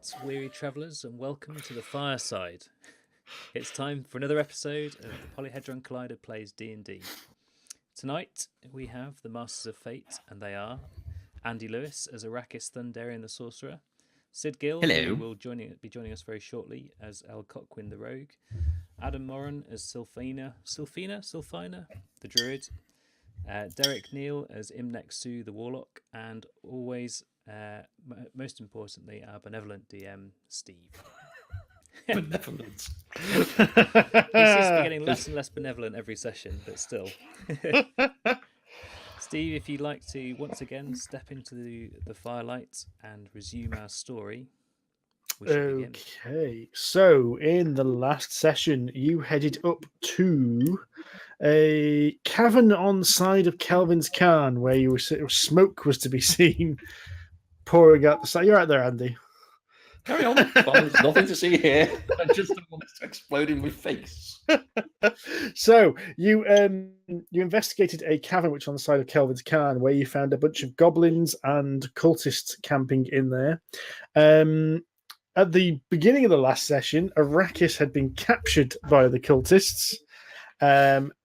Greetings, weary travellers, and welcome to the fireside. It's time for another episode of the Polyhedron Collider Plays D&D. Tonight we have the Masters of Fate, and they are Andy Lewis as Arrakis Thundarian the Sorcerer, Sid Gill, Hello. who will be joining us very shortly as El Cockwind the Rogue, Adam Moran as Sylfina, the Druid, Derek Neal as Imnek the Warlock, and always, most importantly, our benevolent DM, Steve. Benevolence. He seems to be getting less and less benevolent every session, but still. Steve, if you'd like to once again step into the firelight and resume our story, we should begin. Okay, so in the last session, you headed up to a cavern on the side of Kelvin's Cairn where smoke was to be seen pouring out the side. You're right there, Andy. Carry on. There's nothing to see here. I just don't want it to explode in my face. So you investigated a cavern which on the side of Kelvin's Cairn where you found a bunch of goblins and cultists camping in there. At the beginning of the last session, Arrakis had been captured by the cultists,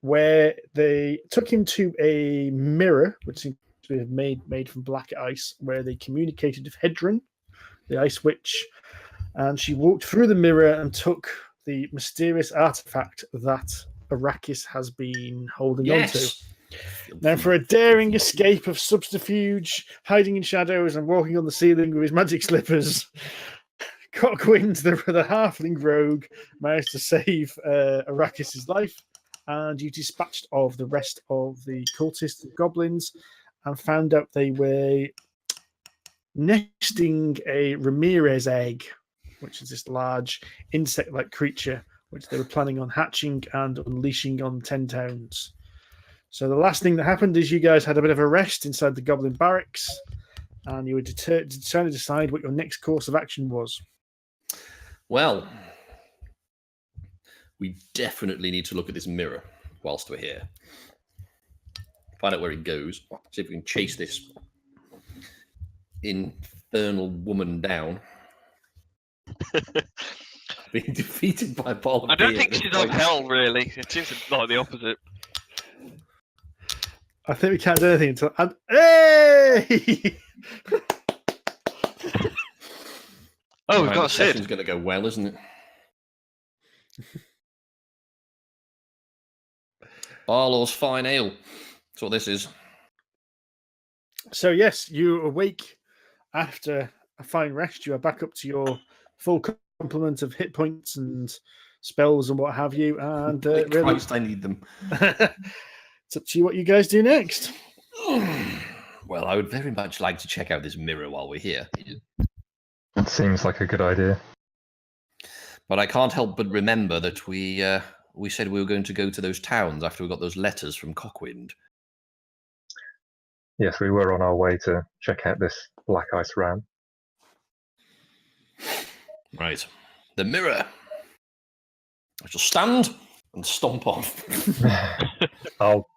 where they took him to a mirror, which seems to be made from black ice, where they communicated with Hedron, the Ice Witch, and she walked through the mirror and took the mysterious artifact that Arrakis has been holding onto. Now, for a daring escape of subterfuge, hiding in shadows and walking on the ceiling with his magic slippers, Cockwind, the halfling rogue, managed to save Arrakis' life, and you dispatched of the rest of the cultists and goblins and found out they were nesting a Ramirez egg, which is this large insect-like creature which they were planning on hatching and unleashing on 10 towns. So the last thing that happened is you guys had a bit of a rest inside the goblin barracks, and you were trying to decide what your next course of action was. Well, we definitely need to look at this mirror whilst we're here. Find out where it goes. See if we can chase this infernal woman down. Being defeated by Paul. I don't think she's on hell, really. It seems like the opposite. I think we can't do anything until... Hey! Oh, we've got the Sid. session's going to go well, isn't it? Barlow's fine ale. That's what this is. So, yes, you awake after a fine rest. You are back up to your full complement of hit points and spells and what have you. And really, Christ, I need them. It's up to you what you guys do next. Well, I would very much like to check out this mirror while we're here. That seems like a good idea. But I can't help but remember that we said we were going to go to those towns after we got those letters from Cockwind. Yes, we were on our way to check out this black ice ram. Right. The mirror. I shall stand and stomp off. I'll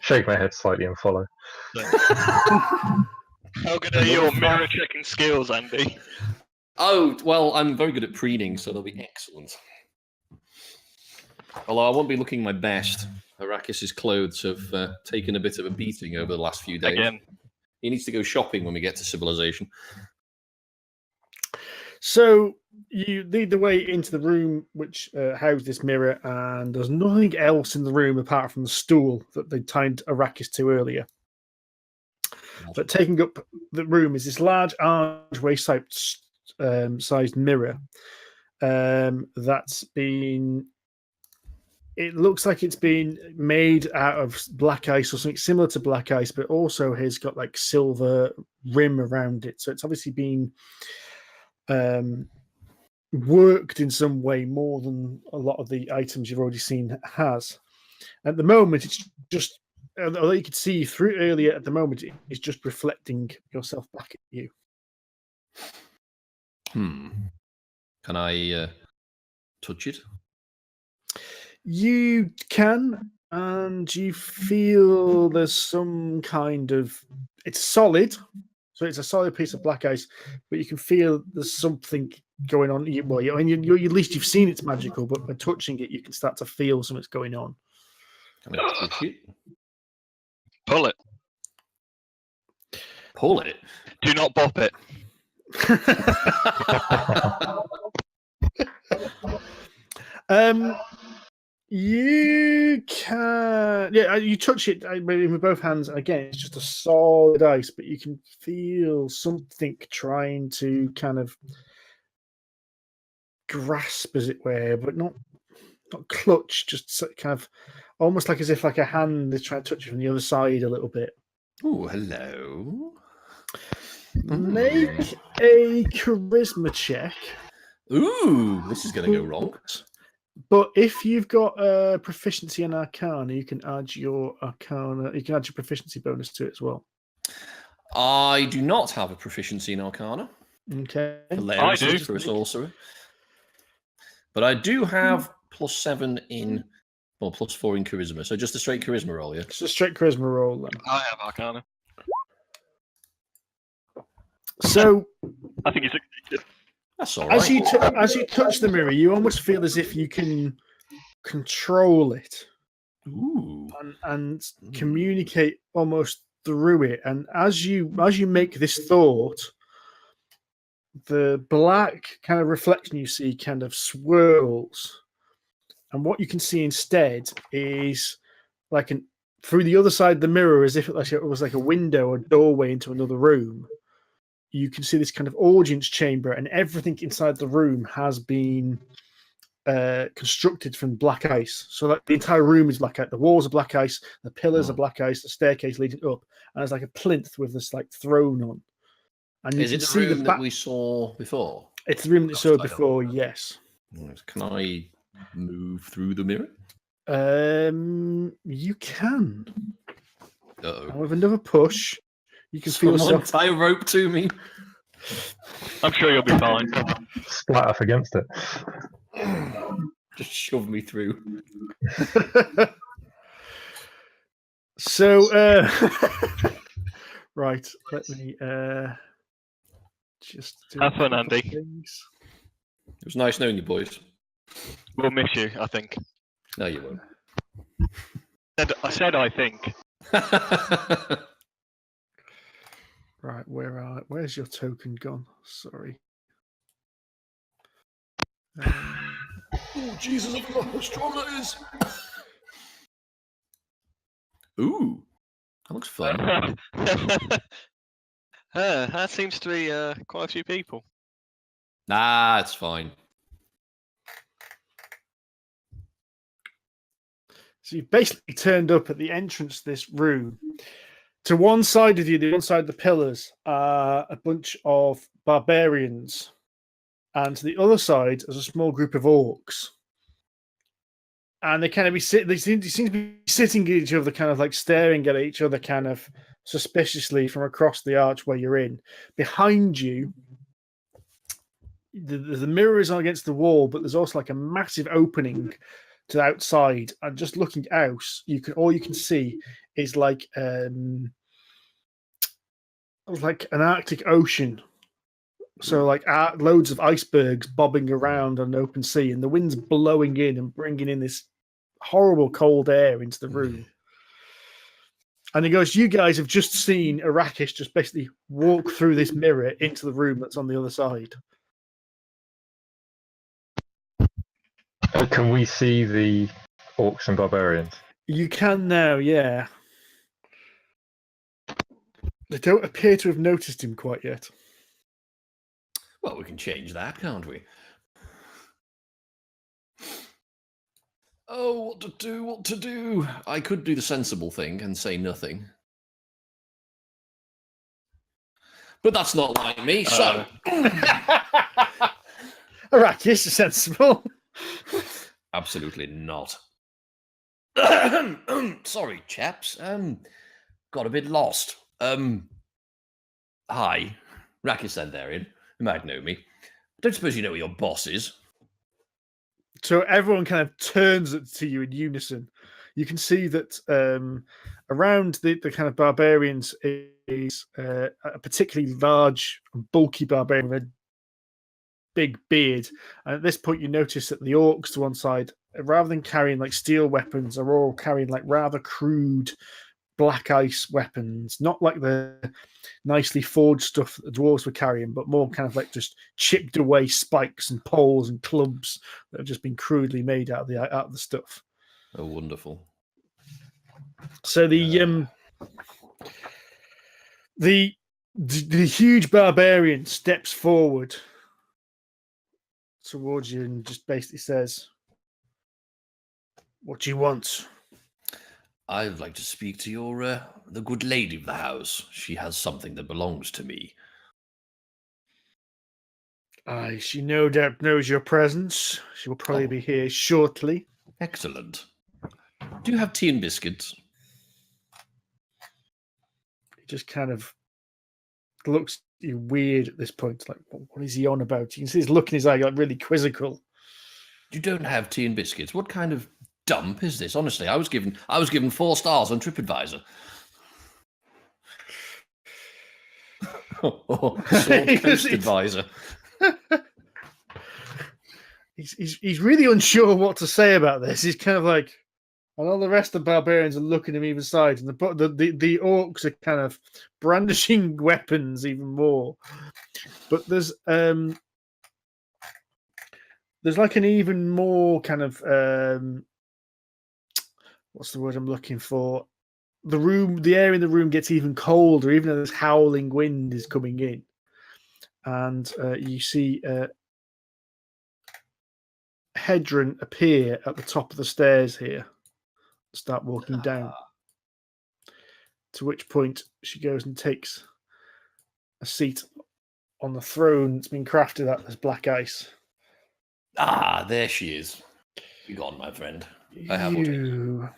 shake my head slightly and follow. How good are your mirror checking skills, Andy? Oh, well, I'm very good at preening, so they'll be excellent. Although I won't be looking my best. Arrakis' clothes have taken a bit of a beating over the last few days. Again. He needs to go shopping when we get to civilization. So you lead the way into the room which housed this mirror, and there's nothing else in the room apart from the stool that they tied Arrakis to earlier. But taking up the room is this large archway-sized mirror that's been... It looks like it's been made out of black ice or something similar to black ice, but also has got like silver rim around it. So it's obviously been worked in some way more than a lot of the items you've already seen has. At the moment, it's just, although you could see through earlier, at the moment, it's just reflecting yourself back at you. Can I touch it? You can, and you feel there's some kind of... It's solid, so So it's a solid piece of black ice, but you can feel there's something going on. Well, at least you've seen it's magical, but by touching it, you can start to feel something's going on. Can I touch it? Pull it. Pull it. Do not bop it. You can, you touch it with both hands. Again, it's just a solid ice, but you can feel something trying to kind of grasp, as it were, but not clutch. Just kind of almost like as if like a hand is trying to touch you from the other side a little bit. Oh, hello. Make a charisma check. Ooh, this is going to go wrong. But if you've got a proficiency in Arcana, you can add your Arcana. You can add your proficiency bonus to it as well. I do not have a proficiency in Arcana. Okay. Hilarious I do. for a sorcerer. But I do have +7 in, well, +4 in charisma. So just a straight charisma roll, yeah? It's a straight charisma roll then. I have Arcana. So I think it's a. That's all right. as you touch the mirror, you almost feel as if you can control it Ooh. and communicate almost through it. And as you make this thought, the black kind of reflection you see kind of swirls, and what you can see instead is like through the other side of the mirror, as if it was like a window or doorway into another room. You can see this kind of audience chamber, and everything inside the room has been constructed from black ice. So that the entire room is black ice. The walls are black ice, the pillars are black ice, the staircase leading up, and there's like a plinth with this like throne on. And you Is can it the see room that we saw before? It's the room that you saw before, yes. Can I move through the mirror? You can. Uh-oh. And with another push, you can feel Someone yourself. tie a rope to me. I'm sure you'll be fine. Splat up against it. Just shove me through. So, right, let me just do Have fun, a couple Andy. of things. It was nice knowing you, boys. We'll miss you, I think. No, you won't. I said I think. Right, where's your token gone? Sorry. Oh, Jesus, I forgot how strong that is. Ooh, that looks fun. That seems to be quite a few people. Nah, it's fine. So you've basically turned up at the entrance to this room. To one side of you, the one side of the pillars, are a bunch of barbarians. And to the other side is a small group of orcs. And they kind of they seem to be sitting at each other, kind of like staring at each other, kind of suspiciously from across the archway you're in. Behind you, the mirror is against the wall, but there's also like a massive opening to the outside. And just looking out, all you can see is like an Arctic Ocean. So like loads of icebergs bobbing around on an open sea, and the wind's blowing in and bringing in this horrible cold air into the room. And he goes, you guys have just seen Arrakis just basically walk through this mirror into the room that's on the other side. Can we see the orcs and barbarians? You can now, yeah. They don't appear to have noticed him quite yet. Well, we can change that, can't we? Oh, what to do? I could do the sensible thing and say nothing. But that's not like me, so... Arrakis is sensible. Absolutely not. Sorry, chaps. Got a bit lost. Hi. Arrakis Thundarian. You might know me. I don't suppose you know where your boss is. So everyone kind of turns to you in unison. You can see that around the kind of barbarians is a particularly large, bulky barbarian with a big beard. And at this point, you notice that the orcs to one side, rather than carrying like steel weapons, are all carrying like rather crude black ice weapons, not like the nicely forged stuff that the dwarves were carrying, but more kind of like just chipped away spikes and poles and clubs that have just been crudely made out of the stuff. Oh, wonderful. So the huge barbarian steps forward towards you and just basically says, "What do you want?" I'd like to speak to your the good lady of the house. She has something that belongs to me. Aye, she no doubt knows your presence. She will probably Oh. be here shortly. Excellent. Do you have tea and biscuits? He just kind of looks at you weird at this point. Like, what is he on about? You can see his look in his eye, like really quizzical. You don't have tea and biscuits. What kind of dump is this? Honestly, I was given 4 stars on TripAdvisor. Sword Coast Advisor. He's really unsure what to say about this. He's kind of like, and all the rest of the barbarians are looking at him either side, and the orcs are kind of brandishing weapons even more. But there's like an even more kind of what's the word I'm looking for? The air in the room gets even colder, even though this howling wind is coming in, and you see Hedron appear at the top of the stairs here, start walking down. To which point she goes and takes a seat on the throne that's been crafted out of this black ice. Ah, there she is. Be gone, my friend. I have what I need.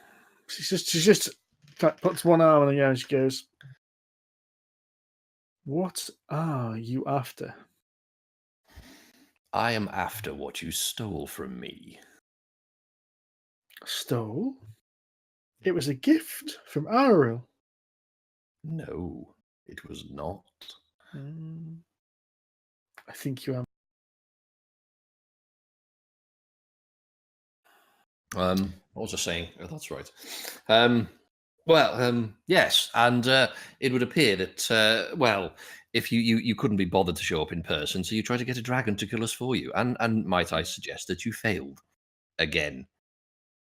She just puts one arm on the ground and she goes, "What are you after?" I am after what you stole from me. Stole? It was a gift from Aril. No, it was not. I think you are. What was I saying? Oh, that's right. Yes, and it would appear that if you couldn't be bothered to show up in person, so you tried to get a dragon to kill us for you, and might I suggest that you failed again?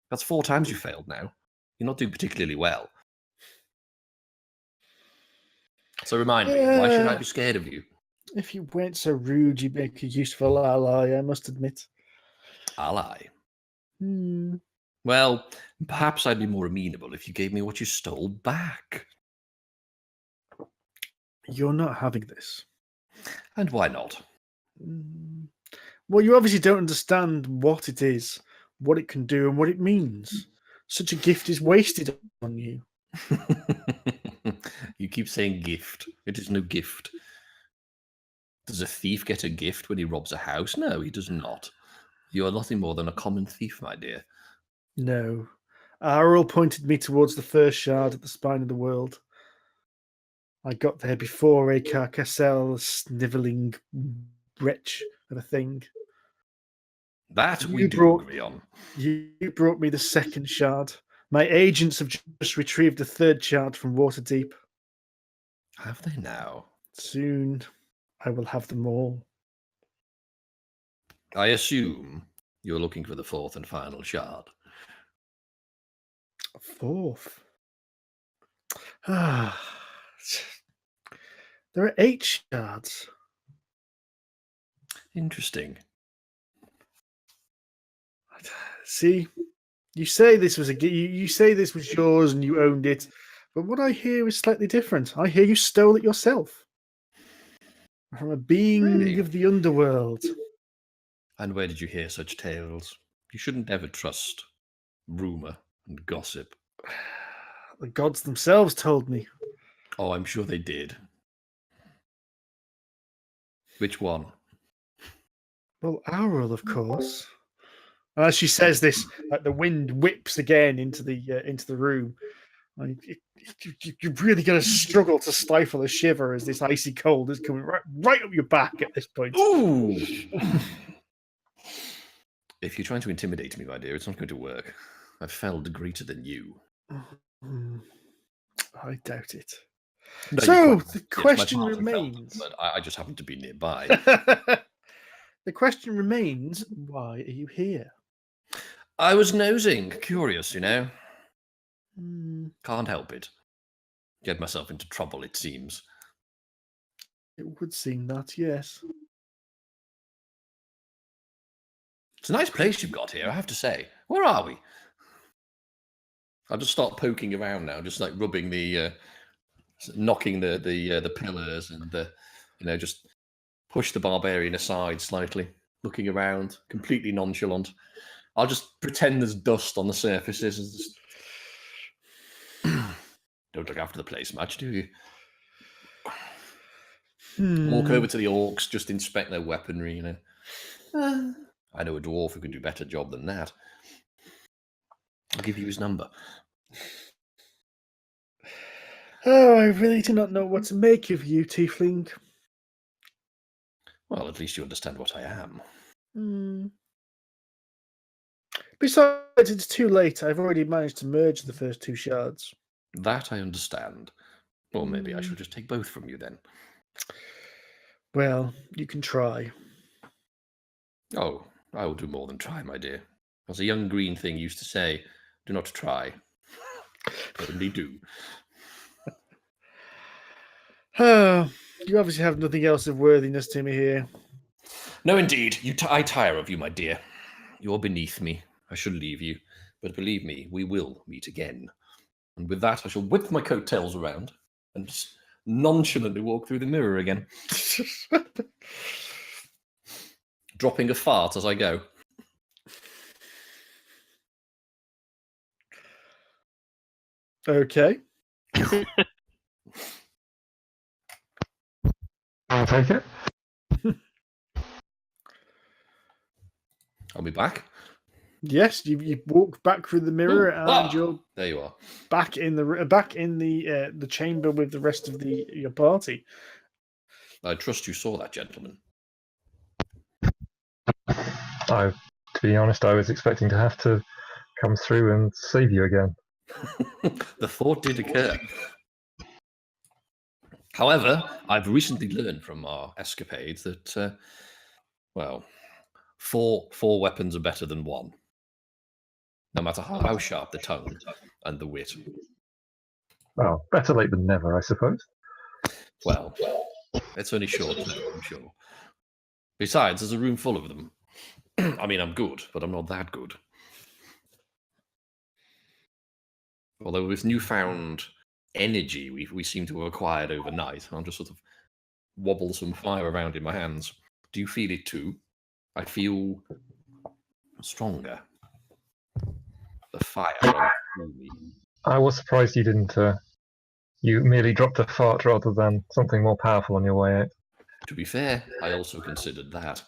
That's 4 times you failed now. You're not doing particularly well. So remind me, why should I be scared of you? If you weren't so rude, you'd make a useful ally, I must admit. Ally? Hmm. Well, perhaps I'd be more amenable if you gave me what you stole back. You're not having this. And why not? Well, you obviously don't understand what it is, what it can do, and what it means. Such a gift is wasted on you. You keep saying gift. It is no gift. Does a thief get a gift when he robs a house? No, he does not. You are nothing more than a common thief, my dear. No. Aril pointed me towards the first shard at the spine of the world. I got there before a Carcassel snivelling wretch of a thing. That we do agree on. You brought me the second shard. My agents have just retrieved the third shard from Waterdeep. Have they now? Soon I will have them all. I assume you're looking for the 4th and final shard. 4th? There are 8 shards. Interesting. See, you say this was you say this was yours and you owned it, but what I hear is slightly different. I hear you stole it yourself from a being Really? of the underworld. And where did you hear such tales? You shouldn't ever trust rumour and gossip. The gods themselves told me. Oh, I'm sure they did. Which one? Well, Auril, of course. And as she says this, like the wind whips again into the room. You've really got to struggle to stifle a shiver as this icy cold is coming right up your back at this point. Ooh! If you're trying to intimidate me, my dear, it's not going to work. I've felled greater than you. I doubt it. No, So, you're quite the right. question Yes, my party felled them, remains. but I just happen to be nearby. The question remains, why are you here? I was nosing, curious, you know. Hmm, Can't help it. Get myself into trouble, it seems. it would seem that, yes. It's a nice place you've got here, I have to say. Where are we? I'll just start poking around now, just like rubbing the, knocking the pillars, and just push the barbarian aside slightly, looking around, completely nonchalant. I'll just pretend there's dust on the surfaces and just don't look after the place much, do you? Walk over to the orcs, just inspect their weaponry, you know. I know a dwarf who can do a better job than that. I'll give you his number. Oh, I really do not know what to make of you, Tiefling. Well, at least you understand what I am. Hmm. Besides, it's too late. I've already managed to merge the first two shards. That I understand. Or maybe I shall just take both from you then. Well, you can try. Oh, I will do more than try, my dear. As a young green thing used to say, do not try. Only do. Oh, you obviously have nothing else of worthiness to me here. No, indeed. I tire of you, my dear. You're beneath me. I shall leave you. But believe me, we will meet again. And with that, I shall whip my coattails around and just nonchalantly walk through the mirror again, dropping a fart as I go. Okay. I'll take it. I'll be back. Yes, you walk back through the mirror and you're there you are. back in the chamber with the rest of your party. I trust you saw that, gentleman. To be honest, I was expecting to have to come through and save you again. The thought did occur. However, I've recently learned from our escapades that, four weapons are better than one, no matter how sharp the tongue and the wit. Well, better late than never, I suppose. Well, it's only short term, I'm sure. Besides, there's a room full of them. I mean, I'm good, but I'm not that good. Although with newfound energy we seem to have acquired overnight, I'll just sort of wobble some fire around in my hands. Do you feel it too? I feel stronger. The fire runs through me. I was surprised you didn't. You merely dropped a fart rather than something more powerful on your way out. To be fair, I also considered that.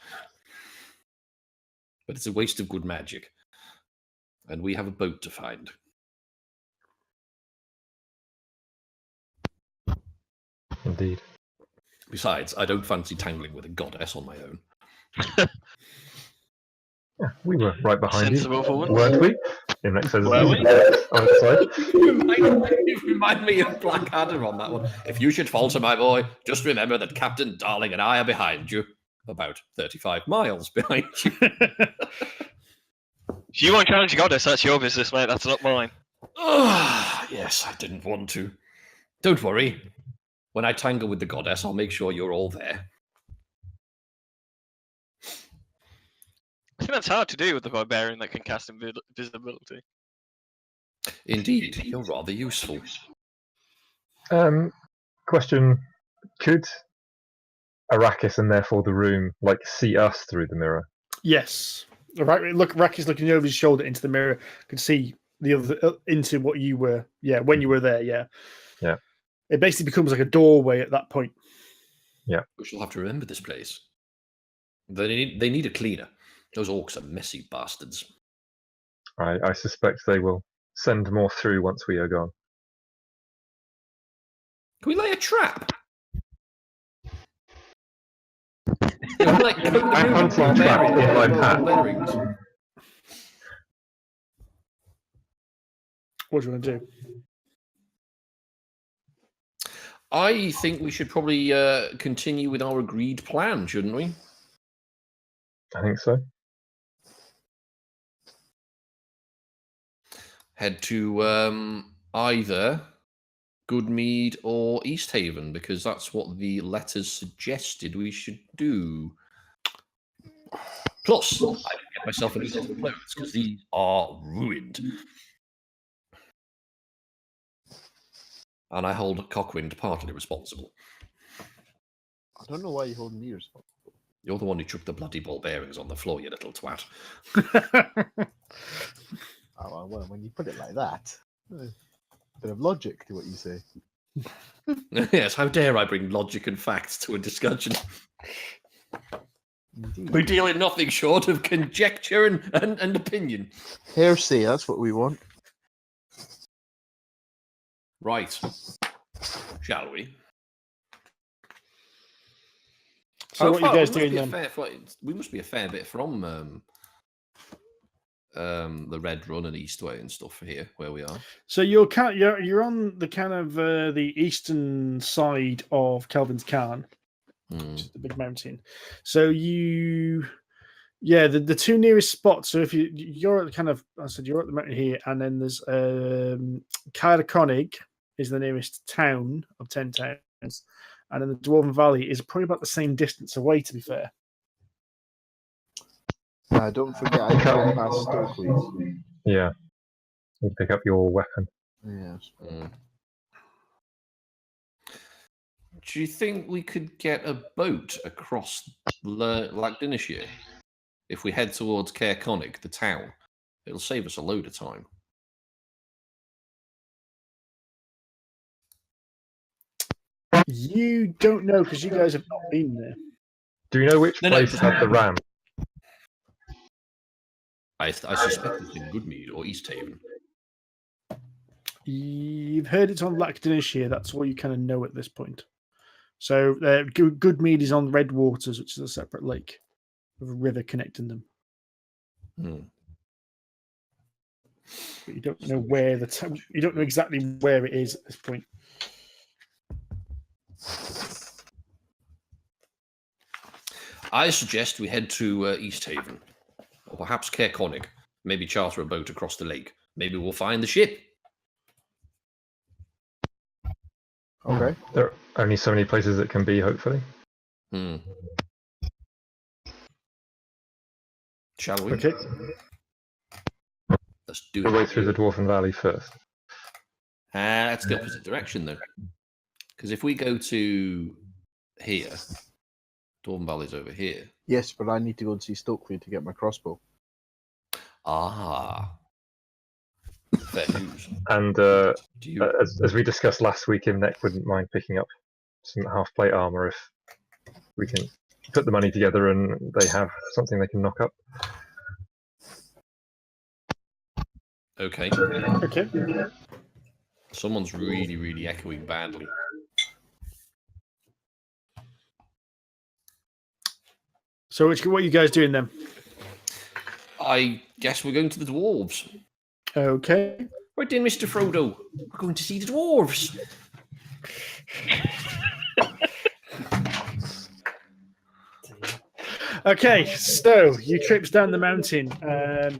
But it's a waste of good magic. And we have a boat to find. Indeed. Besides, I don't fancy tangling with a goddess on my own. Yeah, we were right behind Sensible for you, once. weren't we? Imnek says, Were we? on its side. You remind me of Blackadder on that one. If you should falter, my boy, just remember that Captain Darling and I are behind you. About 35 miles behind you. If you won't challenge your goddess, that's your business, mate. That's not mine. Yes, I didn't want to. Don't worry. When I tangle with the goddess, I'll make sure you're all there. I think that's hard to do with the barbarian that can cast invisibility. Indeed, you're rather useful. Question: could Arrakis and therefore the room see us through the mirror? Yes. Right. Look, Raki's looking over his shoulder into the mirror. Could see the other into what you were. Yeah, when you were there. Yeah. Yeah. It basically becomes like a doorway at that point. Yeah. We shall have to remember this place. They need a cleaner. Those orcs are messy bastards. I suspect they will send more through once we are gone. Can we lay a trap? Like, I'm hunting a trap in my pack. What do you want to do? I think we should probably continue with our agreed plan, shouldn't we? I think so. Head to either Goodmead or East Haven, because that's what the letters suggested we should do. Plus, I can get myself a new set of clothes, because these are ruined. And I hold Cockwind partly responsible. I don't know why you hold me responsible. You're the one who chucked the bloody ball bearings on the floor, you little twat. Oh, well, when you put it like that, a bit of logic to what you say. Yes, how dare I bring logic and facts to a discussion? Indeed. We deal in nothing short of conjecture and opinion. Hearsay, that's what we want. Right. Shall we? So what are you guys doing then? then? We must be a fair bit from the Red Run and Eastway and stuff here, where we are. So you're on the kind of the eastern side of Kelvin's Cairn, which is the big mountain. So the two nearest spots. So if you're at the kind of, I said you're at the mountain here, and then there's Caerconig is the nearest town of 10 towns, and then the Dwarven Valley is probably about the same distance away. To be fair. Don't forget I can pass Stokely. Yeah. You pick up your weapon. Yes. Do you think we could get a boat across Lagdinishire if we head towards Caerconig, the town? It'll save us a load of time. You don't know because you guys have not been there. Do you know which place had the ram? I suspect it's in Goodmead or East Haven. You've heard it's on Lagdinishire. That's all you kind of know at this point. So Goodmead is on Red Waters, which is a separate lake with a river connecting them. But you don't know where you don't know exactly where it is at this point. I suggest we head to East Haven, or perhaps Caerconig. Maybe charter a boat across the lake. Maybe we'll find the ship. Okay. There are only so many places it can be, hopefully. Shall we? Okay. Let's do We'll it. go through the Dwarven Valley first. That's the opposite direction, though. Because if we go to here, Dwarven Valley's over here. Yes, but I need to go and see Stokely to get my crossbow. Ah. Fair news. And as we discussed last week, Imnek wouldn't mind picking up some half-plate armor if we can put the money together and they have something they can knock up. Okay. Okay. Someone's really, really echoing badly. So what are you guys doing then? I guess we're going to the dwarves. Okay. Right then, Mr. Frodo. We're going to see the dwarves. Okay, so you trips down the mountain,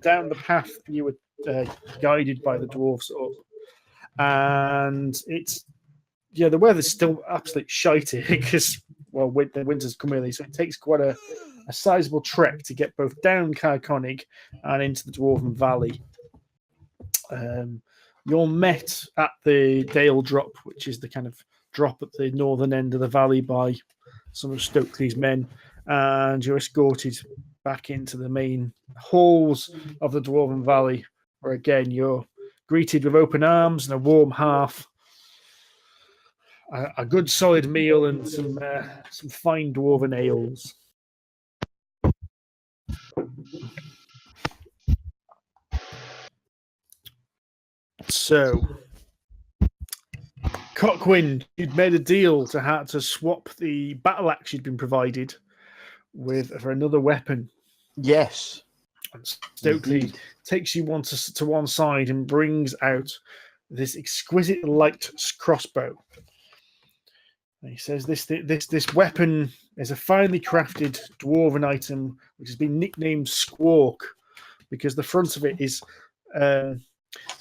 down the path you were guided by the dwarves up, and the weather's still absolutely shitey because the winter's come early, so it takes quite a sizable trek to get both down Caerconig and into the Dwarven Valley. You're met at the Dale Drop, which is the kind of drop at the northern end of the valley by some of Stokely's men, and you're escorted back into the main halls of the Dwarven Valley, where again you're greeted with open arms and a warm hearth, a good solid meal, and some fine dwarven ales. So, Cockwind, you'd made a deal to swap the battle axe you'd been provided for another weapon. Yes. And Stokely Indeed. takes you to one side and brings out this exquisite light crossbow. And he says this weapon is a finely crafted dwarven item which has been nicknamed Squawk because the front of it is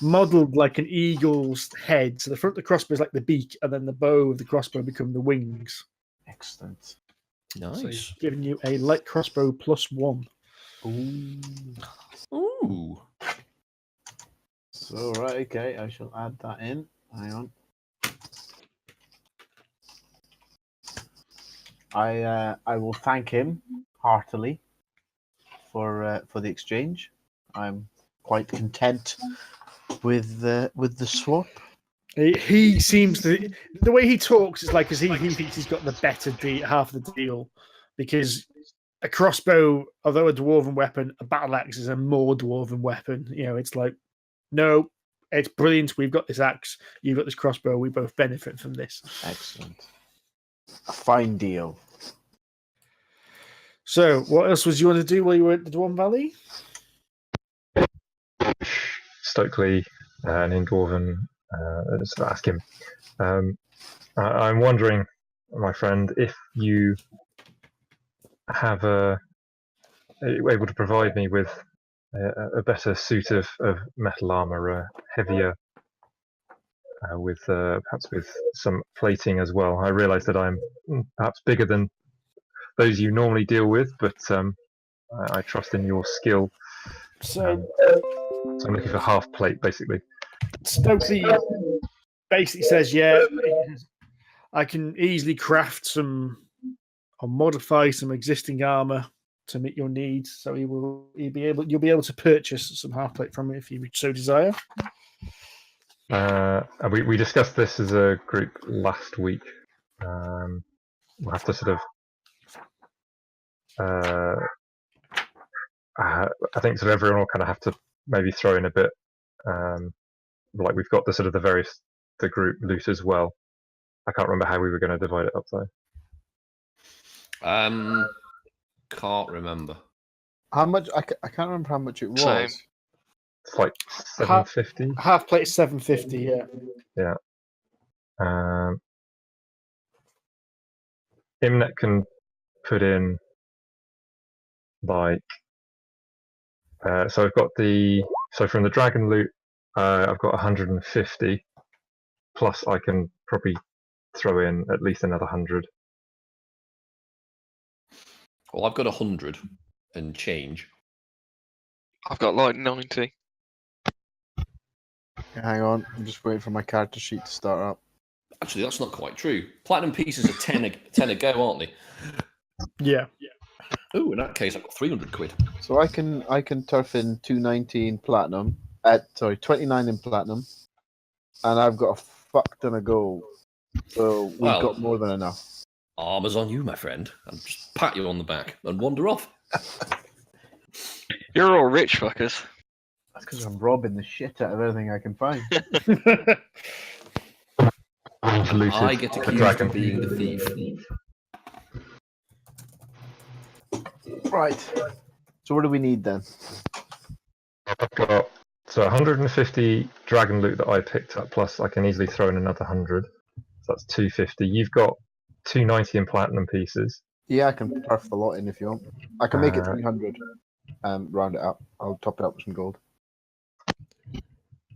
modelled like an eagle's head. So the front of the crossbow is like the beak, and then the bow of the crossbow become the wings. Excellent. Nice. So he's giving you a light crossbow +1. Ooh. Ooh. So, right, okay, I shall add that in. Hang on. I will thank him heartily for the exchange. I'm quite content with the swap. He seems to the way he talks is like as he thinks he's got the better half of the deal, because a crossbow, although a dwarven weapon, a battle axe is a more dwarven weapon. You know, it's like, no, it's brilliant. We've got this axe. You've got this crossbow. We both benefit from this. Excellent. A fine deal. So, what else was you want to do while you were at the Dwarven Valley? Stokely and in Dwarven, just ask him. I'm wondering, my friend, if you have able to provide me with a better suit of metal armor, heavier, with perhaps with some plating as well. I realise that I'm perhaps bigger than those you normally deal with, but I trust in your skill. So, So I'm looking for half plate, basically. Stokely basically says, "Yeah, I can easily craft some or modify some existing armor to meet your needs. So you'll be able to purchase some half plate from it if you so desire." We discussed this as a group last week. We'll have to sort of. I think sort of everyone will kind of have to maybe throw in a bit. Like we've got the sort of the group loot as well. I can't remember how we were going to divide it up though. Can't remember. How much? I can't remember how much it was. Same. It's like 750. Half plate is 750. Yeah. Yeah. Imnek can put in like. So I've got from the dragon loot, I've got 150. Plus, I can probably throw in at least another 100. Well, I've got 100 and change. I've got like 90. Hang on, I'm just waiting for my character sheet to start up. Actually, that's not quite true. Platinum pieces are 10 a go, aren't they? Yeah. Oh, in that case, I've got 300 quid. So I can turf in 290 in platinum. 29 in platinum, and I've got a fuck ton of gold. So we've got more than enough. Armor's on you, my friend. And just pat you on the back and wander off. You're all rich fuckers. That's because I'm robbing the shit out of everything I can find. I get accused of being the thief. Right. So what do we need then? I've got 150 dragon loot that I picked up, plus I can easily throw in another 100. So that's 250. You've got 290 in platinum pieces. Yeah, I can turf the lot in if you want. I can make it 300. Round it up. I'll top it up with some gold.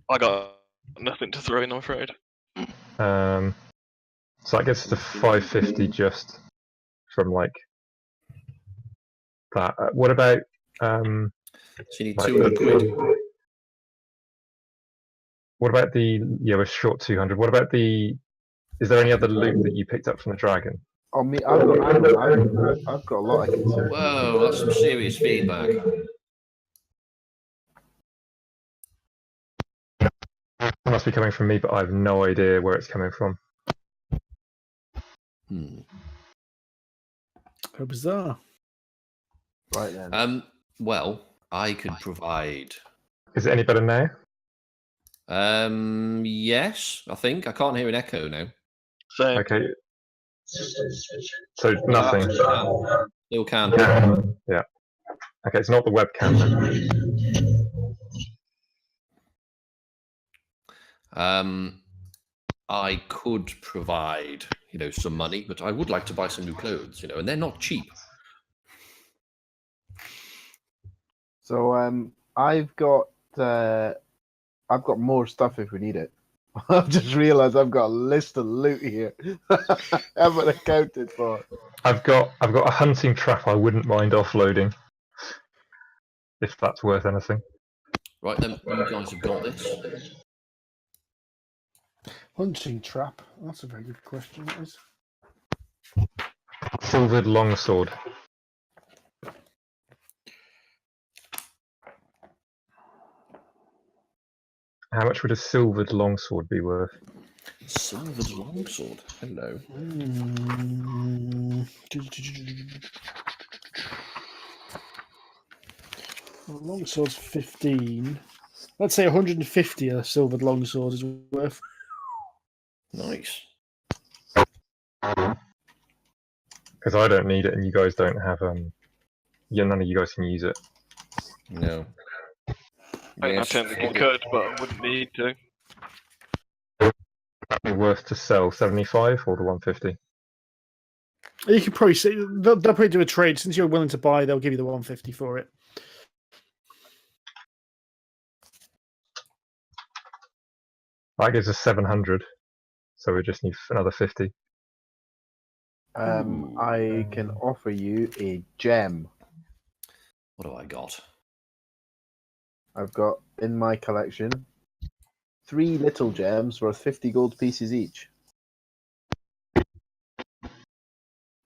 I got nothing to throw in, I'm afraid. So that gets to 550 just from like that. What about So you need 200 quid. What about we're short 200. What about is there any other loot that you picked up from the dragon? Oh, me, I've got a lot I can say. Whoa, that's some serious feedback. It must be coming from me, but I have no idea where it's coming from. How bizarre. Right then. Well, I could provide. Is it any better now? Yes, I think. I can't hear an echo now. So Okay. So nothing. Still can. Yeah. Okay, it's not the webcam then. I could provide, some money, but I would like to buy some new clothes, and they're not cheap. So I've got more stuff if we need it. I've just realised I've got a list of loot here. I haven't accounted for. I've got a hunting trap I wouldn't mind offloading. If that's worth anything. Right then, you guys have got this. Hunting trap. That's a very good question. That is. Silvered longsword. How much would a silvered longsword be worth? Silvered longsword. Hello. Longsword's 15. Let's say 150 a silvered longsword is worth. Nice. Because I don't need it, and you guys don't have none of you guys can use it. No. I technically could, but I wouldn't need to. That'd be worth to sell 75 or the 150. You can probably say they'll probably do a trade. Since you're willing to buy, they'll give you the 150 for it. That gives us 700, so we just need another 50. I can offer you a gem. What have I got? I've got in my collection 3 little gems worth 50 gold pieces each.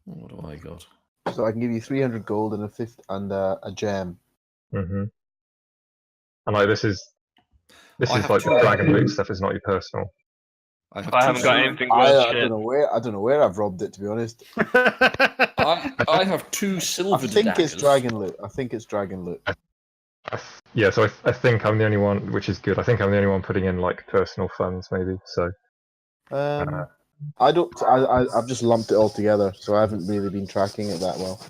What have I got? So I can give you 300 gold and a gem. Mm-hmm. And like this is I like have the two. dragon loot stuff. Is not your personal. I haven't got anything I worth shit. don't know where I've robbed it, to be honest. I have 2 silver I think daggers. it's dragon loot. Yeah, so I think I'm the only one, which is good. I think I'm the only one putting in like personal funds, maybe. So I've just lumped it all together, so I haven't really been tracking it that well.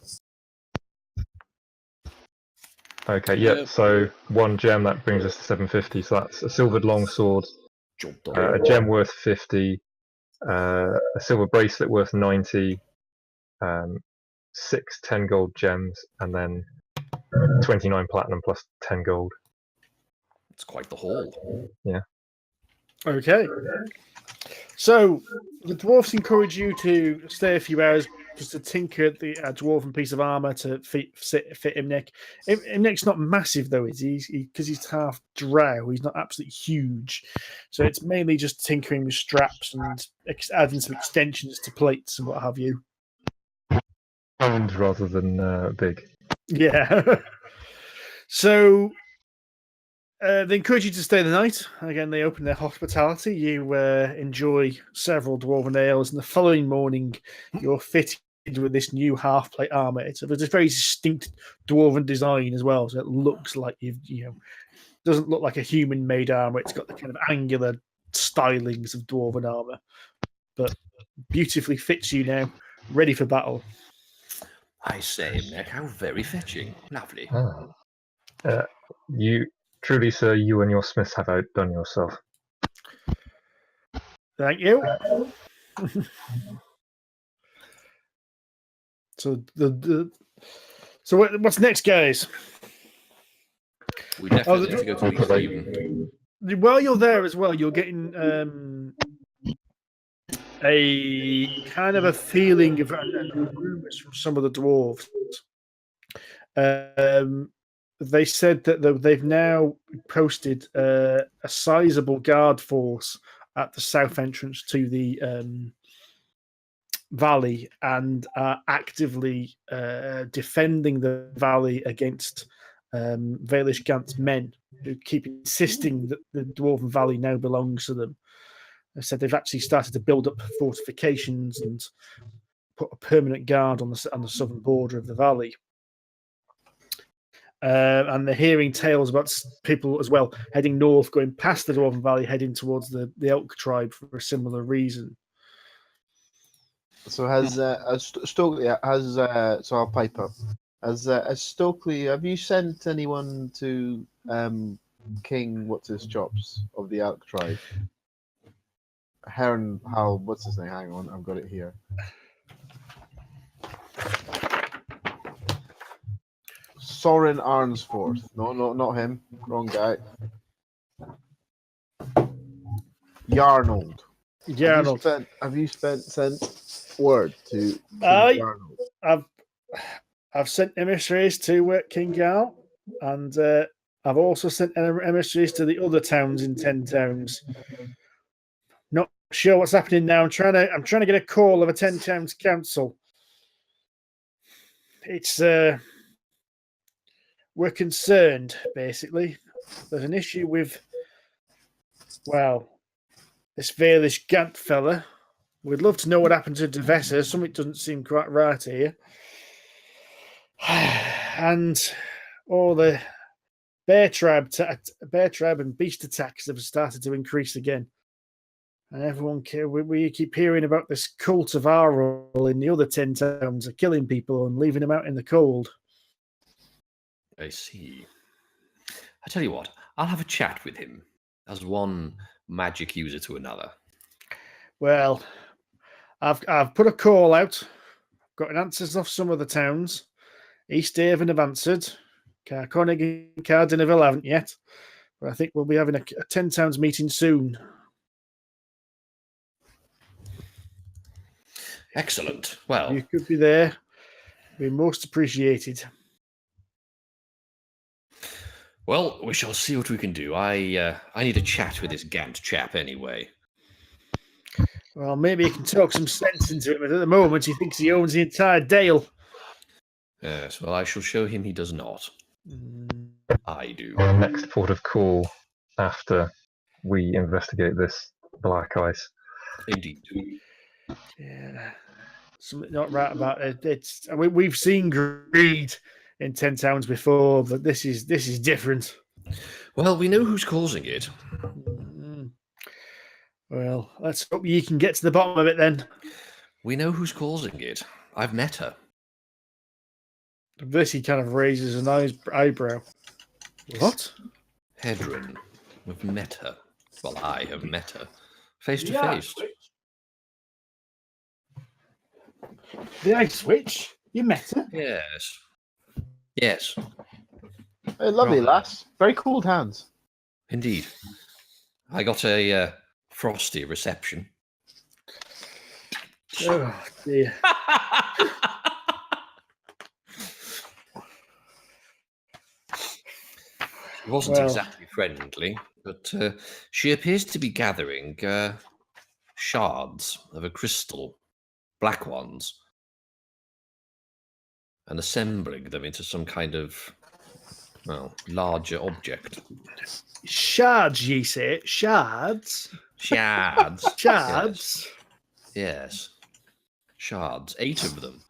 okay, yeah. Yep. So 1 gem that brings us to 750. So that's a silvered longsword, Job done. a gem worth 50, a silver bracelet worth 90, 6 10 gold gems, and then 29 platinum plus 10 gold. It's quite the haul. Yeah. Okay. So the dwarfs encourage you to stay a few hours just to tinker the dwarven piece of armor to fit Imnek. Imnek's not massive though, is he? Because he's half drow. He's not absolutely huge. So it's mainly just tinkering with straps and adding some extensions to plates and what have you. Round rather than big. Yeah. So they encourage you to stay the night. Again, they open their hospitality. You enjoy several dwarven ales, and the following morning, you're fitted with this new half-plate armor. It's a very distinct dwarven design as well, so it looks like doesn't look like a human-made armor. It's got the kind of angular stylings of dwarven armor, but beautifully fits you now, ready for battle. I say, Imnek, how very fetching. Lovely. You truly, sir, you and your smiths have outdone yourself. Thank you. So so what's next, guys? We definitely have to go to East Haven. While you're there as well, you're getting a kind of a feeling of rumors from some of the dwarves. They said that they've now posted a sizable guard force at the south entrance to the valley and are actively defending the valley against Vaelish Gant's men, who keep insisting that the Dwarven Valley now belongs to them. They said they've actually started to build up fortifications and put a permanent guard on the southern border of the valley. and they're hearing tales about people as well heading north, going past the Dwarven Valley, heading towards the Elk tribe for a similar reason. So Stokely so I'll pipe up. Has Stokely, have you sent anyone to King what's his chops of the Elk tribe? Heron Hal, what's his name? Hang on, I've got it here. Soren Arnsforth. No, not him. Wrong guy. Yarnold. Yarnold. Have you sent word to King Yarnold? I've sent emissaries to King Gal, and I've also sent emissaries to the other towns in 10 towns. Not sure what's happening now. I'm trying to get a call of a 10 towns council. It's we're concerned, basically. There's an issue with, well, this Valish Gant fella. We'd love to know what happened to Devessa. Something doesn't seem quite right here. And all the bear tribe and beast attacks have started to increase again. And we keep hearing about this cult of Arul in the other 10 towns are killing people and leaving them out in the cold. I see. I tell you what, I'll have a chat with him as one magic user to another. Well, I've put a call out. Got answers off some of the towns. East Haven have answered. Carconig and Cardinaville haven't yet. But I think we'll be having a 10 towns meeting soon. Excellent. Well, You could be there. Be most appreciated. well, we shall see what we can do. I need a chat with this Gant chap anyway. Well, maybe you can talk some sense into him. But at the moment, he thinks he owns the entire Dale. Yes, well, I shall show him he does not. I do. Our next port of call after we investigate this black ice. Indeed. Yeah, something not right about it. We've seen greed in 10 towns before, but this is different. Well, we know who's causing it. Well, let's hope you can get to the bottom of it then. We know who's causing it. I've met her. This he kind of raises an eyebrow. What? Hedron. We've met her. Well, I have met her. Face to face. The Ice Witch? You met her? Yes. Yes, Hey, lovely Right. lass. Very cold hands. indeed. I got a frosty reception. Oh, dear. She wasn't Well. exactly friendly, but she appears to be gathering shards of a crystal, black ones, and assembling them into some kind of, well, larger object. Shards, ye say? Shards? Shards. Shards? Yes. Shards. 8 of them,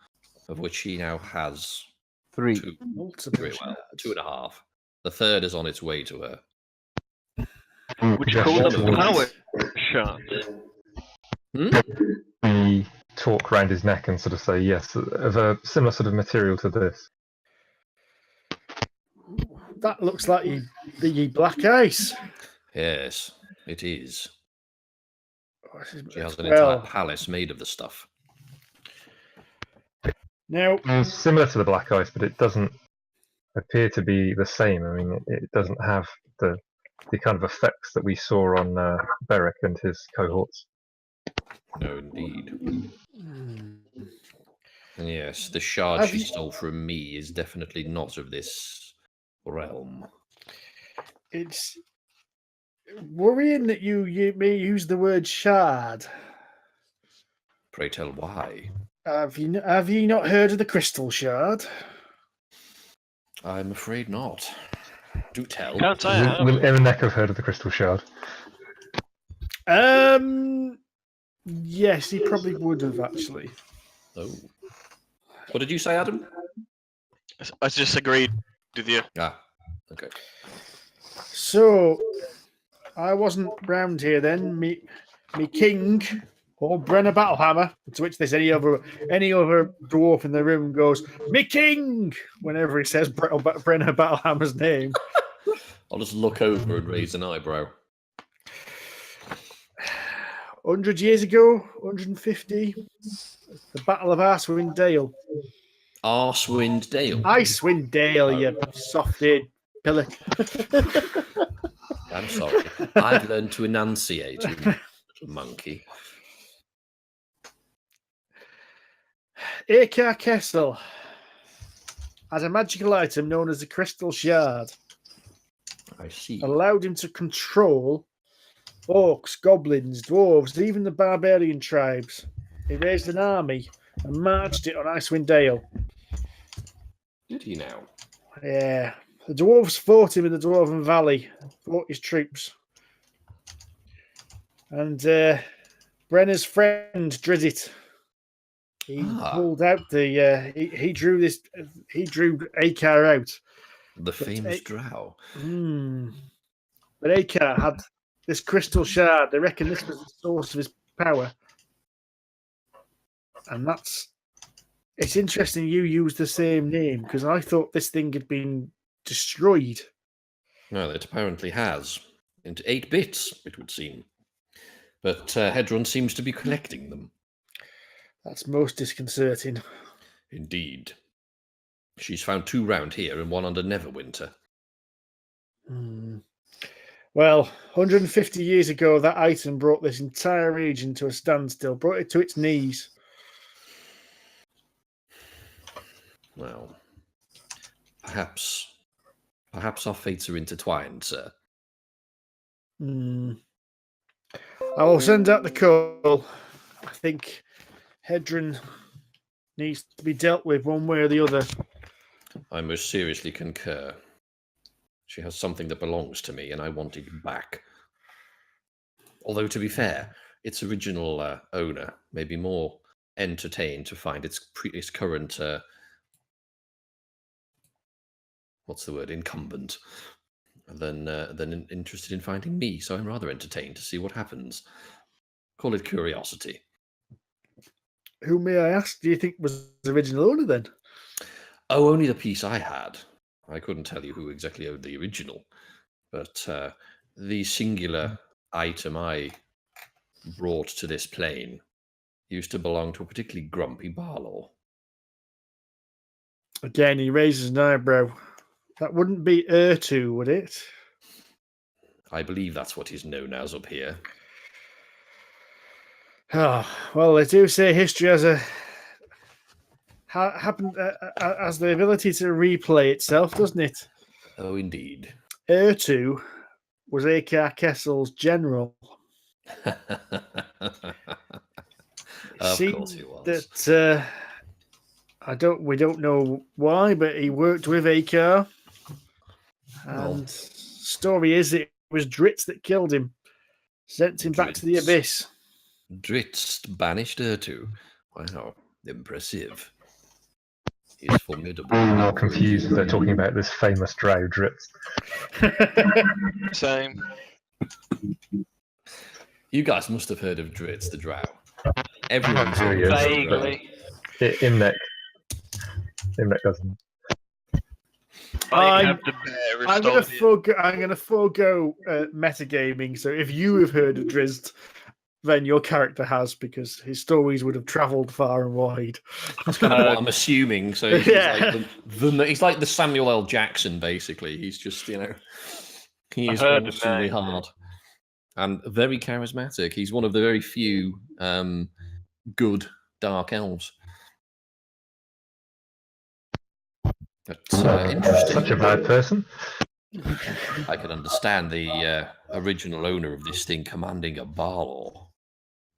of which he now has 3. 2. Multiple Very well. shards. 2.5. The third is on its way to her. Would you Yes, call that them was- power shards? We talk round his neck and sort of say, yes, of a similar sort of material to this. That looks like ye black ice. Yes, it is. She has an Well, entire palace made of the stuff. now, Similar to the black ice, but it doesn't appear to be the same. I mean, it doesn't have the kind of effects that we saw on Beric and his cohorts. No, indeed. And yes, the shard Have she you- stole from me is definitely not of this realm. it's worrying that you may use the word shard. Pray tell why. Have you not heard of the crystal shard? I'm afraid not. Do tell. Can't say I have. Will Imnek have heard of the crystal shard? Yes, he probably would have actually. Oh. What did you say, Adam? I just agreed Did you? Ah, okay. So I wasn't round here then. Me king or Brenner Battlehammer, to which there's any other dwarf in the room goes, "Me king," whenever he says Brenner Battlehammer's name. I'll just look over and raise an eyebrow. 100 years ago, 150, the Battle of Icewind Dale. Arsewind Dale. Icewind Dale, you soft-eared pillock. I'm sorry. I've learned to enunciate, you little monkey. Akar Kessel has a magical item known as the Crystal Shard. I see. Allowed him to control orcs, goblins, dwarves, even the barbarian tribes. He raised an army and marched it on Icewind Dale. Did he now? Yeah. The dwarves fought him in the Dwarven Valley, fought his troops. And Brenner's friend Drizzt, he pulled out the he drew Akar out. The famous drow. But Akar had this crystal shard. They reckon this was the source of his power. And it's interesting you use the same name, because I thought this thing had been destroyed. Well, it apparently has. Into 8 bits, it would seem. But Hedron seems to be collecting them. That's most disconcerting. Indeed. She's found 2 round here and 1 under Neverwinter. Well, 150 years ago, that item brought this entire region to a standstill, brought it to its knees. Well, perhaps our fates are intertwined, sir. I will send out the call. I think Hedron needs to be dealt with one way or the other. I most seriously concur. She has something that belongs to me, and I want it back. Although, to be fair, its original owner may be more entertained to find its current incumbent than interested in finding me. So I'm rather entertained to see what happens. Call it curiosity. Who, may I ask, do you think was the original owner then? Oh, only the piece I had. I couldn't tell you who exactly owned the original, but the singular item I brought to this plane used to belong to a particularly grumpy Barlaw. Again, he raises an eyebrow. That wouldn't be Ertu, would it? I believe that's what he's known as up here. Oh, well, they do say history has the ability to replay itself, doesn't it? Oh, indeed. Ertu was Akar Kessel's general. Of course he was. That we don't know why, but he worked with Akar. And story is it was Drizzt that killed him, sent him back to the abyss. Drizzt banished Ertu. Wow, impressive. He's formidable. I'm more confused if they're talking about this famous drow Drizzt. Same. You guys must have heard of Drizzt the drow. Everyone's heard of Yes, Drizzt the drow. Vaguely. Imnek doesn't. I'm I'm going to forego metagaming. So if you have heard of Drizzt, then your character has, because his stories would have travelled far and wide. That's kind of what I'm assuming. So he's, Yeah. he's like the Samuel L. Jackson, basically. He's just, he is heard the awesomely name. hard and very charismatic. He's one of the very few good dark elves. That's interesting. Such a bad person. I can understand the original owner of this thing commanding a Barlaw.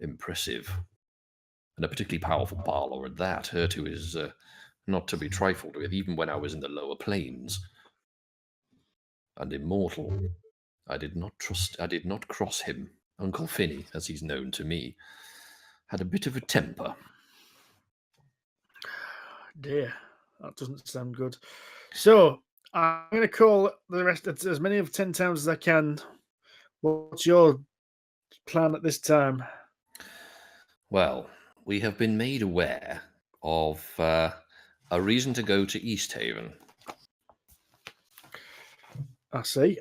Impressive. And a particularly powerful Barlaw at that. Ertu is not to be trifled with, even when I was in the lower planes. And immortal. I did not cross him. Uncle Finney, as he's known to me, had a bit of a temper. Dear, that doesn't sound good. So I'm going to call the rest as many of 10 towns as I can. What's your plan at this time? Well, we have been made aware of a reason to go to East Haven. I see.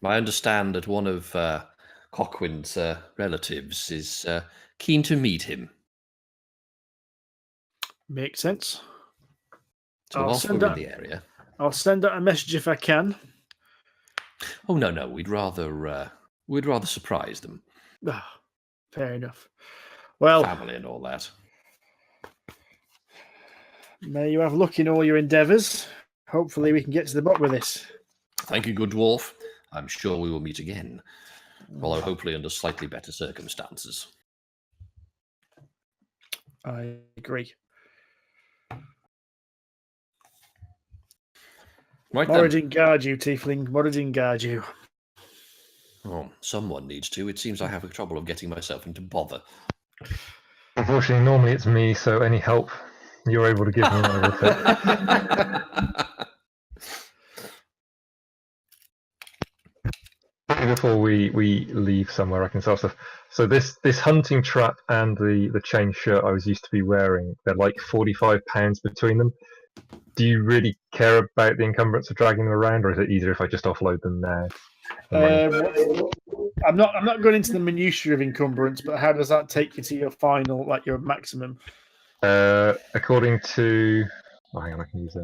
I understand that one of Cockwind's relatives is keen to meet him. Makes sense. So whilst we're in the area... I'll send out a message if I can. Oh, no. We'd rather surprise them. Ah, fair enough. Well, family and all that. May you have luck in all your endeavours. Hopefully we can get to the bottom of this. Thank you, good dwarf. I'm sure we will meet again, although hopefully under slightly better circumstances. I agree. Right Moradin guard you, Tiefling. Moradin guard you. Oh, someone needs to. It seems I have trouble of getting myself into bother. Unfortunately, normally it's me, so any help you're able to give me, I will take. Before we leave somewhere, I can sell stuff. So this hunting trap and the chain shirt I was used to be wearing, they're like £45 between them. Do you really care about the encumbrance of dragging them around, or is it easier if I just offload them now? I'm not going into the minutiae of encumbrance, but how does that take you to your final, like your maximum? According to, hang on, I can use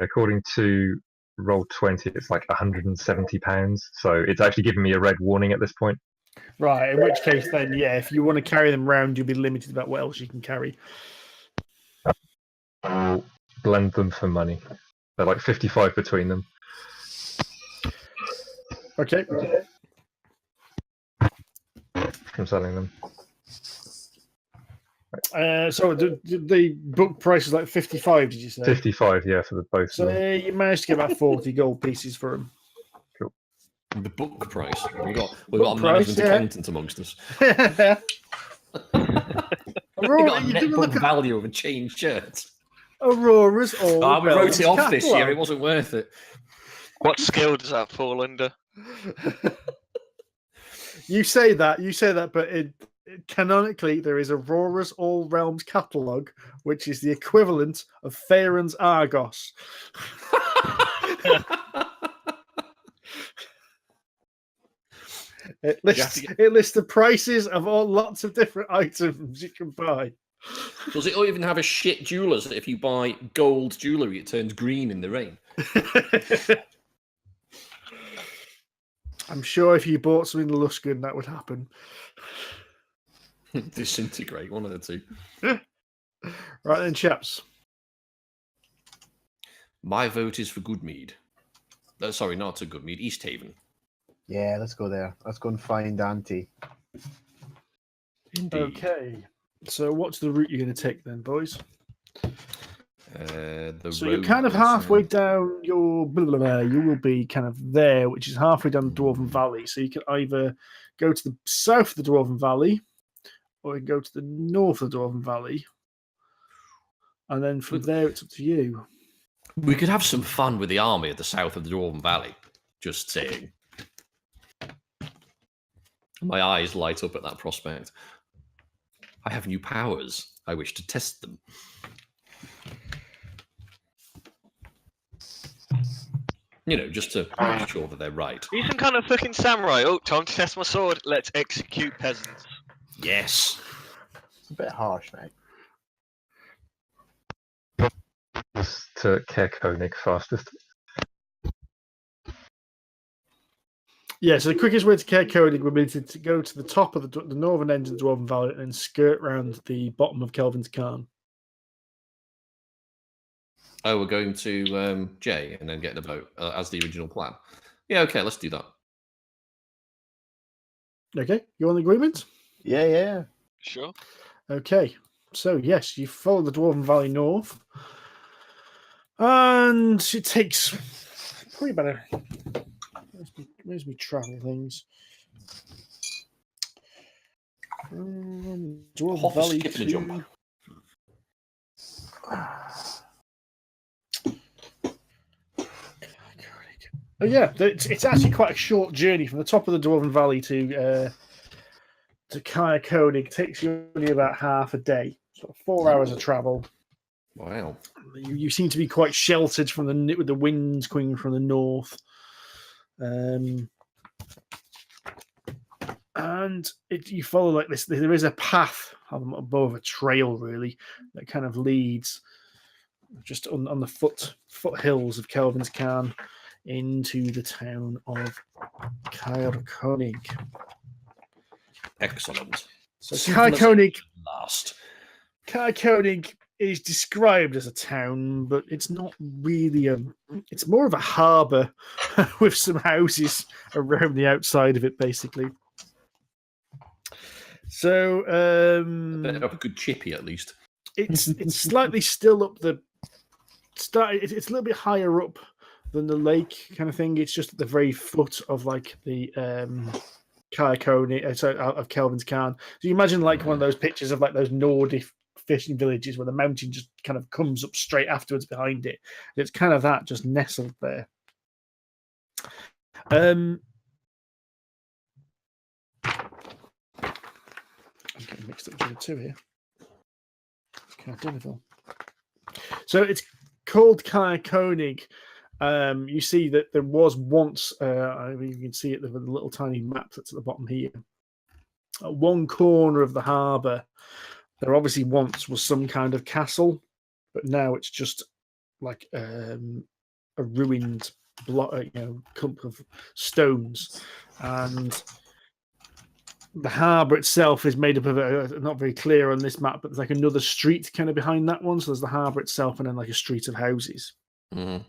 according to Roll20, it's like £170. So it's actually giving me a red warning at this point. Right. In which case, then, yeah, if you want to carry them round, you'll be limited about what else you can carry. I'll blend them for money. They're like 55 between them. Okay. I'm selling them. So the book price is like 55, did you say? 55, yeah, for the both. So you managed to get about 40 gold pieces for them. Cool. The book price. We've got a management accountant amongst us. Aurora, got a net book value of a chain shirt. Aurora's all. We wrote it off this year. It wasn't worth it. What skill does that fall under? You say that, but canonically, there is Aurora's All Realms catalogue, which is the equivalent of Faerun's Argos. It lists the prices of lots of different items you can buy. Does it even have a shit jeweler that if you buy gold jewellery, it turns green in the rain? I'm sure if you bought something that looks good, that would happen. Disintegrate, one of the two. Right then, chaps. My vote is for Goodmead. Sorry, not to Goodmead, East Haven. Yeah, let's go there. Let's go and find Auntie. Indeed. Okay. So what's the route you're going to take then, boys? So you're kind of halfway down your... You will be kind of there, which is halfway down the Dwarven Valley. So you can either go to the south of the Dwarven Valley, or you can go to the north of the Dwarven Valley. And then from there, it's up to you. We could have some fun with the army at the south of the Dwarven Valley. Just saying. My eyes light up at that prospect. I have new powers. I wish to test them. You know, just to make sure that they're right. Are you some kind of fucking samurai? Oh, time to test my sword. Let's execute peasants. Yes. It's a bit harsh, mate. To Kerkonig fastest. Yeah, so the quickest way to Kerkonig would be to go to the top of the northern end of the Dwarven Valley and then skirt around the bottom of Kelvin's Cairn. Oh, we're going to J and then get the boat as the original plan. Yeah, okay, let's do that. Okay, you on agreement? Yeah. Sure. Okay, so yes, you follow the Dwarven Valley north, and it takes probably about where's me travel things? Dwarven Valley skip and a jump. Oh yeah, it's actually quite a short journey from the top of the Dwarven Valley to Kaya Koenig. It takes you only about half a day, sort of 4 hours of travel. Wow. You seem to be quite sheltered from with the winds coming from the north, and you follow like this. There is a path above a trail, really, that kind of leads just on the foothills of Kelvin's Cairn into the town of Koenig. Excellent. So Koenig Last. Koenig is described as a town, but it's not really it's more of a harbour with some houses around the outside of it, basically. So A good chippy, at least. it's slightly still up the start. It's a little bit higher up than the lake kind of thing. It's just at the very foot of like the of Kelvin's Cairn. So you imagine like one of those pictures of like those Nordic fishing villages where the mountain just kind of comes up straight afterwards behind it. It's kind of that, just nestled there. I'm getting mixed up between the two here. It's kind of difficult. So it's called Kaya Koenig. You see that there was once, you can see it with a little tiny map that's at the bottom here. At one corner of the harbour, there obviously once was some kind of castle, but now it's just like a ruined clump of stones, and the harbour itself is made up of not very clear on this map, but there's like another street kind of behind that one. So there's the harbour itself, and then like a street of houses. Mm-hmm.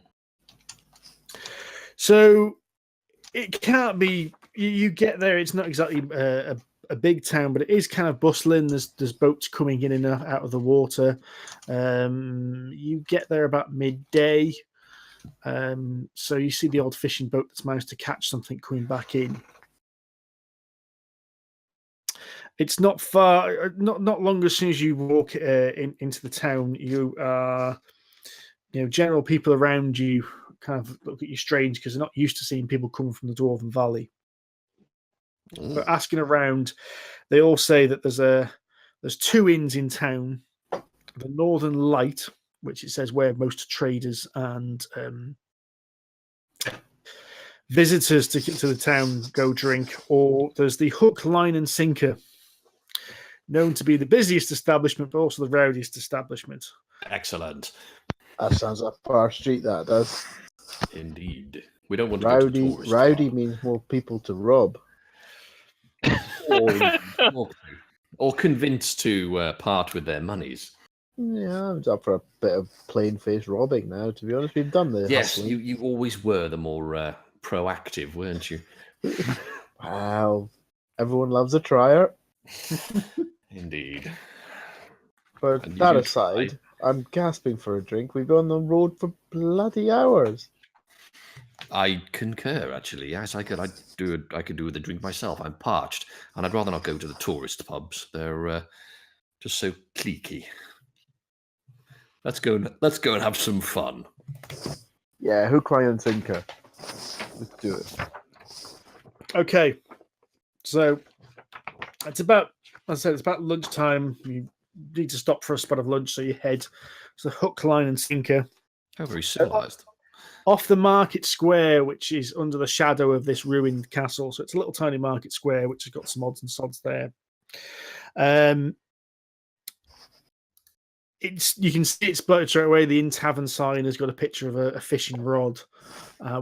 So it can't be. You get there. It's not exactly a big town, but it is kind of bustling. There's boats coming in and out of the water. You get there about midday. So you see the old fishing boat that's managed to catch something coming back in. It's not far, not long as soon as you walk into the town. You are, general people around you kind of look at you strange because they're not used to seeing people coming from the Dwarven Valley. But asking around, they all say that there's two inns in town: the Northern Light, which it says where most traders and visitors to the town go drink, or there's the Hook, Line, and Sinker, known to be the busiest establishment, but also the rowdiest establishment. Excellent. That sounds like a far street, that does. Indeed. We don't want to go to the tourist rowdy bar. means more people to rob. Or convinced to part with their monies. Yeah, I'm up for a bit of plain-faced robbing now, to be honest. We've done this. Yes, you always were the more proactive, weren't you? Wow. Everyone loves a trier. Indeed. But And you that do aside, try. I'm gasping for a drink. We've been on the road for bloody hours. I concur, actually. Yes, I could do with a drink myself. I'm parched, and I'd rather not go to the tourist pubs. They're just so cliquey. Let's go and have some fun. Yeah, Hook, Line, and Sinker. Let's do it. Okay, so it's about, as I said, it's about lunchtime. You need to stop for a spot of lunch, so you head to Hook, Line, and Sinker. How very civilized. Off the market square, which is under the shadow of this ruined castle. So it's a little tiny market square, which has got some odds and sods there. You can see it's spotted straight away. The Inn Tavern sign has got a picture of a fishing rod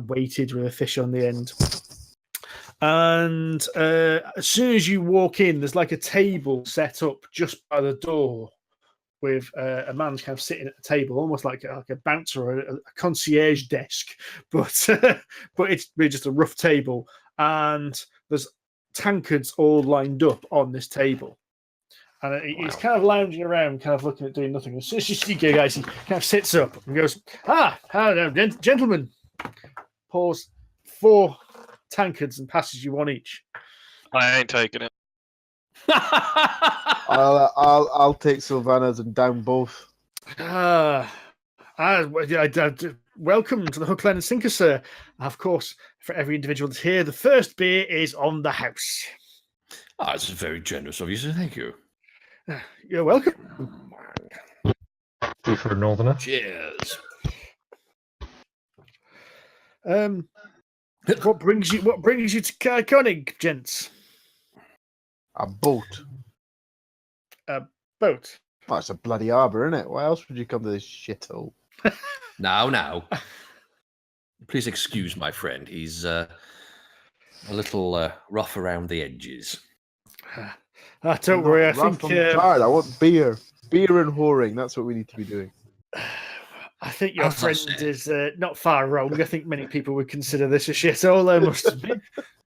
weighted with a fish on the end. And as soon as you walk in, there's like a table set up just by the door with a man kind of sitting at the table, almost like a bouncer or a concierge desk, but it's really just a rough table. And there's tankards all lined up on this table. And he's kind of lounging around, kind of looking at doing nothing. As soon as you see you guys, he kind of sits up and goes, hello, gentlemen. Pours 4 tankards and passes you one each. I ain't taking it. I'll take Sylvanas and down both. I welcome to the Hook, Line and Sinker, sir. Of course, for every individual that's here, the first beer is on the house. It's very generous of you, sir. Thank you. You're welcome. Two for a northerner. Cheers. What brings you to Konig, gents? A boat. Boat. Oh, it's a bloody harbour, isn't it? Why else would you come to this shithole? Now. Please excuse my friend. He's a little rough around the edges. Don't worry. I think tired. I want beer. Beer and whoring. That's what we need to be doing. I think your As I friend said. is not far wrong. I think many people would consider this a shithole, I must admit.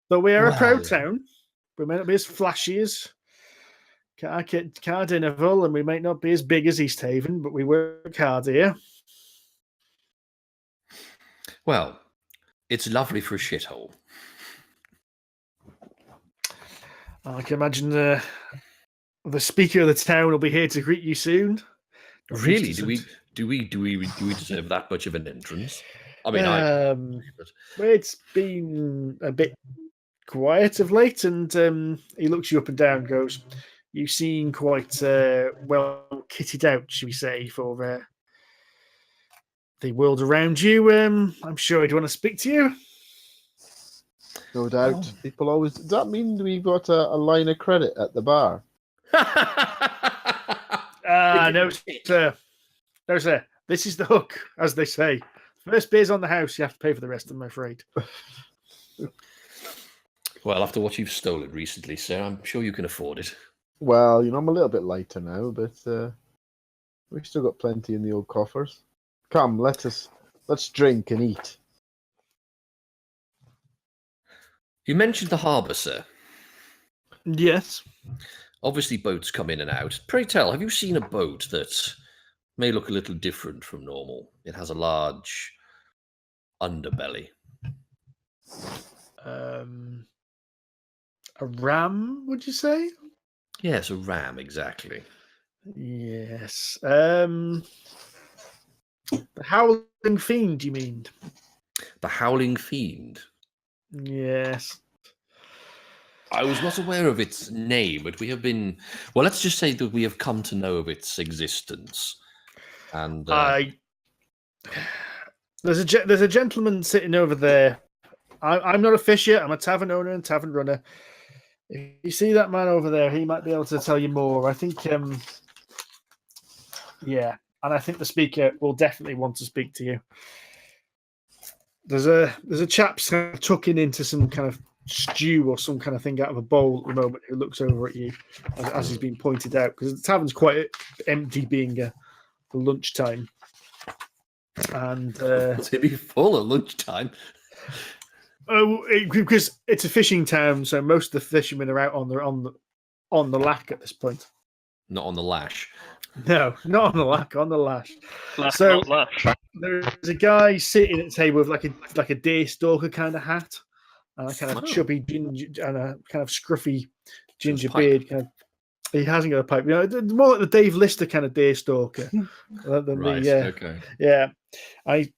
But we are a proud Well. town. We may not be as flashy as Cardineval, and we might not be as big as East Haven, but we work hard here. Well, it's lovely for a shithole. I can imagine the speaker of the town will be here to greet you soon. Really? Do we deserve that much of an entrance? I mean, but Well, it's been a bit quiet of late, and he looks you up and down and goes, you seem quite well kitted out, should we say, for the world around you. I'm sure he'd want to speak to you. No doubt. People always. Does that mean we've got a line of credit at the bar? No, sir. No, sir. This is the hook, as they say. First beer's on the house, you have to pay for the rest, I'm afraid. Well, after what you've stolen recently, sir, I'm sure you can afford it. Well, I'm a little bit lighter now, but we've still got plenty in the old coffers. Come, let's drink and eat. You mentioned the harbour, sir. Yes. Obviously, boats come in and out. Pray tell, have you seen a boat that may look a little different from normal? It has a large underbelly. A ram, would you say? Yes, a ram, exactly. Yes. The Howling Fiend, you mean? The Howling Fiend. Yes. I was not aware of its name, but we have been... Well, let's just say that we have come to know of its existence. And there's a gentleman sitting over there. I'm not a fisher. I'm a tavern owner and tavern runner. If you see that man over there, he might be able to tell you more. I think, yeah, and I think the speaker will definitely want to speak to you. There's a chap kind of tucking into some kind of stew or some kind of thing out of a bowl at the moment who looks over at you as he's been pointed out, because the tavern's quite empty, being a lunchtime. And to be full at lunchtime. Because it's a fishing town, so most of the fishermen are out on the lack at this point. Not on the lash. No, not on the lack, on the lash. Lash, So- not lash. There's a guy sitting at the table with like a day stalker kind of hat and a kind of Oh. chubby ginger and a kind of scruffy ginger pipe. beard. Kind of, he hasn't got a pipe. More like the Dave Lister kind of day stalker. Than Right, the, okay. yeah. I kind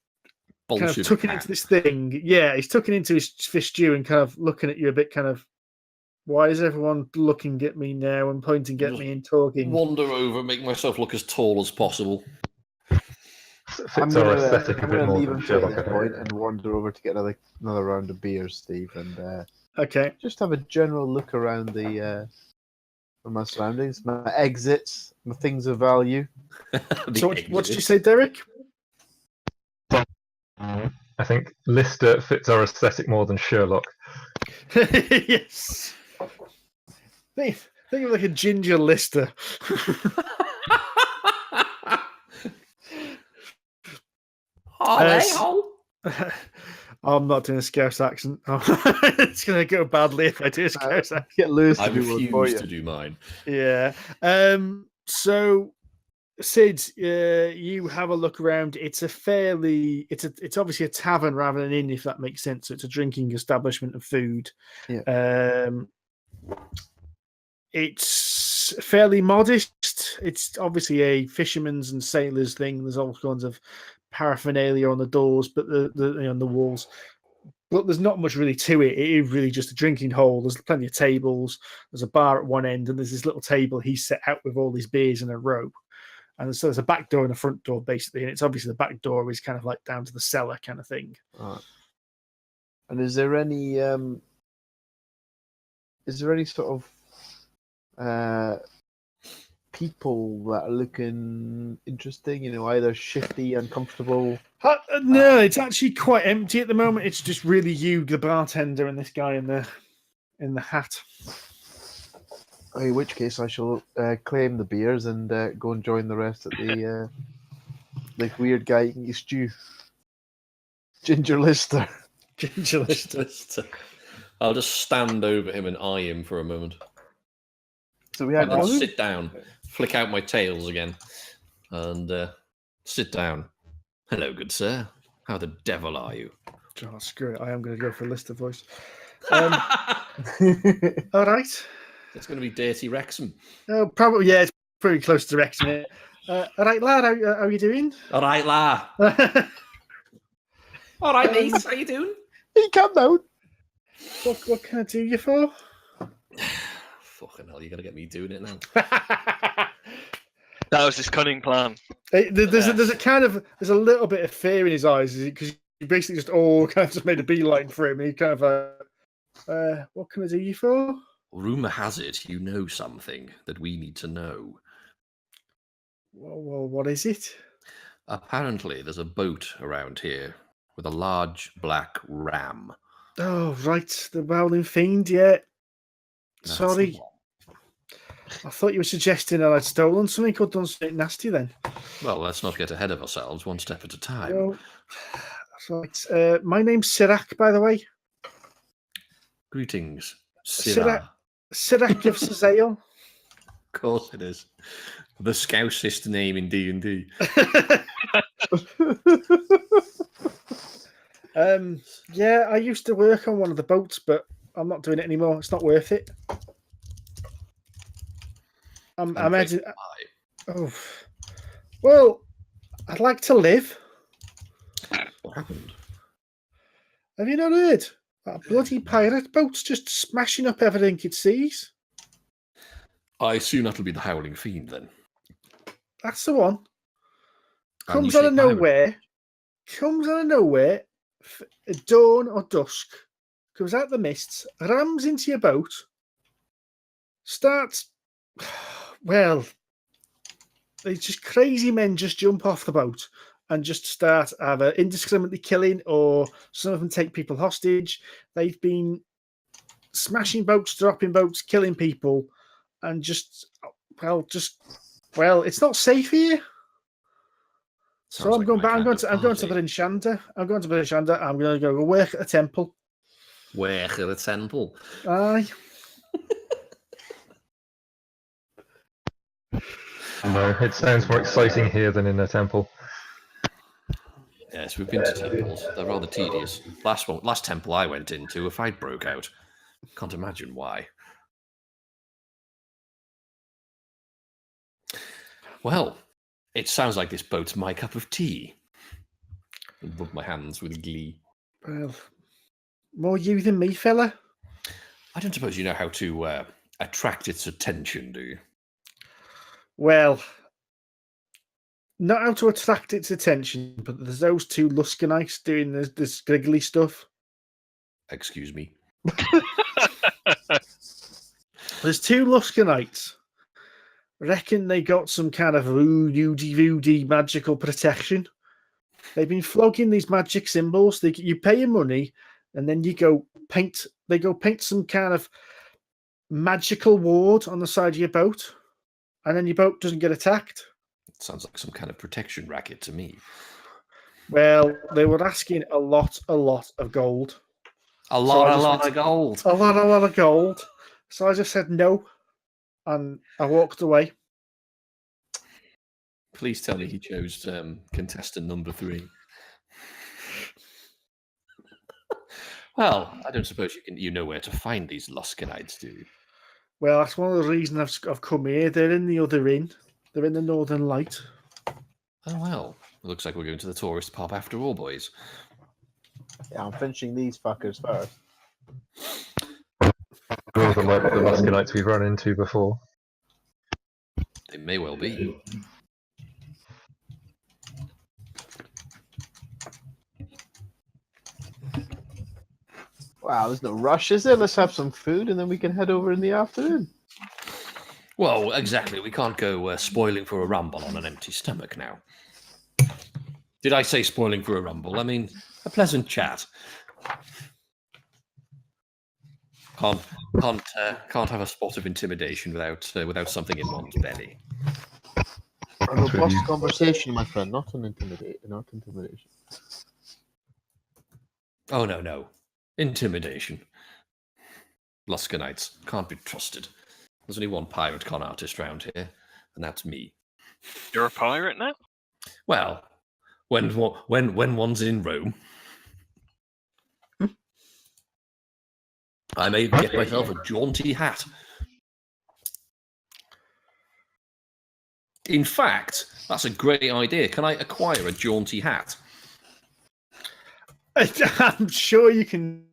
Bullshit. of tucking into this thing. Yeah, he's tucking into his fish stew and kind of looking at you a bit kind of, why is everyone looking at me now and pointing at me and talking? Wander over, make myself look as tall as possible. I'm Fits our gonna, aesthetic a I'm bit gonna more leave than him to Sherlock, this I think. point and wander over to get another round of beers, Steve, and Okay. just have a general look around my surroundings, my exits, my things of value. So what did you say, Derek? I think Lister fits our aesthetic more than Sherlock. Yes. Think of like a ginger Lister. I'm not doing a Scouse accent. It's going to go badly if I do a Scouse accent. Get Lewis I to do one for refuse you. to do mine. Yeah. So, Sid, you have a look around. It's it's obviously a tavern rather than an inn, if that makes sense. So it's a drinking establishment of food. Yeah. It's fairly modest. It's obviously a fisherman's and sailors thing. There's all kinds of paraphernalia on the doors, but on the walls. But there's not much really to it. It is really just a drinking hole. There's plenty of tables. There's a bar at one end, and there's this little table he's set out with all these beers in a row. And so there's a back door and a front door, basically. And it's obviously the back door is kind of like down to the cellar kind of thing. Right. And is there any sort of people that are looking interesting? You know, either shifty, uncomfortable. No, it's actually quite empty at the moment. It's just really you, the bartender, and this guy in the hat. In which case, I shall claim the beers and go and join the rest of the weird guy eating his stew, Ginger Lister. Ginger Lister. I'll just stand over him and eye him for a moment. So we had I'll sit down, flick out my tails again, and sit down. Hello, good sir. How the devil are you? Oh, screw it. I am going to go for a Lister voice. All right. It's going to be Dirty Wrexham. Oh, probably, yeah, it's pretty close to Wrexham. All right, lad, how are you doing? All right, la. All right, mate. How you doing? He come down. What can I do you for? Fucking hell, you're going to get me doing it now. That was his cunning plan. There's a little bit of fear in his eyes because you basically just kind of just made a beeline for him. And he kind of what can I do you for? Rumour has it you know something that we need to know. Well, what is it? Apparently, there's a boat around here with a large black ram. Oh, right, the Wowling Fiend, yeah. That's Sorry. the one. I thought you were suggesting that I'd stolen something or done something nasty then. Well, let's not get ahead of ourselves, one step at a time. No. Right. My name's Sirac, by the way. Greetings, Sirah. Sirac of Sazale. Of course it is. The scousest name in D&D. Yeah, I used to work on one of the boats, but I'm not doing it anymore. It's not worth it. I'm heading. Oh, well, I'd like to live. What happened? Have you not heard? That bloody pirate boat's just smashing up everything it sees. I assume that'll be the Howling Fiend then. That's the one. And Comes you out of say pirate. nowhere. Comes out of nowhere. At dawn or dusk. Comes out the mists. Rams into your boat. Starts. Well, they just crazy men just jump off the boat and just start either indiscriminately killing, or some of them take people hostage. They've been smashing boats, dropping boats, killing people, and it's not safe here. So I'm going back. I'm going to Bryn Shander. I'm going to Bryn Shander. I'm going to go work at a temple. Work at a temple. Aye. No, it sounds more exciting here than in a temple. Yes, we've been to temples. They're rather tedious. Last temple I went into, a fight broke out. Can't imagine why. Well, it sounds like this boat's my cup of tea. I rub my hands with glee. Well, more you than me, fella. I don't suppose you know how to attract its attention, do you? Well, not how to attract its attention, but there's those two Luskanites doing this squiggly stuff. Excuse me. There's two Luskanites. Reckon they got some kind of voodoo magical protection. They've been flogging these magic symbols. You pay your money, and then you go paint. They go paint some kind of magical ward on the side of your boat, and then your boat doesn't get attacked. It sounds like some kind of protection racket to me. Well, they were asking a lot of gold. A lot of gold. A lot of gold. So I just said no, and I walked away. Please tell me he chose contestant number 3. Well, I don't suppose you know where to find these Luskanites, do you? Well, that's one of the reasons I've come here. They're in the other inn. They're in the Northern Light. Oh, well. looks like we're going to the tourist pub after all, boys. Yeah, I'm finishing these fuckers first. Rather like the Musconites we've run into before. It may well be. Wow, there's no rush, is there? Let's have some food and then we can head over in the afternoon. Well, exactly. We can't go spoiling for a rumble on an empty stomach now. Did I say spoiling for a rumble? I mean, a pleasant chat. Can't have a spot of intimidation without something in one's belly. A robust conversation, my friend, not intimidation. Oh no. Intimidation. Luskanites can't be trusted. There's only one pirate con artist round here, and that's me. You're a pirate now? Well, when one's in Rome, I may get myself a jaunty hat. In fact, that's a great idea. Can I acquire a jaunty hat? I'm sure you can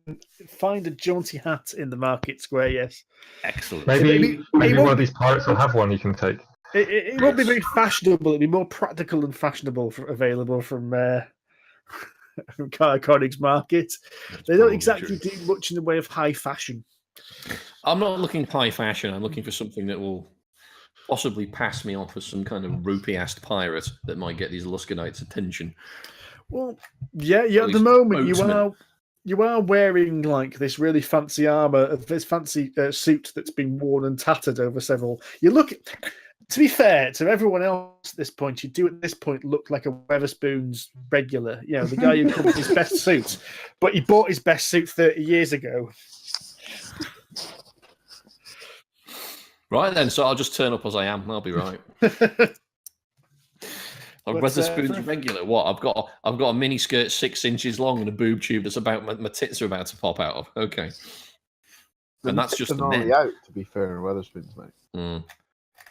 find a jaunty hat in the market square, yes. Excellent. Maybe It one of these pirates will have one you can take. It won't be very fashionable. It'll be more practical and fashionable available from Cardigg's market. They don't exactly do much in the way of high fashion. I'm not looking high fashion. I'm looking for something that will possibly pass me off as some kind of ropey-assed pirate that might get these Luskanites' attention. Well, yeah. At the least moment, boatmen. you are wearing like this really fancy armor, this fancy suit that's been worn and tattered over several. You look. To be fair to everyone else at this point, you do at this point look like a Weatherspoon's regular. You know, the guy who comes his best suit, but he bought his best suit 30 years ago. Right then, so I'll just turn up as I am. I'll be right. I'm Weatherspoon's regular. What? I've got a mini skirt 6 inches long and a boob tube that's about my tits are about to pop out of. Okay, and that's just the men. Out, to be fair, in Weatherspoon's, mate.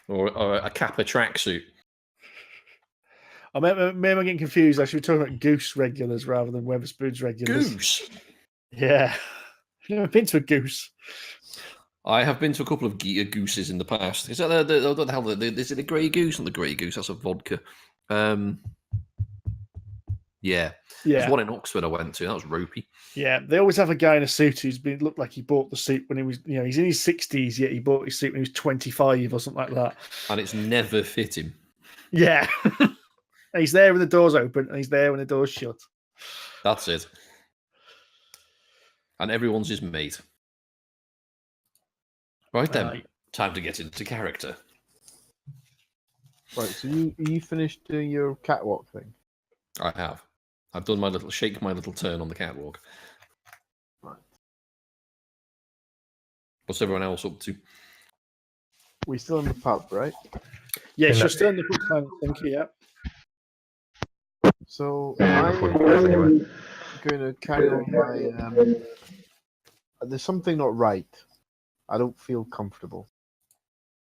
Or a Kappa tracksuit. Maybe I'm getting confused. I should be talking about Goose regulars rather than Weatherspoon's regulars. Goose? Yeah. I've never been to a Goose. I have been to a couple of gooses in the past. Is that what the hell? Is it a grey goose? Not the grey goose. That's a vodka. Yeah. There's one in Oxford I went to. That was ropey. Yeah, they always have a guy in a suit who's looked like he bought the suit when he was, he's in his 60s, yet he bought his suit when he was 25 or something like that. And it's never fit him. Yeah. He's there when the door's open and he's there when the door's shut. That's it. And everyone's his mate. Right then, time to get into character. Right, so you finished doing your catwalk thing? I have. I've done my little turn on the catwalk. Right. What's everyone else up to? We still in the pub, right? Yes, you're still in the book, thank you, yeah. So Yeah, I'm before you guys anyway. going to carry on my... there's something not right. I don't feel comfortable.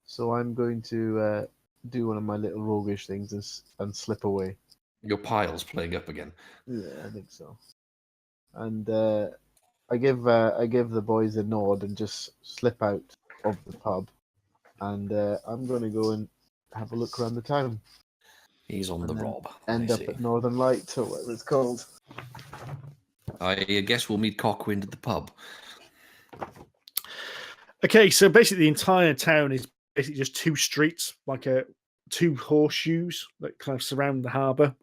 So I'm going to do one of my little roguish things and slip away. Your pile's playing up again. Yeah, I think so. And I give the boys a nod and just slip out of the pub. And I'm going to go and have a look around the town. He's on the rob. End up at Northern Light or whatever it's called. I guess we'll meet Cockwind at the pub. Okay, so basically the entire town is basically just two streets, like two horseshoes that kind of surround the harbour.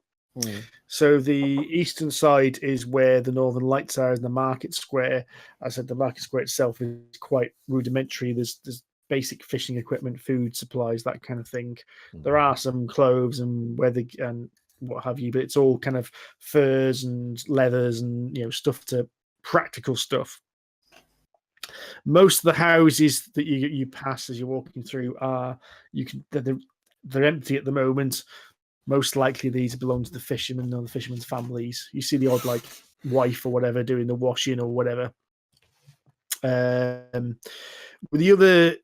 So the eastern side is where the Northern Lights are in the market square. I said the market square itself is quite rudimentary. There's basic fishing equipment, food supplies, that kind of thing. There are some clothes and weather and what have you, but it's all kind of furs and leathers and stuff to practical stuff. Most of the houses that you pass as you're walking through they're empty at the moment. Most likely these belong to the fishermen or the fishermen's families. You see the odd wife or whatever doing the washing or whatever. With the other,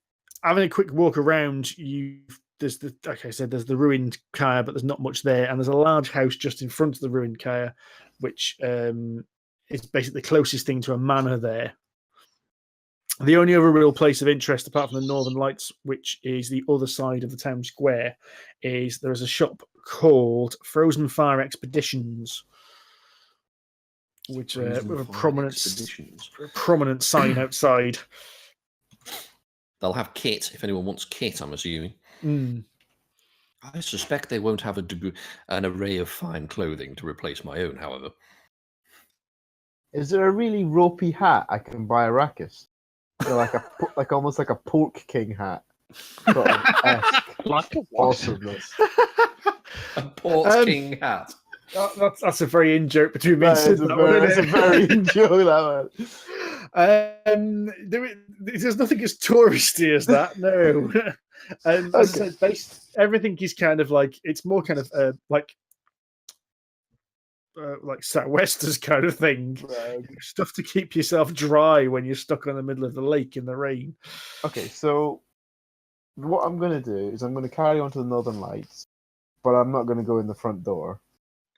having a quick walk around, you've like I said, there's the ruined Kaya, but there's not much there, and there's a large house just in front of the ruined Kaya, which is basically the closest thing to a manor there. The only other real place of interest, apart from the Northern Lights, which is the other side of the town square, is there is a shop called Frozen Fire Expeditions, which with a prominent sign outside. They'll have kit if anyone wants kit, I'm assuming. I suspect they won't have an array of fine clothing to replace my own, however. Is there a really ropey hat I can buy Arrakis? Like almost like a pork king hat. Sort of esque. Like a awesomeness. A pork king hat. That's a very in joke between me and Sid. It's a very in joke, that one. There's nothing as touristy as that, no. And as I said, everything is kind of like, it's more kind of like Southwesters kind of thing. Right. Stuff to keep yourself dry when you're stuck on the middle of the lake in the rain. Okay, so what I'm going to do is I'm going to carry on to the Northern Lights, but I'm not going to go in the front door.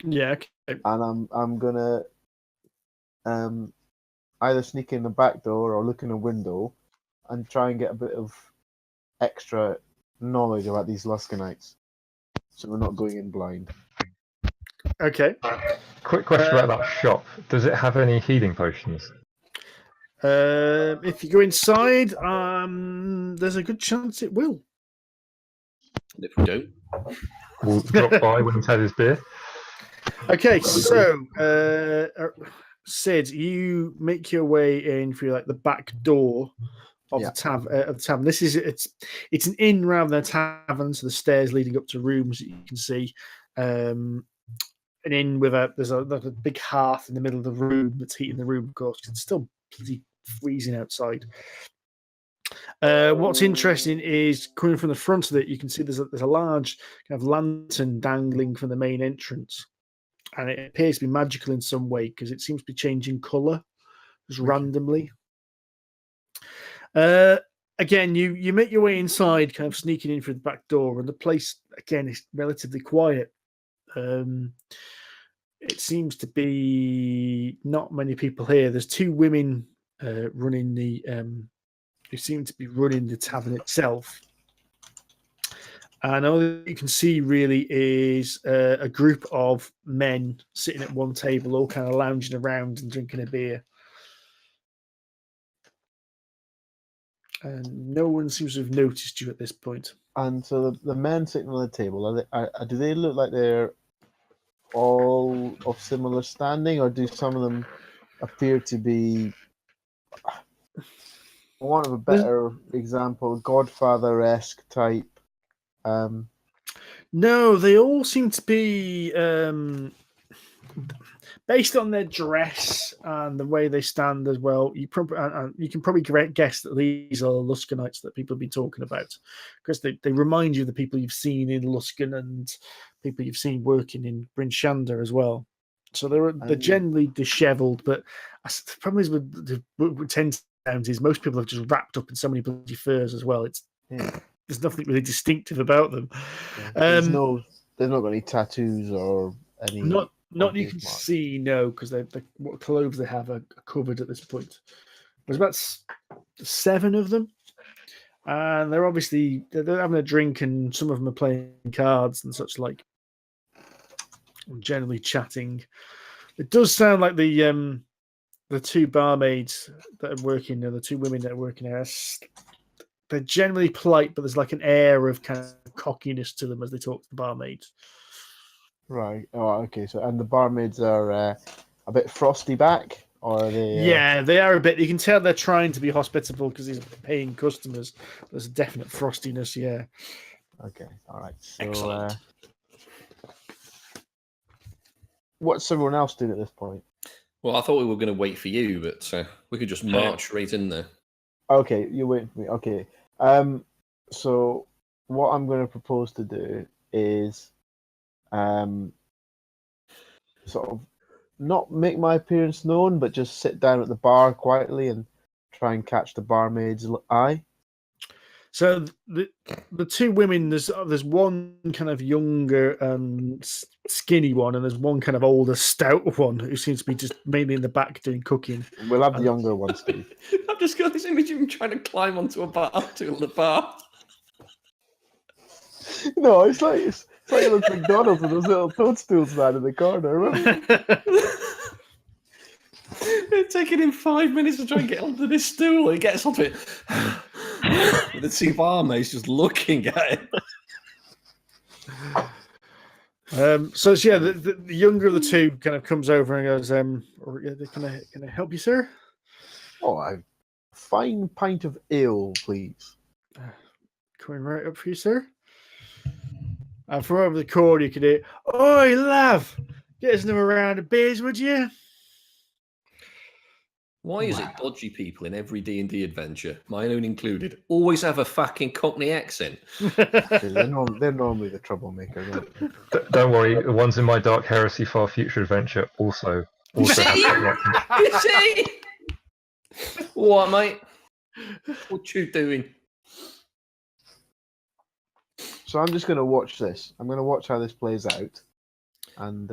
Yeah, okay. And I'm going to either sneak in the back door or look in a window and try and get a bit of extra knowledge about these Luskanites. So we're not going in blind. Okay. Quick question about that shop. Does it have any healing potions? If you go inside, there's a good chance it will. And if we don't, We'll drop by when he's had his beer. Okay, so Sid, you make your way in through like the back door of the tavern. This is it's an inn rather than a tavern, so the stairs leading up to rooms that you can see. An inn with there's a big hearth in the middle of the room that's heating the room, of course. It's still bloody freezing outside. What's interesting is coming from the front of it, you can see there's a large kind of lantern dangling from the main entrance, and it appears to be magical in some way because it seems to be changing colour just randomly. Again, you make your way inside, kind of sneaking in through the back door, and the place again is relatively quiet. It seems to be not many people here. There's two women running the who seem to be running the tavern itself. And all you can see really is a group of men sitting at one table, all kind of lounging around and drinking a beer. And no one seems to have noticed you at this point. And so the men sitting on the table, do they look like they're all of similar standing, or do some of them appear to be, for want of a better example, Godfather-esque type? No, they all seem to be based on their dress and the way they stand as well. You can probably guess that these are Luskanites that people have been talking about, because they remind you of the people you've seen in Luskan and people you've seen working in Bryn Shander as well. So they're generally dishevelled, but the problem is with 10 towns is most people are just wrapped up in so many bloody furs as well. There's nothing really distinctive about them. They've not got any tattoos or any. Not you can see, no, because what clothes they have are covered at this point. There's about 7 of them, and they're having a drink, and some of them are playing cards and such like, and generally chatting. It does sound like the 2 barmaids that are working there, the 2 women that are working there, they're generally polite, but there's like an air of kind of cockiness to them as they talk to the barmaids. Right. Oh, okay. So, and the barmaids are a bit frosty back, or are they? Yeah, they are a bit. You can tell they're trying to be hospitable because these are paying customers. There's a definite frostiness. Yeah. Okay. All right. So, excellent. What's everyone else doing at this point? Well, I thought we were going to wait for you, but we could just march right in there. Okay, you're waiting for me. Okay. So what I'm going to propose to do is, sort of not make my appearance known, but just sit down at the bar quietly and try and catch the barmaid's eye. So the two women, there's one kind of younger, skinny one, and there's one kind of older, stout one who seems to be just mainly in the back doing cooking. We'll have the younger one, Steve. I've just got this image of him trying to climb onto a bar stool at the bar. No, it's like it looks like McDonald's with those little toadstools man in the corner. Remember? It's taking him 5 minutes to try and get onto this stool. He gets onto it. With the two barmaids just looking at him. So yeah, the younger of the two kind of comes over and goes, "Can I help you, sir?" Oh, a fine pint of ale, please. Coming right up for you, sir. And from over the corner, you could hear, "Oi, lav, get us another round of beers, would you?" Why is it dodgy people in every D&D adventure, mine own included, always have a fucking Cockney accent? They're normally the troublemaker. Don't worry, the ones in my Dark Heresy Far Future adventure also have that accent. You see? What, mate? What you doing? So I'm just going to watch this. I'm going to watch how this plays out, and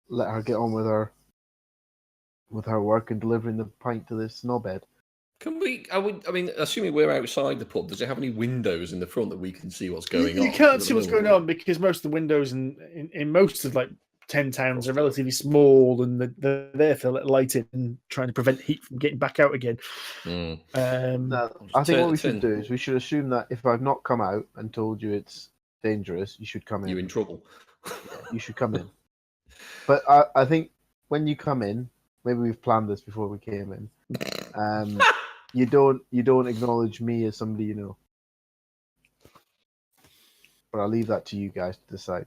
let her get on with her work and delivering the pint to this knobhead. Can we? I mean, assuming we're outside the pub, does it have any windows in the front that we can see what's going on? You can't see what's going on because most of the windows in most of like 10 towns are relatively small and they're there for lighting and trying to prevent heat from getting back out again. Mm. Now, I think what we should do is we should assume that if I've not come out and told you it's dangerous, you should come in. You're in trouble. You should come in. But I think when you come in, maybe we've planned this before we came in. You don't acknowledge me as somebody you know. But I'll leave that to you guys to decide.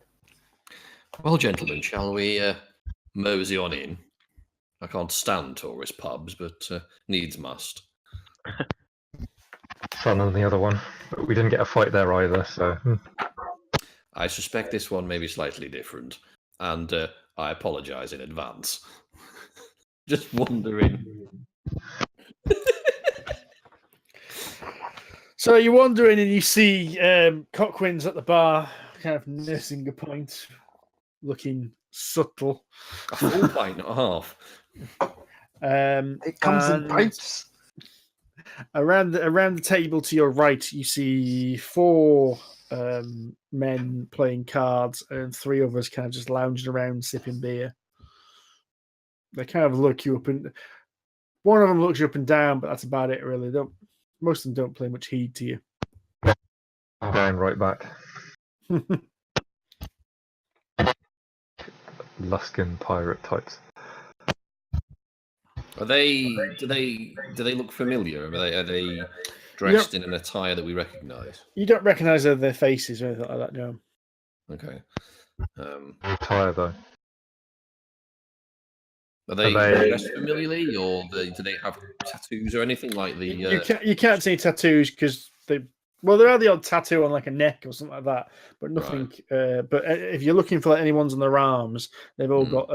Well, gentlemen, shall we mosey on in? I can't stand tourist pubs, but needs must. Fun than the other one, but we didn't get a fight there either. So I suspect this one may be slightly different, and I apologise in advance. Just wondering. So you're wandering and you see Cockwind's at the bar, kind of nursing a pint, looking subtle. A full pint, not a half. It comes in pints. Around the table to your right, you see 4 men playing cards and 3 others kind of just lounging around sipping beer. They kind of look you up and one of them looks you up and down, but that's about it really. Most of them don't pay much heed to you. I'm going right back. Luskin pirate types. Are they? Do they look familiar? Are they dressed in an attire that we recognise? You don't recognise their faces or anything like that, no. Okay. Attire though. Are they dressed familiarly, or do they have tattoos or anything like the? You can't see tattoos because there are the odd tattoo on like a neck or something like that, but nothing. Right. But if you're looking for any ones on their arms, they've all got.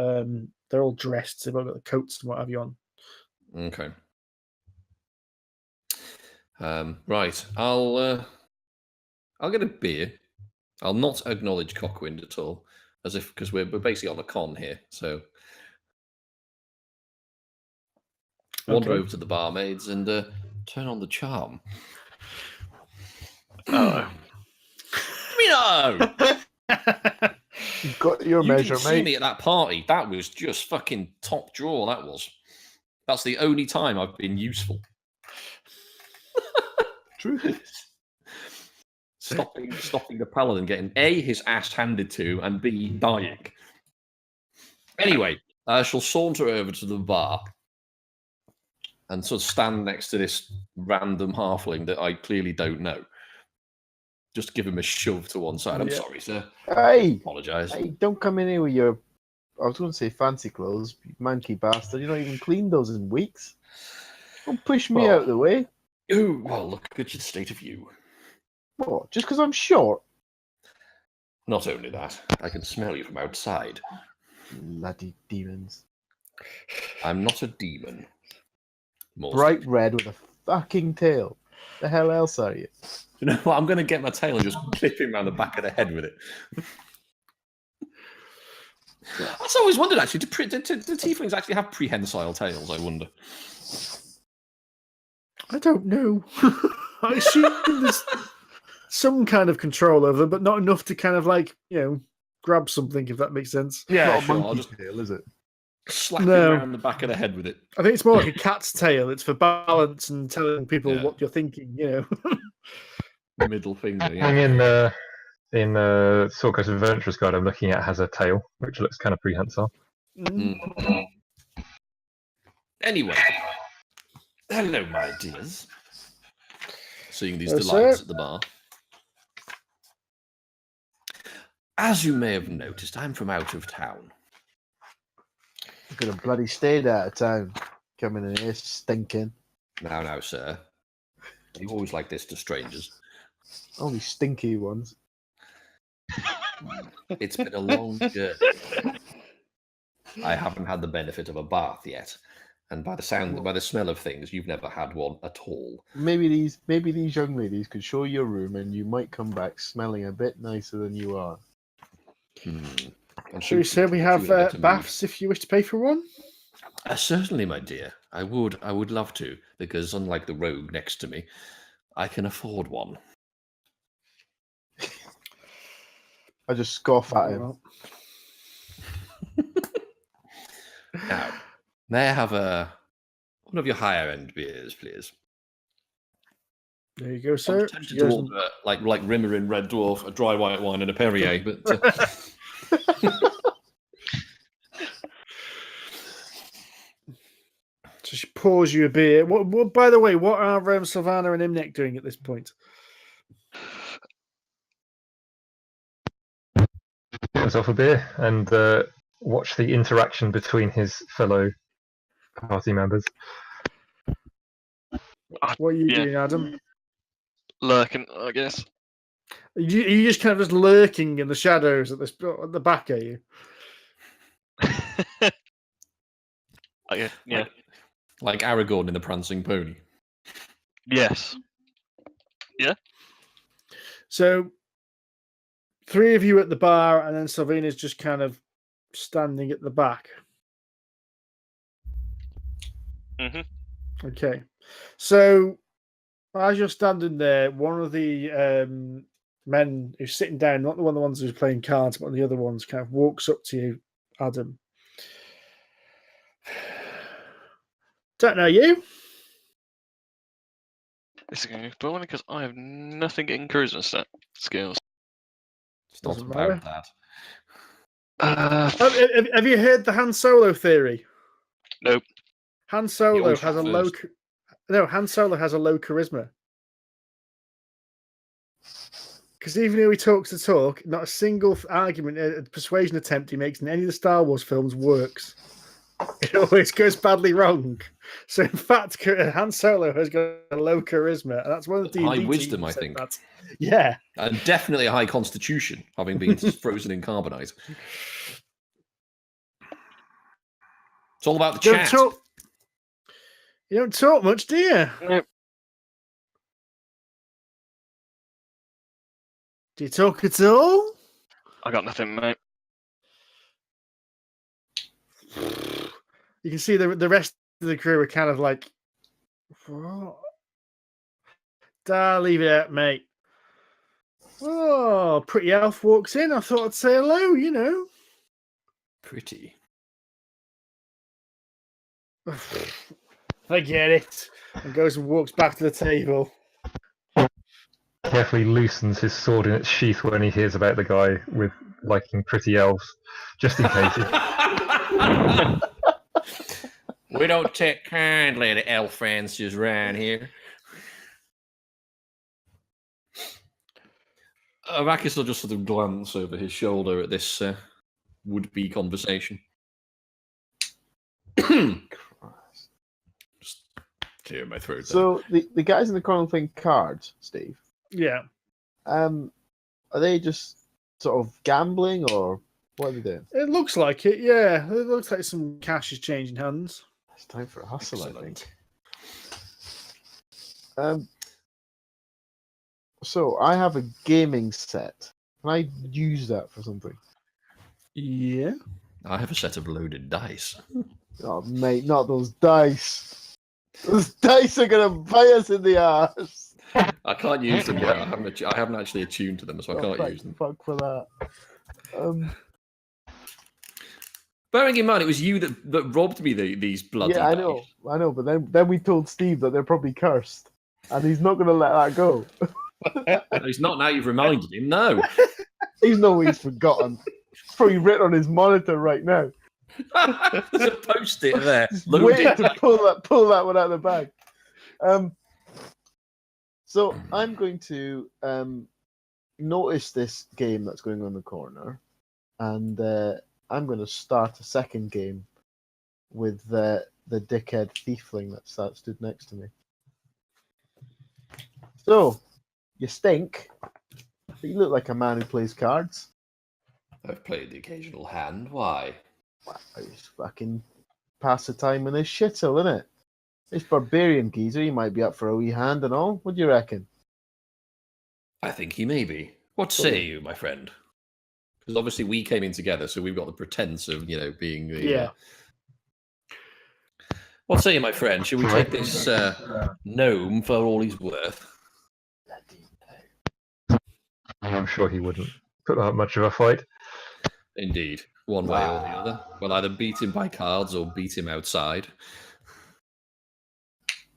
They're all dressed. They've all got the coats and what have you on. Okay. Right. I'll get a beer. I'll not acknowledge Cockwind at all, because we're basically on a con here, so. Wander over to the barmaids and turn on the charm. Oh. No! You've got your measure, didn't see mate. me at that party. That was just fucking top drawer, that was. That's the only time I've been useful. True. Stopping the paladin getting A, his ass handed to, and B, dying. Anyway, I shall saunter over to the bar and sort of stand next to this random halfling that I clearly don't know. Just give him a shove to one side. I'm sorry, sir. Hey! Apologise. Hey, don't come in here with your, I was going to say fancy clothes, you manky bastard. You don't even clean those in weeks. Don't push me out of the way. Oh, well, look at your state of you. What, just because I'm short? Not only that, I can smell you from outside. Bloody demons. I'm not a demon. More Bright red with a fucking tail. The hell else are you? You know what? I'm going to get my tail and just clip him around the back of the head with it. I've always wondered, actually, do tieflings actually have prehensile tails, I wonder? I don't know. I assume there's some kind of control over them, but not enough to kind of like, grab something, if that makes sense. Yeah, Not a sure. I'll monkey just tail, is it? slap him No. around the back of the head with it. I think it's more like a cat's tail. It's for balance and telling people Yeah. what you're thinking, Middle finger, yeah. Hang in Sorcerer's Adventurer's Guide, I'm looking at has a tail, which looks kind of prehensile. Mm. Anyway, hello, my dears. Seeing these Hello, delights sir. at the bar. As you may have noticed, I'm from out of town. Could have bloody stayed out of town. Coming in here stinking. Now, sir. You always like this to strangers. Only stinky ones. It's been a long journey. I haven't had the benefit of a bath yet. And by the smell of things, you've never had one at all. Maybe these young ladies could show you a room, and you might come back smelling a bit nicer than you are. And So you say we have baths if you wish to pay for one? Certainly, my dear. I would love to, because unlike the rogue next to me, I can afford one. I just scoff at him. Well, Now, may I have one of your higher end beers, please? there you go, I'm sir. tempted to order like Rimmerin Red Dwarf, a dry white wine, and a Perrier, but So she pours you a beer. What, by the way, what are Sylfina and Imnek doing at this point? Get himself a beer and watch the interaction between his fellow party members. What are you Yeah. doing, Adam? Lurking, I guess. Are you just kind of just lurking in the shadows at the back, are you? Yeah. like Aragorn in the Prancing Pony. Yes. So, three of you at the bar, and then Sylfina's just kind of standing at the back. Mm-hmm. Okay. So, as you're standing there, one of the men who's sitting down, not the ones who's playing cards, but the other ones, kind of walks up to you, Adam. Don't know you. This is going to be only because I have nothing in charisma skills. It's not Doesn't about matter. that. Have you heard the Han Solo theory? Nope. Han Solo always has a shoot low. first. No, Han Solo has a low charisma. Because even though he talks the talk, not a single argument, persuasion attempt he makes in any of the Star Wars films works. It always goes badly wrong. So, in fact, Han Solo has got a low charisma, and that's one of the High D&D wisdom, teams I said think. that. Yeah. And definitely a high constitution, having been frozen in carbonite. It's all about the chat. You don't talk much, do you? Nope. Do you talk at all? I got nothing, mate. You can see the rest of the crew are kind of like, what? Leave it out, mate. Oh, pretty elf walks in. I thought I'd say hello, Pretty. Forget it. And goes and walks back to the table. Carefully loosens his sword in its sheath when he hears about the guy with liking pretty elves, just in case. We don't take kindly to elf fanciers around here. Arrakis will just sort of glance over his shoulder at this would-be conversation. Just clear my throat. So the guys in the corner playing cards, Steve. Yeah. Are they just sort of gambling, or what are they doing? It looks like it, yeah. It looks like some cash is changing hands. It's time for a hustle, I Excellent. think. So I have a gaming set. Can I use that for something? Yeah. I have a set of loaded dice. Oh, mate, not those dice. Those dice are gonna bite us in the ass. I can't use them yet. I haven't actually attuned to them, so I can't thank use them. Fuck for that. Bearing in mind, it was you that robbed me these bloody Yeah, I dice. know. But then we told Steve that they're probably cursed, and he's not gonna let that go. He's not now. You've reminded him. No. He's forgotten. It's probably written on his monitor right now. There's a post-it there. Waiting to pull that one out of the bag. So I'm going to notice this game that's going on in the corner, and I'm going to start a second game with the dickhead thiefling that stood next to me. So, you stink, but you look like a man who plays cards. I've played the occasional hand. Why? Well, he's fucking pass the time in his shithole, innit? This barbarian geezer, he might be up for a wee hand and all. What do you reckon? I think he may be. What say you, my friend? Because obviously we came in together, so we've got the pretense of, being the... Yeah. What say you, my friend? Should we take this gnome for all he's worth? I'm sure he wouldn't put up much of a fight. Indeed. One way or the other. We'll either beat him by cards or beat him outside.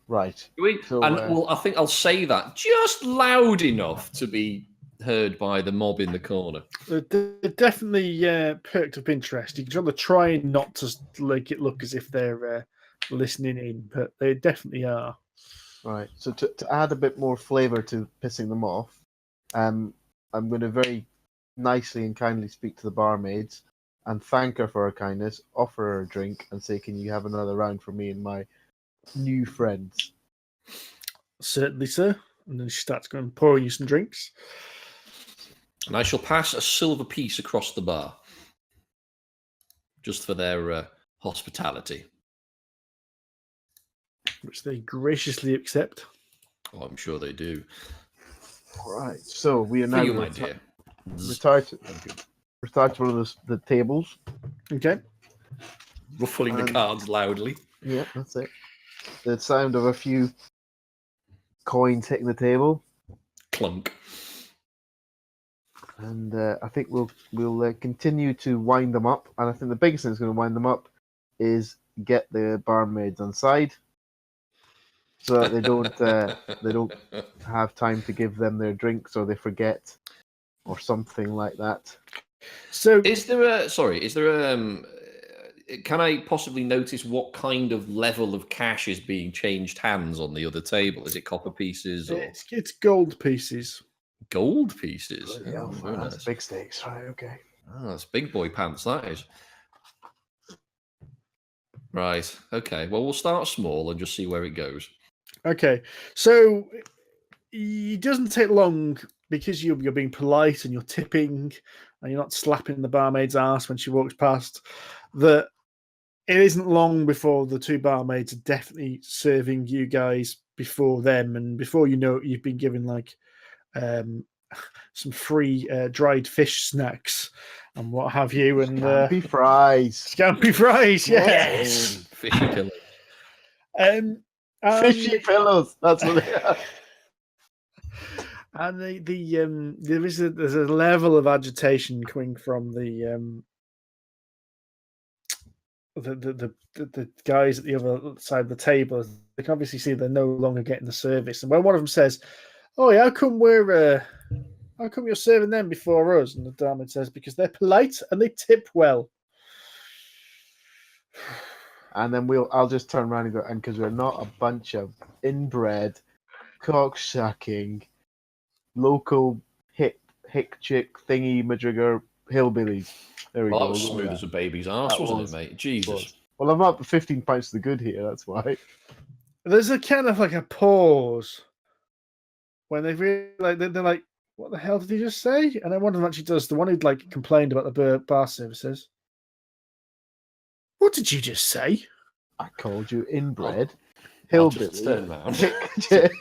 Right. So, I think I'll say that just loud enough to be heard by the mob in the corner. They're definitely perked up interest. You can try not to make it look as if they're listening in, but they definitely are. Right. So to add a bit more flavour to pissing them off, I'm going to very nicely and kindly speak to the barmaids and thank her for her kindness, offer her a drink, and say, "Can you have another round for me and my new friends?" Certainly, sir. And then she starts going pouring you some drinks. And I shall pass a silver piece across the bar, just for their hospitality. Which they graciously accept. Oh, I'm sure they do. Right. So we are For now you, my dear. retired to one of the tables. Okay. Ruffling the cards loudly. Yeah, that's it. The sound of a few coins hitting the table. Clunk. And I think we'll continue to wind them up. And I think the biggest thing that's going to wind them up is get the barmaids on side, so that they don't have time to give them their drinks, or they forget, or something like that. So is there a can I possibly notice what kind of level of cash is being changed hands on the other table? Is it copper pieces or it's gold pieces? Gold pieces. Yeah, Oh, very that's nice. big stakes, right? Okay. Oh, that's big boy pants, that is. Right. Okay. Well, we'll start small and just see where it goes. Okay. So it doesn't take long, because you're being polite and you're tipping and you're not slapping the barmaid's ass when she walks past, that it isn't long before the two barmaids are definitely serving you guys before them, and before you know it, you've been given some free dried fish snacks and what have you, and Scampi fries. Scampi fries, yes. Fishy pillows. Fishy pillows. That's what they are. And there's a level of agitation coming from the guys at the other side of the table. They can obviously see they're no longer getting the service, and when one of them says, "Oh, yeah, how come you're serving them before us?" and the barmaid says, "Because they're polite and they tip well." And then I'll just turn around and go, and because we're not a bunch of inbred, cocksucking, local hick chick thingy madrigger hillbillies. There we Well, go. that was smooth as a baby's arse, wasn't it, mate? Jesus. Well, I'm up 15 pints to the good here, that's why. There's a kind of like a pause when they realize they're like, "What the hell did he just say?" And then one of them actually does. The one who'd complained about the bar services. "What did you just say?" I called you inbred, I'll just hillbilly. turn round.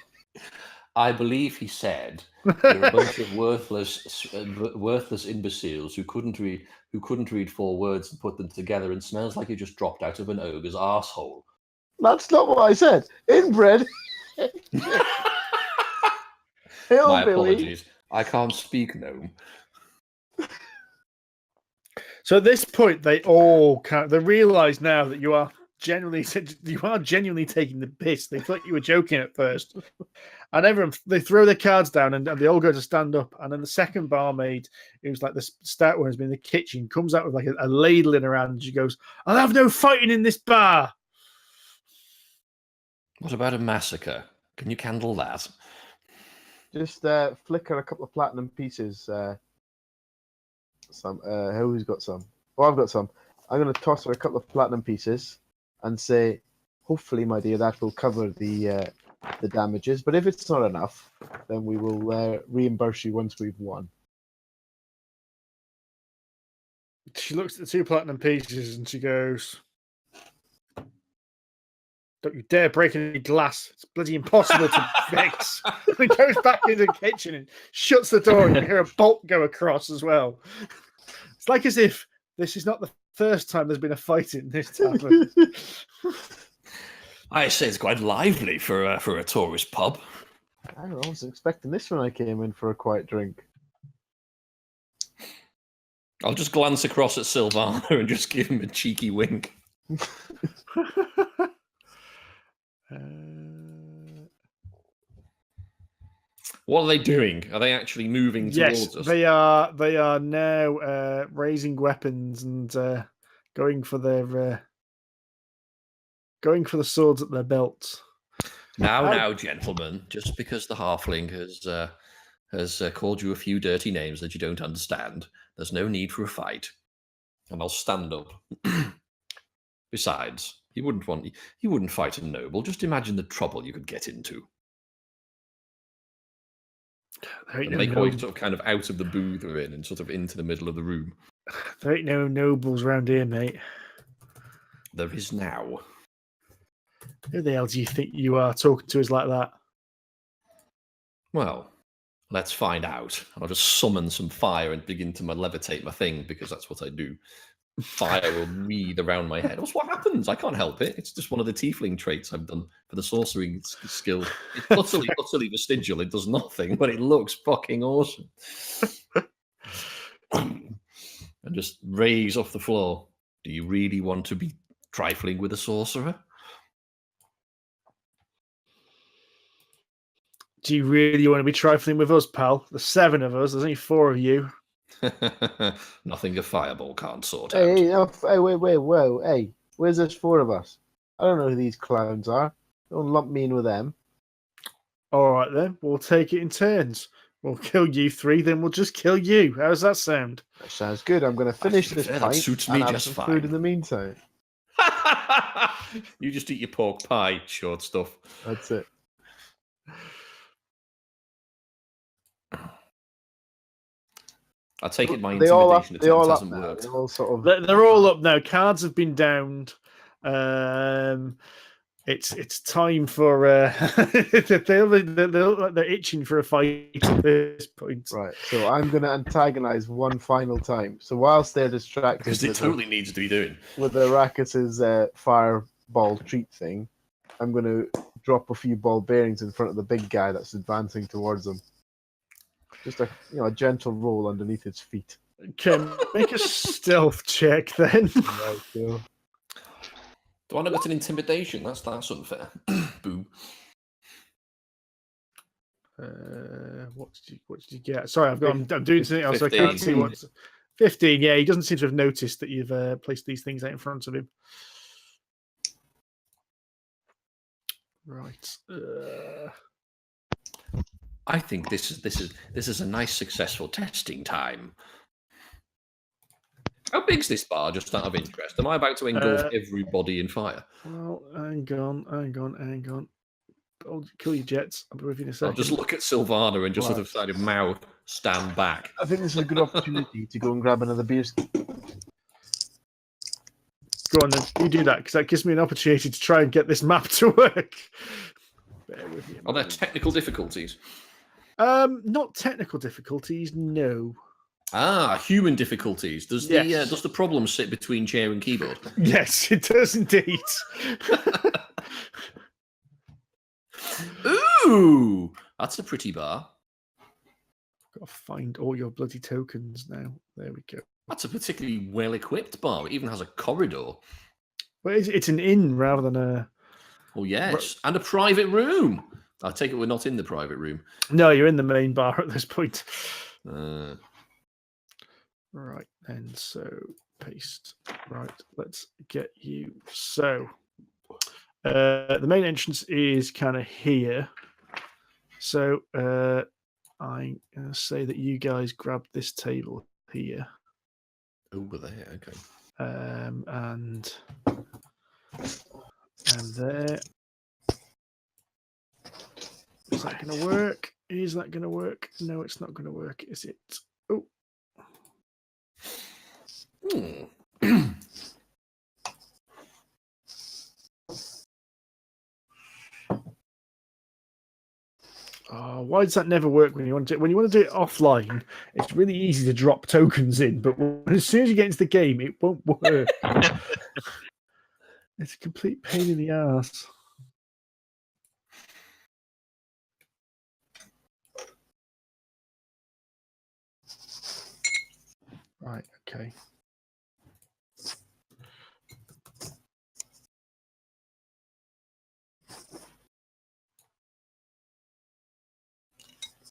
I believe he said you're a bunch of worthless imbeciles who couldn't read 4 words and put them together, and smells like you just dropped out of an ogre's arsehole. That's not what I said. Inbred. My Hillbilly. apologies. I can't speak gnome. So at this point, they all they realise now that you are genuinely taking the piss. They thought you were joking at first, and everyone they throw their cards down and they all go to stand up. And then the second barmaid, who's like the stout one, has been in the kitchen, comes out with like a ladle in her hand. And she goes, "I'll have no fighting in this bar." What about a massacre? Can you handle that? Just flicker a couple of platinum pieces. Who's got some? Oh, I've got some. I'm going to toss her a couple of platinum pieces and say, hopefully, my dear, that will cover the damages. But if it's not enough, then we will reimburse you once we've won. She looks at the 2 platinum pieces and she goes, "Don't you dare break any glass. It's bloody impossible to fix." And goes back into the kitchen and shuts the door, and you hear a bolt go across as well. It's like as if this is not the first time there's been a fight in this tavern. I say it's quite lively for a tourist pub. I was expecting this when I came in for a quiet drink. I'll just glance across at Sylvana and just give him a cheeky wink. What are they doing? Are they actually moving towards us? They are. They are now raising weapons and going for the swords at their belts. Now, gentlemen, just because the halfling has called you a few dirty names that you don't understand, there's no need for a fight. And I'll stand up. Besides, you wouldn't fight a noble. Just imagine the trouble you could get into. And make way sort of kind of out of the booth we're in and sort of into the middle of the room. There ain't no nobles around here, mate. There is now. Who the hell do you think you are talking to us like that? Well, let's find out. I'll just summon some fire and begin to levitate my thing, because that's what I do. Fire will wreathe around my head. That's what happens. I can't help it. It's just one of the tiefling traits I've done for the sorcering skill. It's utterly vestigial. It does nothing, but it looks fucking awesome. And just raise off the floor. Do you really want to be trifling with a sorcerer? Do you really want to be trifling with us, pal? There's 7 of us. There's only 4 of you. Nothing a fireball can't sort out. Hey, wait, whoa, hey, where's those 4 of us? I don't know who these clowns are. Don't lump me in with them. All right, then. We'll take it in turns. We'll kill you 3, then we'll just kill you. How does that sound? That sounds good. I'm going to finish this that pint suits me and have just some fine. food in the meantime. You just eat your pork pie, short stuff. That's it. I take it my They all intimidation up. They all attempt up hasn't now. worked. They're all sort of. They're all up now. Cards have been downed. It's time for they're itching for a fight at this point. Right, so I'm going to antagonize one final time. So whilst they're distracted, Because it totally needs to be doing. with Arrakis's fireball treat thing, I'm going to drop a few ball bearings in front of the big guy that's advancing towards them. Just a gentle roll underneath its feet. Can make a stealth check then. Right, so. Do I not get an intimidation? That's unfair. Boom. What did you get? Sorry, I'm doing something else. So I can't 15. see what's 15. Yeah, he doesn't seem to have noticed that you've placed these things out in front of him. Right. I think this is a nice successful testing time. How big's this bar, just out of interest? Am I about to engulf everybody in fire? Well, hang on. I'll kill your jets. I'll be with you in a second. I'll just look at Sylvana and just sort of side of mouth, stand back. I think this is a good opportunity to go and grab another beer. Go on then, you do that, because that gives me an opportunity to try and get this map to work. Bear with me. Are there technical difficulties? Not technical difficulties, no. Ah, human difficulties. Does Yes. the problem sit between chair and keyboard? Yes, it does indeed. Ooh, that's a pretty bar. Got to find all your bloody tokens now. There we go. That's a particularly well-equipped bar. It even has a corridor. Well, it's an inn rather than a. Oh yes, and a private room. I take it we're not in the private room. No, you're in the main bar at this point. Right, and so paste. Right, let's get you. So the main entrance is kind of here. So I'm going to say that you guys grab this table here. Over there, okay. And there. Is that going to work? Is that going to work? No, it's not going to work, is it? Oh. Oh, why does that never work when you want to? When you want to do it offline, it's really easy to drop tokens in, but as soon as you get into the game, it won't work. It's a complete pain in the ass. Right. Okay.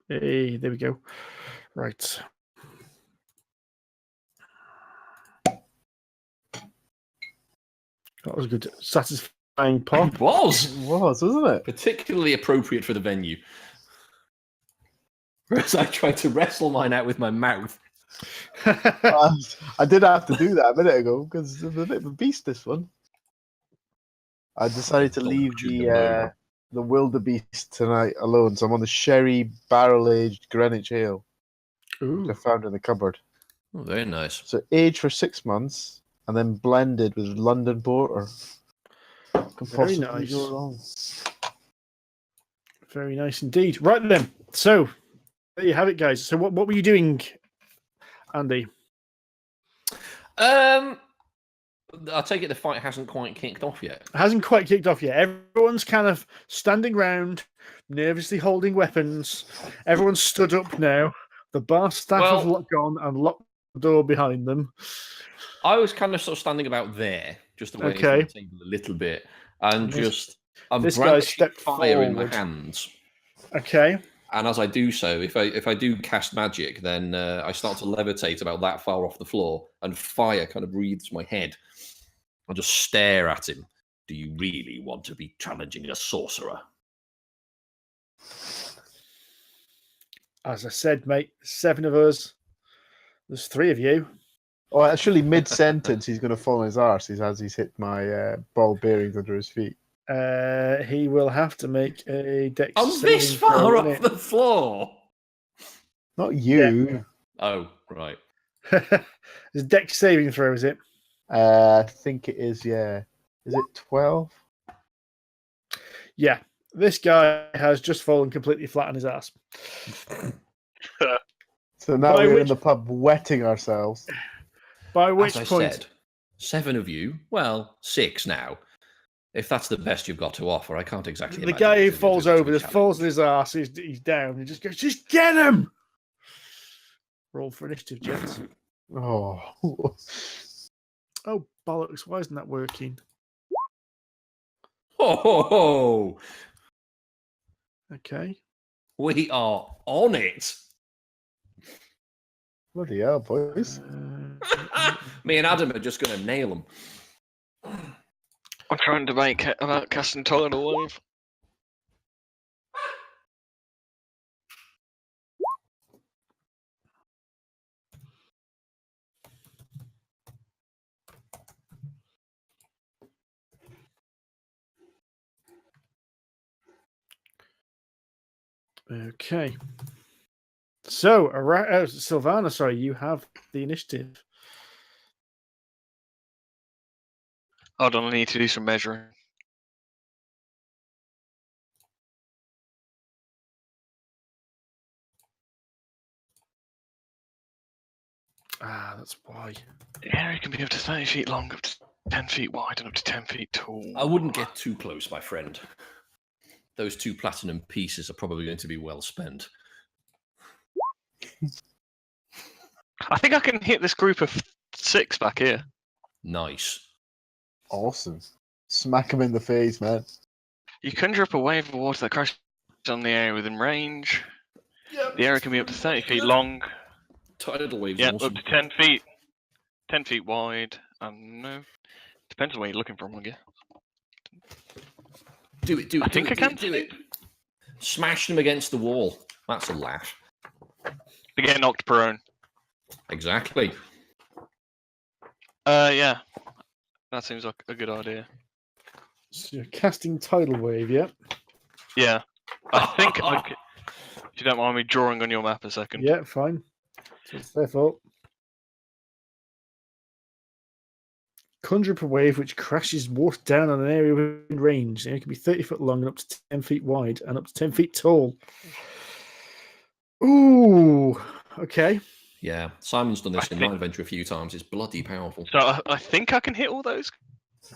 Hey, there we go. Right. That was a good, satisfying pop. It was. It was, wasn't it? Particularly appropriate for the venue. Whereas I tried to wrestle mine out with my mouth. I did have to do that a minute ago because it was a bit of a beast, this one. I decided to leave the wildebeest tonight alone, so I'm on the sherry barrel-aged Greenwich Ale, which I found in the cupboard. Oh, very nice. So aged for 6 months and then blended with London Porter. Very nice. Go wrong. Very nice indeed. Right then. So there you have it, guys. So what were you doing, Andy? I take it the fight hasn't quite kicked off yet. It hasn't quite kicked off yet. Everyone's kind of standing round, nervously holding weapons. Everyone's stood up now. The bar staff have gone and locked the door behind them. I was kind of sort of standing about there, just away from the table a little bit, and I'm brandishing fire in my hands. Okay. And as I do so, if I do cast magic, then I start to levitate about that far off the floor, and fire kind of breathes my head. I just stare at him. Do you really want to be challenging a sorcerer? As I said, mate, 7 of us. There's 3 of you. Oh, actually, mid-sentence, he's going to fall on his arse as he's hit my ball bearings under his feet. He will have to make a dex. I'm this far off the floor. Not you. Yeah. Oh, right. It's a dex saving throw, is it? I think it is, yeah. Is it 12? Yeah. This guy has just fallen completely flat on his ass. So now we're in the pub wetting ourselves. By which As I point... said, 7 of you, well, 6 now. If that's the best you've got to offer, I can't exactly The guy who falls over, just falls on his ass, he's down, and just goes, just get him! Roll for initiative, gents. Oh. Oh, bollocks, why isn't that working? Oh! Okay. We are on it. Bloody hell, boys. Me and Adam are just going to nail them. I'm trying to make it about casting Tidal Wave. Okay. So, Sylfina, sorry, you have the initiative. Hold on, I need to do some measuring. Ah, that's why. The area can be up to 30 feet long, up to 10 feet wide, and up to 10 feet tall. I wouldn't get too close, my friend. Those 2 platinum pieces are probably going to be well spent. I think I can hit this group of 6 back here. Nice. Awesome. Smack him in the face, man. You conjure up a wave of water that crashes on the area within range. The area can be up to 30 feet long. Tidal waves. Yeah, Awesome. up to 10 feet. 10 feet wide. No. Depends on where you're looking from, I guess. Do it. I think I can do it. Smash them against the wall. That's a laugh. They get knocked prone. Exactly. Yeah. That seems like a good idea. So you're casting tidal wave, yeah? Yeah. I think I could, if you don't mind me drawing on your map a second. Yeah, fine. So it's their fault. Conjure up a wave which crashes water down on an area within range. It can be 30 foot long and up to 10 feet wide and up to 10 feet tall. Ooh, okay. Yeah, Simon's done this I in think- my adventure a few times. It's bloody powerful. So I think I can hit all those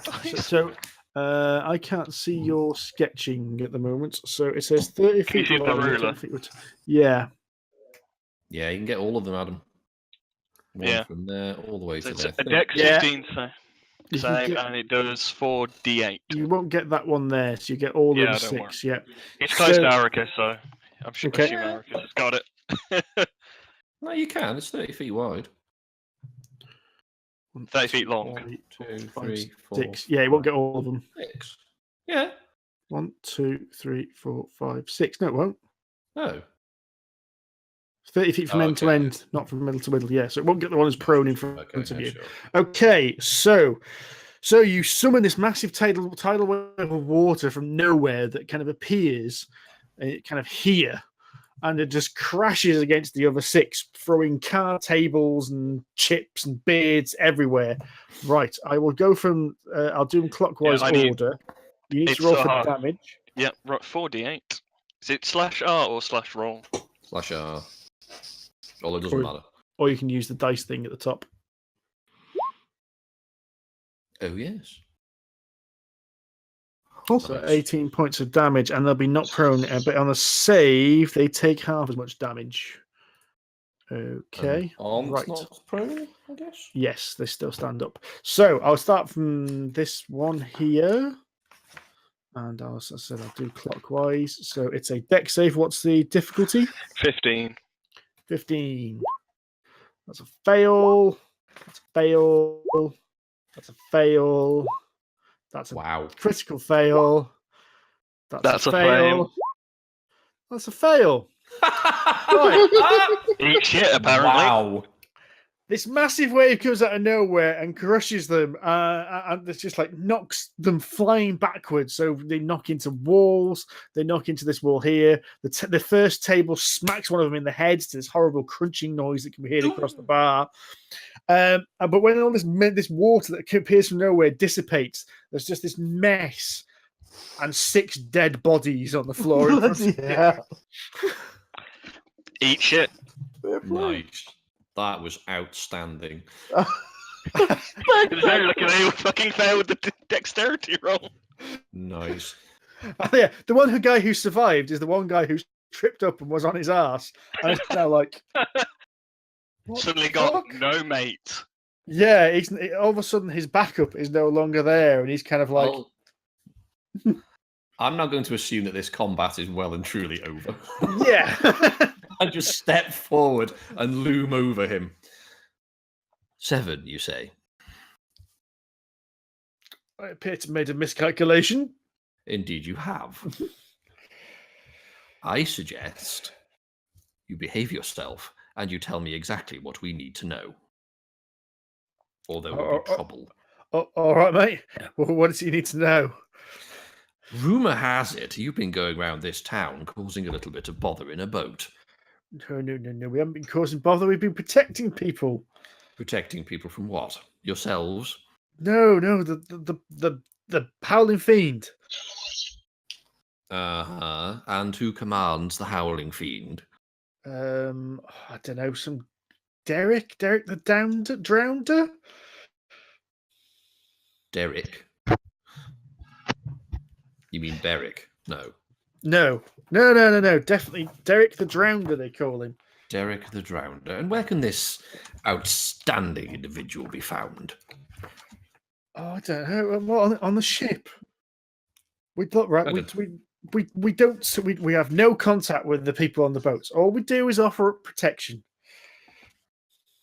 guys. So I can't see your sketching at the moment. So it says 30 Can you feet see the long. ruler? 10 feet yeah. Yeah, you can get all of them, Adam. One Yeah. from there all the way So to it's there. a dex Yeah. 15 You can save, get- and it does 4d8. You won't get that one there, so you get all Yeah, of the don't 6. Yeah. It's close So- to Arrakis, so I'm sure Okay. Arrakis has got it. No, you can. It's 30 feet wide. 30 feet long. 2, 5, 3, 4, 6. Yeah, you won't get all of them. 6. Yeah. 1, 2, 3, 4, 5, 6. No, it won't. No. 30 feet from Oh, end to okay. end, not from middle to middle. Yeah, so it won't get the one who's prone in front Okay, of yeah, you. sure. Okay, so you summon this massive tidal wave of water from nowhere that kind of appears kind of here, and it just crashes against the other 6, throwing card tables and chips and beards everywhere. Right, I will go from. I'll do them clockwise Yeah, I need- order. You need it's to roll so for hard. damage. Yeah, right, 4d8. Is it /R or /roll? Slash R. Well, it doesn't Or- matter. Or you can use the dice thing at the top. Oh, yes. So Nice. 18 points of damage, and they'll be not prone, but on a save, they take half as much damage. Okay. Aren't right. not prone, I guess. Yes, they still stand up. So I'll start from this one here. And as I said, I'll do clockwise. So it's a deck save. What's the difficulty? 15. 15. That's a fail. That's a fail. That's a fail. That's a Wow. critical fail. That's a fail. That's a fail. Eat shit, apparently. Wow. This massive wave comes out of nowhere and crushes them, and it's just like knocks them flying backwards. So they knock into walls. They knock into this wall here. The first table smacks one of them in the head to this horrible crunching noise that can be heard across the bar. But when all this water that appears from nowhere dissipates, there's just this mess and 6 dead bodies on the floor. In front of Bloody you. hell. Eat shit. Fair play. Nice. That was outstanding. It's very lucky they all fucking failed the dexterity roll. Nice. Oh, yeah, the one guy who survived is the one guy who tripped up and was on his ass, and it's now like what Suddenly the got fuck? no mate. Yeah, all of a sudden his backup is no longer there, and he's kind of like, Well, I'm now going to assume that this combat is well and truly over. yeah. I just step forward and loom over him. 7, you say? I appear to have made a miscalculation. Indeed, you have. I suggest you behave yourself and you tell me exactly what we need to know. Or there will be trouble. Oh, all right, mate. Well, what does he need to know? Rumour has it you've been going around this town causing a little bit of bother in a boat. No. We haven't been causing bother. We've been protecting people. Protecting people from what? Yourselves? No. The howling fiend. Uh-huh. And who commands the howling fiend? I don't know. Some Derek the Drownder? Derek. You mean Beric? No. No. Definitely Derek the Drownder, they call him. Derek the Drownder. And where can this outstanding individual be found? Oh, I don't know. Well, on the ship. We look right. I We don't- we have no contact with the people on the boats. All we do is offer up protection.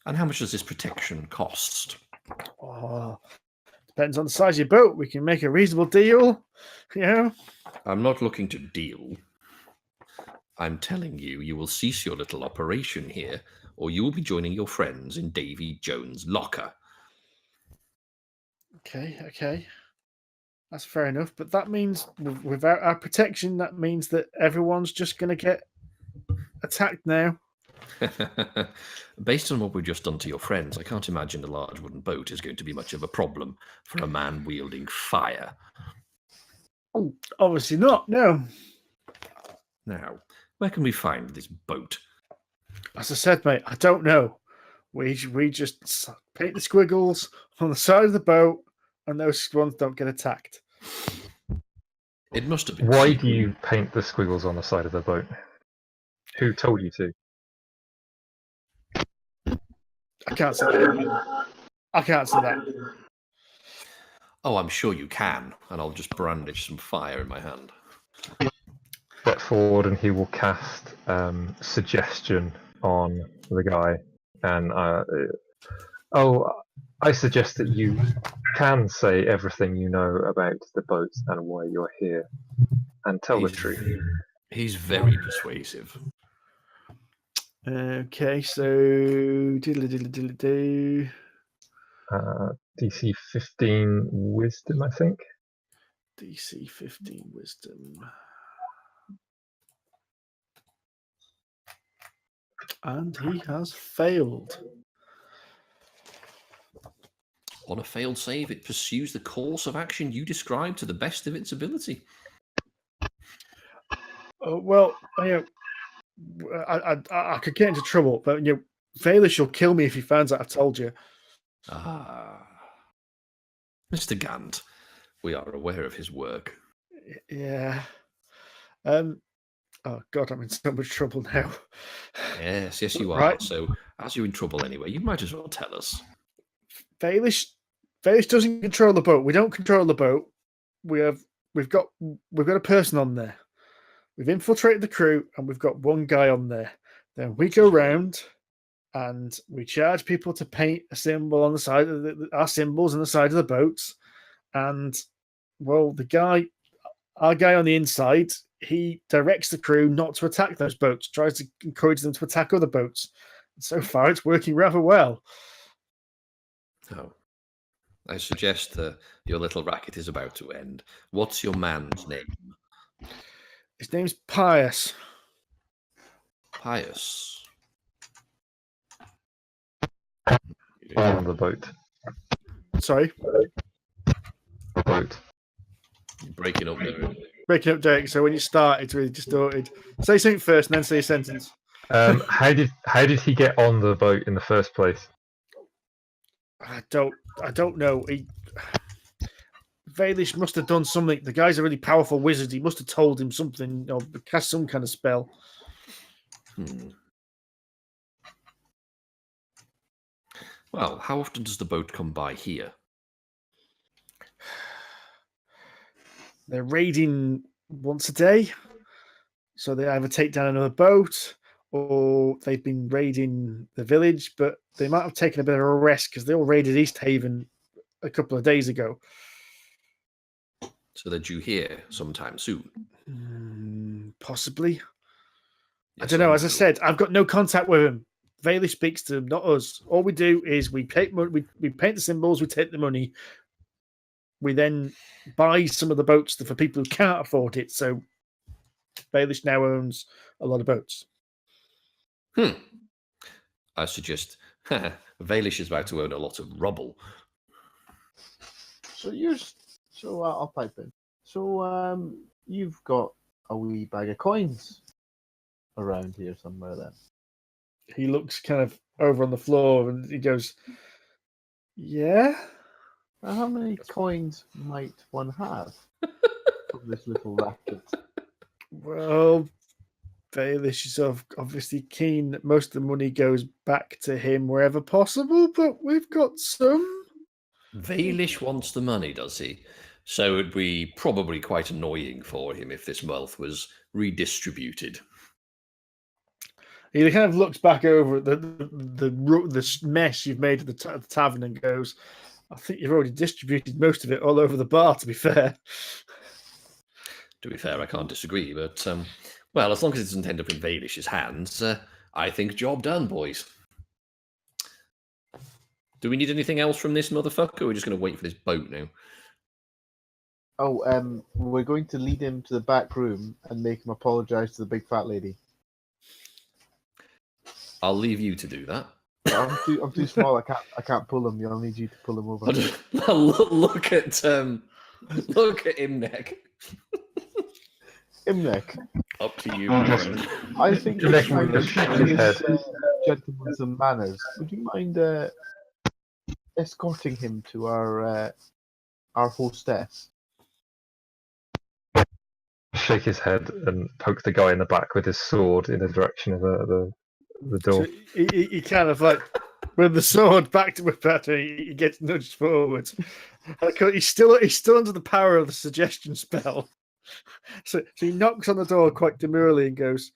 And how much does this protection cost? Oh, depends on the size of your boat. We can make a reasonable deal. You know. I'm not looking to deal. I'm telling you, you will cease your little operation here, or you will be joining your friends in Davy Jones' locker. Okay. That's fair enough. But that means without our protection, that means that everyone's just going to get attacked now. Based on what we've just done to your friends, I can't imagine a large wooden boat is going to be much of a problem for a man wielding fire. Oh, obviously not. No. Now, where can we find this boat? As I said, mate, I don't know. We just paint the squiggles on the side of the boat, and those ones don't get attacked. It must have been. Why cheap. do you paint the squiggles on the side of the boat? Who told you to? I can't say that. Oh, I'm sure you can, and I'll just brandish some fire in my hand. Step forward, and he will cast suggestion on the guy. And I suggest that you can say everything you know about the boat and why you're here, and tell the truth. He's very persuasive. Okay, so diddle-a-diddle-diddle-do. DC 15 Wisdom, I think. DC 15 Wisdom. And he has failed. On a failed save, it pursues the course of action you described to the best of its ability. Well, I could get into trouble, but Valish will kill me if he finds out I told you. Ah. Mr. Gant, we are aware of his work. Yeah. Oh God, I'm in so much trouble now. Yes, you are. Right. So, as you're in trouble anyway, you might as well tell us. Valish doesn't control the boat. We don't control the boat. We've got a person on there. We've infiltrated the crew, and we've got one guy on there. Then we go round, and we charge people to paint a symbol on the side of our symbols on the side of the boats. And well, our guy on the inside, he directs the crew not to attack those boats. Tries to encourage them to attack other boats. And so far, it's working rather well. Oh. I suggest that your little racket is about to end. What's your man's name? His name's Pius. Pius. On the boat. Sorry. The boat. You're breaking up there. Breaking up, Derek. So when you start, it's really distorted. Say something first, and then say a sentence. How did he get on the boat in the first place? I don't know. Valish must have done something. The guy's a really powerful wizard. He must have told him something, or cast some kind of spell. Well, how often does the boat come by here? They're raiding once a day. So they either take down another boat, or they've been raiding the village, but they might have taken a bit of a rest because they all raided East Haven a couple of days ago. So they're due here sometime soon? Possibly. Yes, I don't know. or As I no? said, I've got no contact with him. Valish speaks to him, not us. All we do is we paint the symbols, we take the money. We then buy some of the boats for people who can't afford it. So Valish now owns a lot of boats. I suggest Valish is about to own a lot of rubble. So I'll pipe in. So you've got a wee bag of coins around here somewhere then. He looks kind of over on the floor and he goes, "Yeah." How many coins might one have from this little racket? Well, Baelish is obviously keen that most of the money goes back to him wherever possible, but we've got some. Vailish wants the money, does he? So it'd be probably quite annoying for him if this wealth was redistributed. He kind of looks back over at the mess you've made at the tavern and goes, "I think you've already distributed most of it all over the bar, to be fair." To be fair, I can't disagree, but, well, as long as it doesn't end up in Vailish's hands, I think job done, boys. Do we need anything else from this motherfucker, or are we just going to wait for this boat now? Oh, we're going to lead him to the back room and make him apologise to the big fat lady. I'll leave you to do that. I'm too small. I can't pull him. I'll need you to pull him over. Look at Imnek. Imnek, Up to you, my friend. I think Imnek it's time will to just shake teach his this head. gentleman some manners. Would you mind escorting him to our hostess? Shake his head and poke the guy in the back with his sword in the direction of the door. So he kind of like, with the sword back to whip at him, he gets nudged forward. He's still under the power of the suggestion spell. So he knocks on the door quite demurely and goes,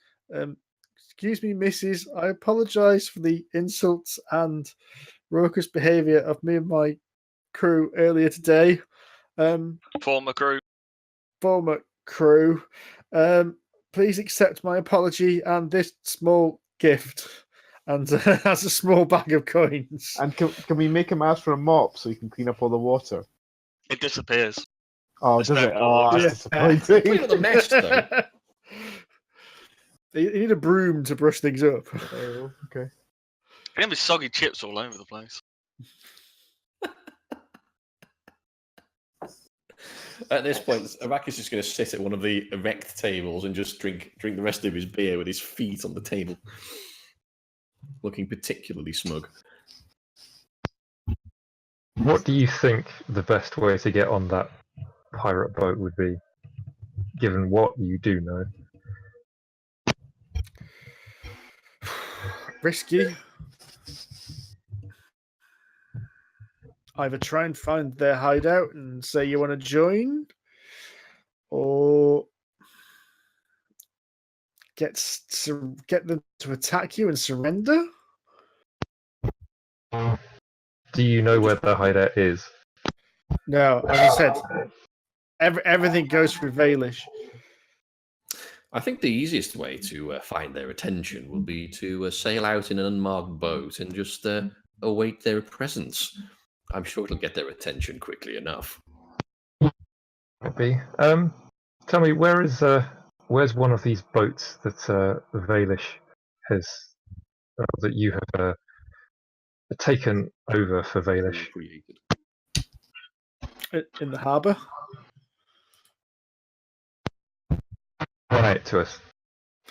"Excuse me, missus, I apologise for the insults and raucous behaviour of me and my crew earlier today." Former crew. Former crew. Please accept my apology and this small gift. And has a small bag of coins. And can we make him ask for a mop so he can clean up all the water? It disappears. Oh, There's does no it? Oh, more. that's Clean disappointing. up the mess, though. You need a broom to brush things up. Oh, okay. There be soggy chips all over the place. At this point, Arrakis is just going to sit at one of the erect tables and just drink the rest of his beer with his feet on the table, looking particularly smug. What do you think the best way to get on that pirate boat would be, given what you do know? Risky. Either try and find their hideout and say you want to join, or get them to attack you and surrender. Do you know where the hideout is? No, as I said, everything goes through Vailish. I think the easiest way to find their attention will be to sail out in an unmarked boat and just await their presence. I'm sure it'll get their attention quickly enough. Might be. Tell me, where's one of these boats that Vailish has that you have taken over for Vailish? Created. In the harbour. Run out to us.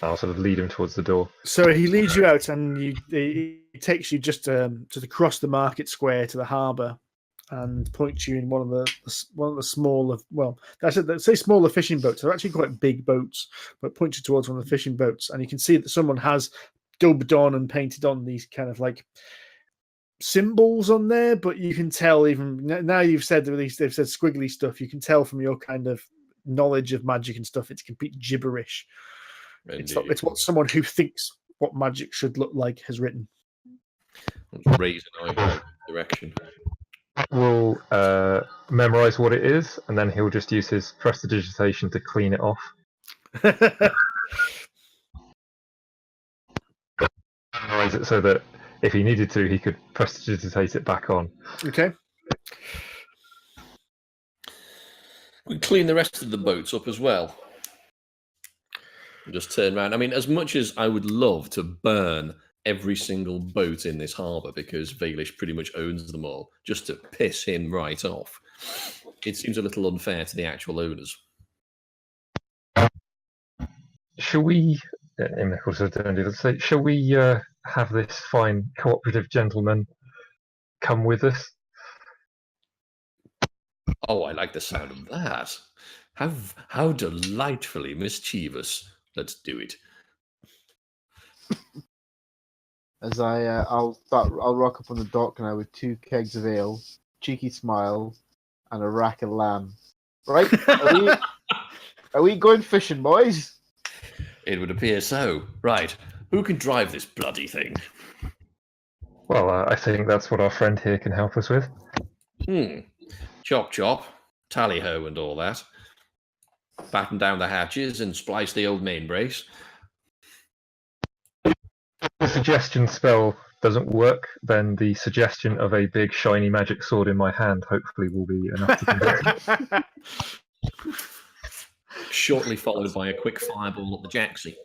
I'll sort of lead him towards the door. So he leads you out, and he takes you just to cross the market square to the harbour, and points you in one of the smaller. Well, let's say smaller fishing boats. They're actually quite big boats, but points you towards one of the fishing boats, and you can see that someone has dubbed on and painted on these kind of like symbols on there. But you can tell, even now you've said they've said squiggly stuff. You can tell from your kind of knowledge of magic and stuff, it's complete gibberish. It's what someone who thinks what magic should look like has written. Let's raise an eyebrow direction. We'll memorize what it is, and then he'll just use his prestidigitation to clean it off. Memorize it so that if he needed to, he could prestidigitate it back on. Okay. We clean the rest of the boats up as well. Just turn around. I mean, as much as I would love to burn every single boat in this harbour because Vailish pretty much owns them all, just to piss him right off, it seems a little unfair to the actual owners. Shall we? Imnek also don't do that. Shall we have this fine cooperative gentleman come with us? Oh, I like the sound of that. How delightfully mischievous. Let's do it. As I'll rock up on the dock now with 2 kegs of ale, cheeky smile, and a rack of lamb. Right? Are we going fishing, boys? It would appear so. Right. Who can drive this bloody thing? Well, I think that's what our friend here can help us with. Chop chop, tally ho and all that. Batten down the hatches and splice the old main brace. The suggestion spell doesn't work, then the suggestion of a big shiny magic sword in my hand hopefully will be enough to convince me. Shortly followed by a quick fireball at the Jaxie.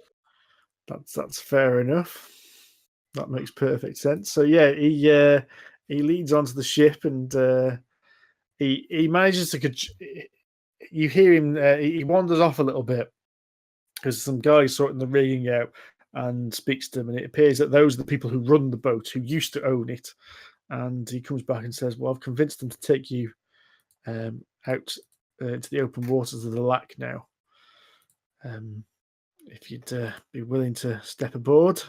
That's fair enough. That makes perfect sense. So yeah, he leads onto the ship and he manages to. You hear him. He wanders off a little bit because some guys sorting the rigging out and speaks to them, and it appears that those are the people who run the boat, who used to own it. And he comes back and says, "Well, I've convinced them to take you out into the open waters of the Lac now. If you'd be willing to step aboard."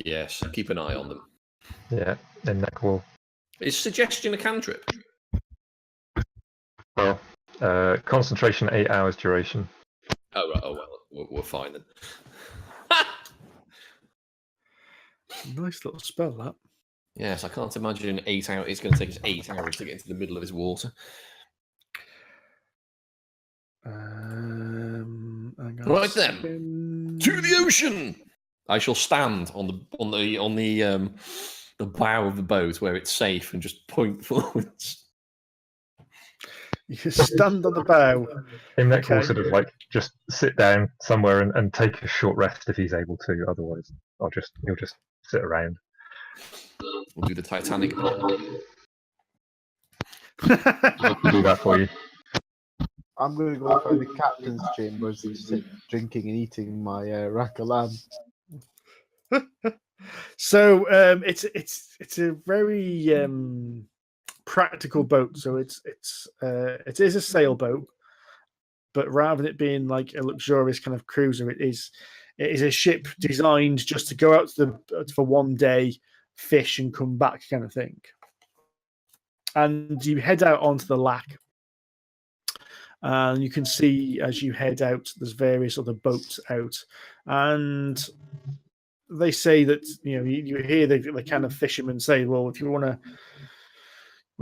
Yes, keep an eye on them. Yeah, Imnek will. Is suggestion a cantrip? Well, concentration 8 hours duration. Oh, right. Oh, well, we're fine then. Nice little spell, that. Yes, I can't imagine 8 hours. It's going to take us 8 hours to get into the middle of this water. Right then, to the ocean. I shall stand on the bow of the boat where it's safe and just point forwards. You can stand on the bow. Imnek will sort of like just sit down somewhere and take a short rest if he's able to. Otherwise, he'll just sit around. We'll do the Titanic. I'll do that for you. I'm going to go find the captain's chambers and sit drinking and eating my rack of lamb. So it's a very practical boat. So it is a sailboat, but rather than it being like a luxurious kind of cruiser, it is a ship designed just to go out for one day, fish and come back kind of thing. And you head out onto the Lac. And you can see as you head out, there's various other boats out, and they say that you hear the kind of fishermen say, "Well, if you want to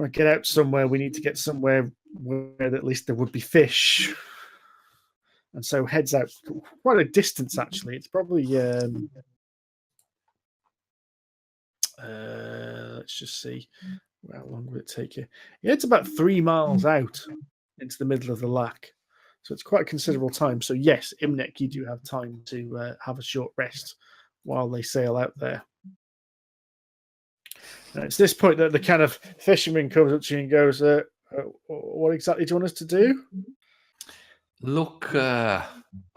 get out somewhere, we need to get somewhere where at least there would be fish." And so heads out quite a distance. Actually, it's probably let's just see, how long will it take you? Yeah, it's about 3 miles out into the middle of the Lac. So it's quite a considerable time. So yes, Imnek, you do have time to have a short rest while they sail out there. And it's this point that the kind of fisherman comes up to you and goes, what exactly do you want us to do? Look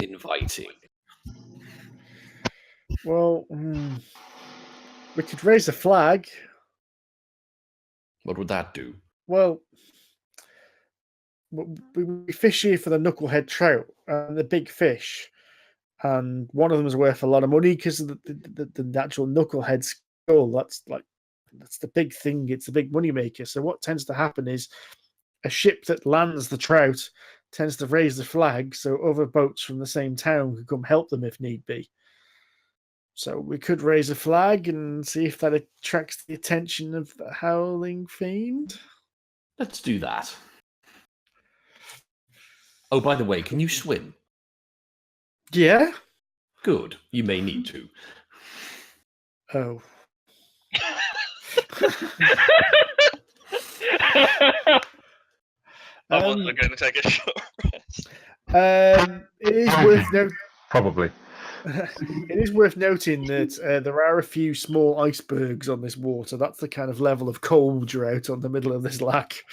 inviting. Well, we could raise a flag. What would that do? Well, we fish here for the knucklehead trout and the big fish, and one of them is worth a lot of money because of the actual knucklehead skull. That's the big thing. It's the big money maker. So what tends to happen is a ship that lands the trout tends to raise the flag, so other boats from the same town can come help them if need be. So we could raise a flag and see if that attracts the attention of the Howling Fiend. Let's do that. Oh, by the way, can you swim? Yeah. Good. You may need to. Oh. I'm also going to take a short rest. It is worth Probably. It is worth noting that there are a few small icebergs on this water. That's the kind of level of cold you're out on the middle of this Lac.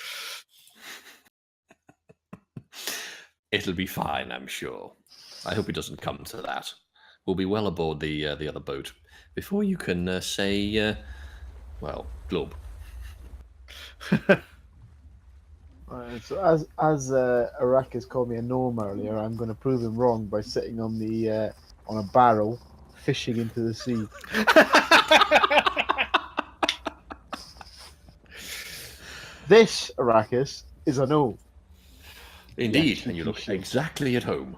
It'll be fine, I'm sure. I hope it doesn't come to that. will be well aboard the other boat before you can say, well, glub. So as Arrakis called me a gnome earlier, I'm going to prove him wrong by sitting on the on a barrel, fishing into the sea. This Arrakis is a gnome. Indeed, Yes, and you you look should. exactly at home.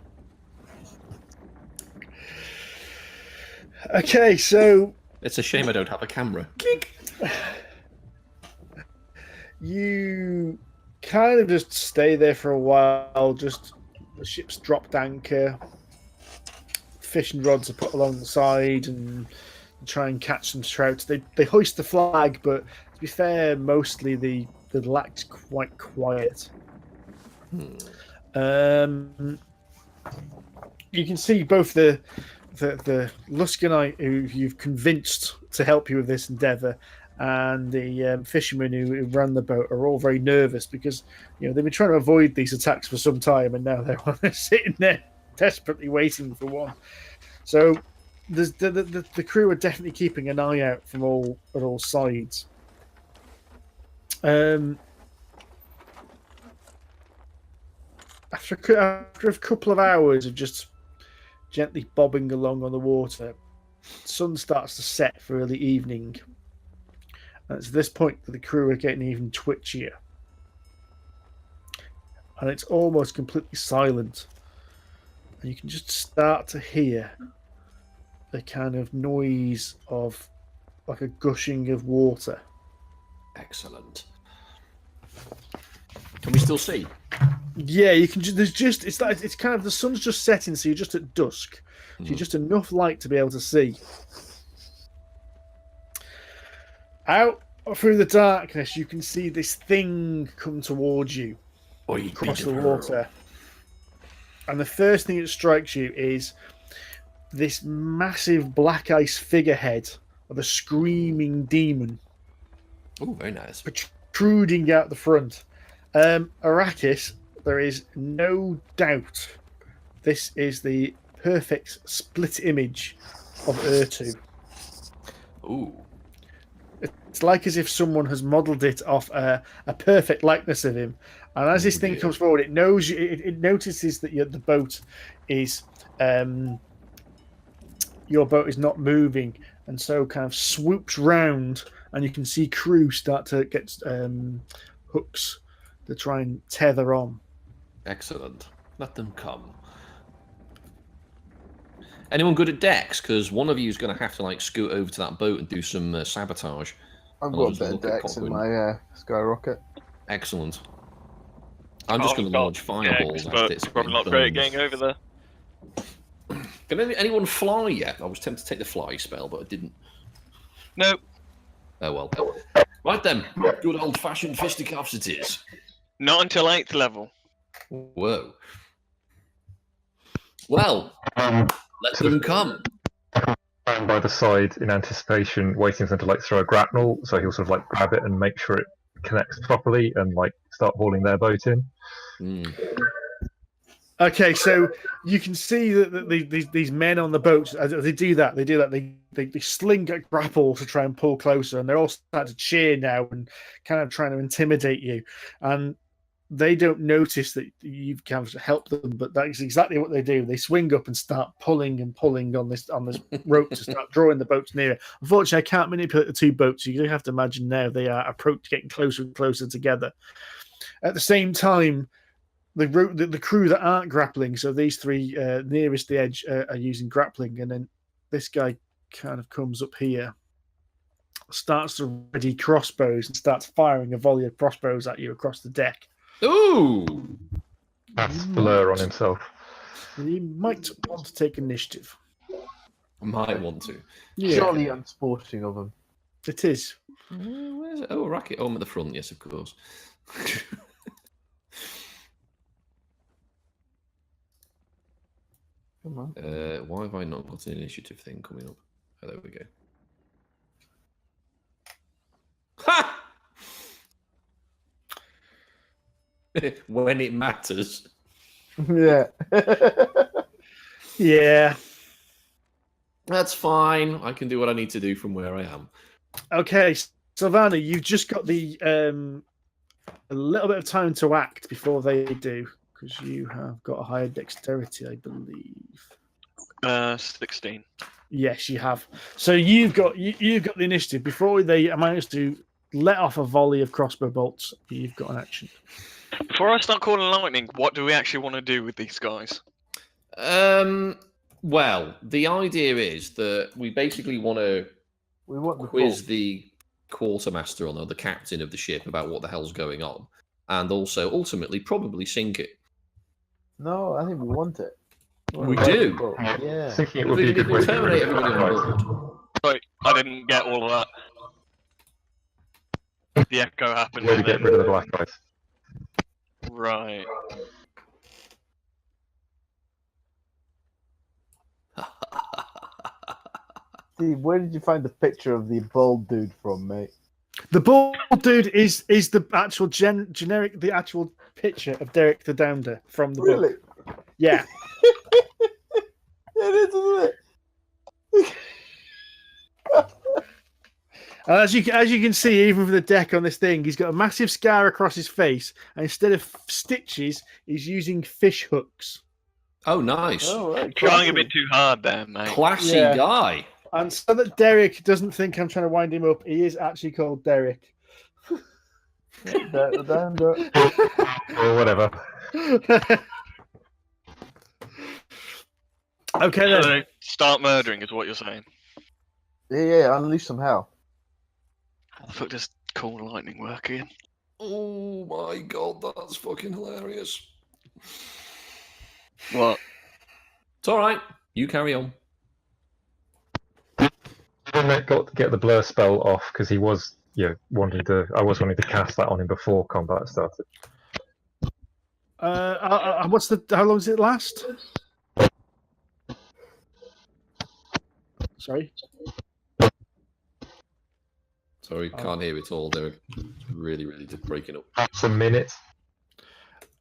Okay, so It's a shame I don't have a camera. you kind of just stay there for a while. Just the ship's dropped anchor, fishing rods are put along the side, and try and catch some trout. They hoist the flag, but to be fair, mostly the lake's quite quiet. You can see both the Luskanite who you've convinced to help you with this endeavour, and the fishermen who ran the boat are all very nervous because they've been trying to avoid these attacks for some time, and now they're sitting there desperately waiting for one. So the crew are definitely keeping an eye out from all sides. After a couple of hours of just gently bobbing along on the water, the sun starts to set for early evening. And it's at this point that the crew are getting even twitchier. And it's almost completely silent. And you can just start to hear the kind of noise of like a gushing of water. Excellent. Can we still see? Yeah, you can. It's kind of the sun's just setting, so you're just at dusk. So you're just enough light to be able to see. Out through the darkness, you can see this thing come towards you across the water. And the first thing that strikes you is this massive black ice figurehead of a screaming demon. Oh, very nice. Protruding out the front. Arrakis, there is no doubt this is the perfect split image of Urtu. Ooh. It's like as if someone has modelled it off a perfect likeness of him. And as this thing comes forward, it knows it notices that the boat is your boat is not moving, and so kind of swoops round, and you can see crew start to get hooks to try and tether on. Excellent. Let them come. Anyone good at decks? Because one of you is going to have to scoot over to that boat and do some sabotage. I've I'll got a just bit of look at dex in Cockwind. my skyrocket. Excellent. I'm just going to launch fireballs at it. Probably not great at getting over there. Can anyone fly yet? I was tempted to take the fly spell, but I didn't. Nope. Oh well. Right then. Good old-fashioned fisticuffs it is. Not until 8th level. Whoa. Well, let them come. Stand by the side in anticipation, waiting for them to throw a grapnel, so he'll sort of grab it and make sure it connects properly and start hauling their boat in. Okay, so you can see that these men on the boats, they do that. They sling a grapple to try and pull closer, and they're all starting to cheer now and kind of trying to intimidate you. And they don't notice that you've kind of helped them, but that's exactly what they do. They swing up and start pulling on this rope to start drawing the boats nearer. Unfortunately, I can't manipulate the two boats. You have to imagine now they are getting closer and closer together. At the same time, the crew that aren't grappling, so these three nearest the edge are using grappling, and then this guy kind of comes up here, starts to ready crossbows and starts firing a volley of crossbows at you across the deck. Ooh! That's Blur on himself. You might want to take initiative. Might want to. Yeah, Jolly unsporting of him. it is. Where's it? Oh, Racket. Oh, I'm at the front. Yes, of course. Come on. Why have I not got an initiative thing coming up? Oh, there we go. Ha! When it matters. Yeah. Yeah. That's fine. I can do what I need to do from where I am. Okay, Sylvana, you've just got the a little bit of time to act before they do, because you have got a higher dexterity, I believe. 16. Yes, you have. So you've got the initiative before they manage to let off a volley of crossbow bolts. You've got an action. Before I start calling lightning, what do we actually want to do with these guys? Well, the idea is that we basically want to We want the quiz boat. the quartermaster or the captain of the ship about what the hell's going on, and also ultimately probably sink it. No, I think we want it. We want do? the boat. Yeah. Thinking it would be a good way to get terminate rid of everybody the on black board. Sorry, I didn't get all of that. The echo happened. Way to and get then- rid of the black guys. Right. Steve, where did you find the picture of the bald dude from, mate? The bald dude is the actual generic, the actual picture of Derek the Downder from the Really? book. Yeah. It is, isn't it? And as you can see, even from the deck on this thing, he's got a massive scar across his face, and instead of stitches, he's using fish hooks. Oh, nice. Oh, right. Trying a bit too hard there, mate. Classy Yeah. guy. And so that Derek doesn't think I'm trying to wind him up, he is actually called Derek. Down. Or whatever. Okay then. So start murdering is what you're saying. Yeah, unleash some hell. How the fuck does call lightning work again? Oh my god, that's fucking hilarious. What? It's all right. You carry on. Imnek got to get the blur spell off because he was, wanting to. I was wanting to cast that on him before combat started. How long does it last? Sorry. Sorry, can't hear it all. They're really, really breaking up. That's a minute.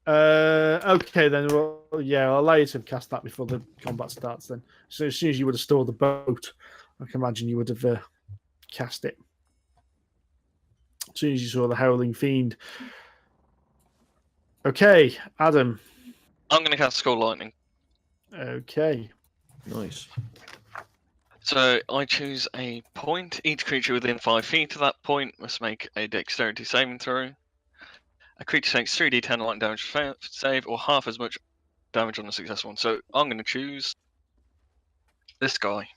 Okay then. Well, yeah, I'll allow you to cast that before the combat starts. Then, so as soon as you would have stored the boat, I can imagine you would have cast it. As soon as you saw the howling fiend. Okay, Adam. I'm going to cast Call Lightning. Okay. Nice. So I choose a point. Each creature within 5 feet of that point must make a dexterity saving throw. A creature takes 3d10 lightning damage save, or half as much damage on the successful one. So I'm going to choose this guy.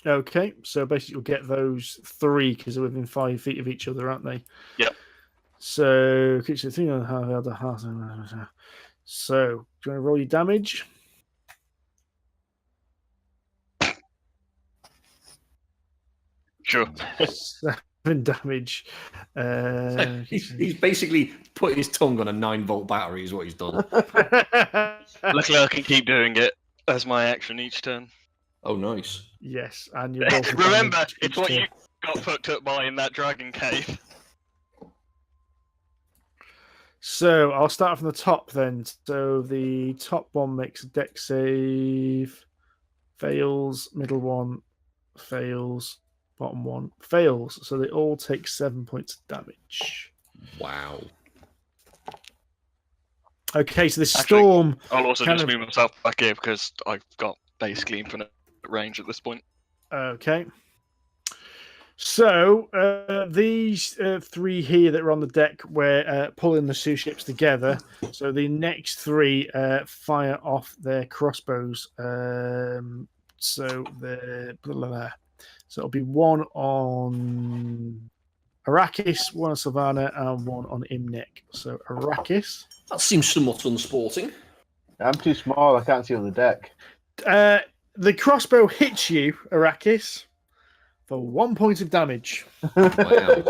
Okay, so basically you'll get those 3 because they're within 5 feet of each other, aren't they? Yep. So creature 3.5. So do you want to roll your damage? Sure. 7 damage. He's basically put his tongue on a 9-volt battery, is what he's done. Luckily, I can keep doing it as my action each turn. Oh, nice. Yes, and you roll for Remember, damage it's each what turn. you got fucked up by in that dragon cave. So I'll start from the top then. So the top one makes a dex save, fails. Middle one fails. Bottom one fails. So they all take 7 points of damage. Wow. Okay, so the Actually, storm. I'll also Kind just of- move myself back here because I've got basically infinite range at this point. Okay. So these 3 here that are on the deck, we're pulling the 2 ships together. So the next 3 fire off their crossbows. So it'll be 1 on Arrakis, 1 on Sylfina, and 1 on Imnek. So Arrakis. That seems somewhat unsporting. I'm too small. I can't see on the deck. The crossbow hits you, Arrakis, for 1 point of damage. Wow.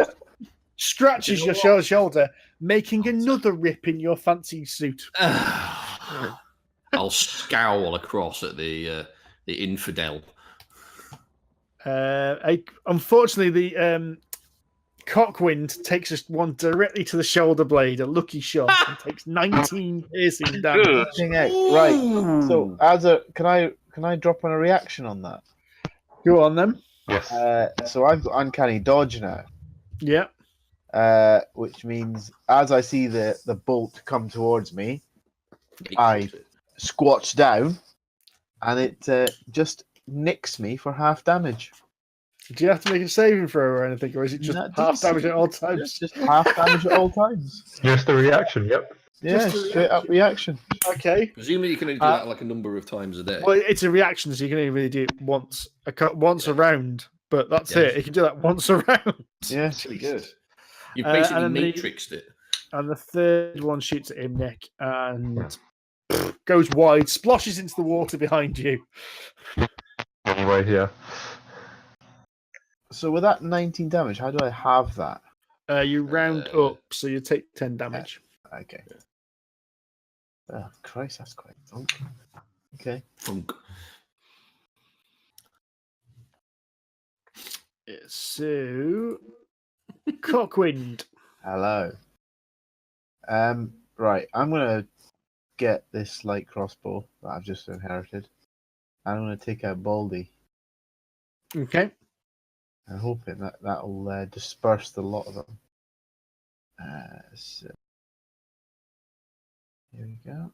Scratches your shoulder, making another rip in your fancy suit. I'll scowl across at the infidel. Unfortunately, the Cockwind takes one directly to the shoulder blade, a lucky shot, and takes 19 piercing damage. Right. So, can I Can I drop on a reaction on that? Go on then. Yes. So I've got uncanny dodge now, Yeah. which means as I see the bolt come towards me, Make I- it. squats down, and it just nicks me for half damage. Do you have to make a saving throw or anything, or is it just No, it half doesn't damage at all It's times? just half damage at all times. Just a reaction. Yep. Yeah, Just a straight up reaction. Okay. Presumably, you can only do that like a number of times a day. Well, it's a reaction, so you can only really do it once a round. But that's Yes. it. You can do that once a round. Yeah. Actually good. You've And basically then the- matrixed it. And the third one shoots at Imnek and goes wide, splashes into the water behind you. Anyway, here. So with that 19 damage, how do I have that? You round up, so you take 10 damage. Okay. Oh, Christ, that's quite thunk. Okay. Funk. So, Cockwind. Hello. Right, I'm gonna get this light crossbow that I've just inherited. I'm gonna take out Baldy. Okay. I'm hoping that'll disperse the lot of them. So here we go.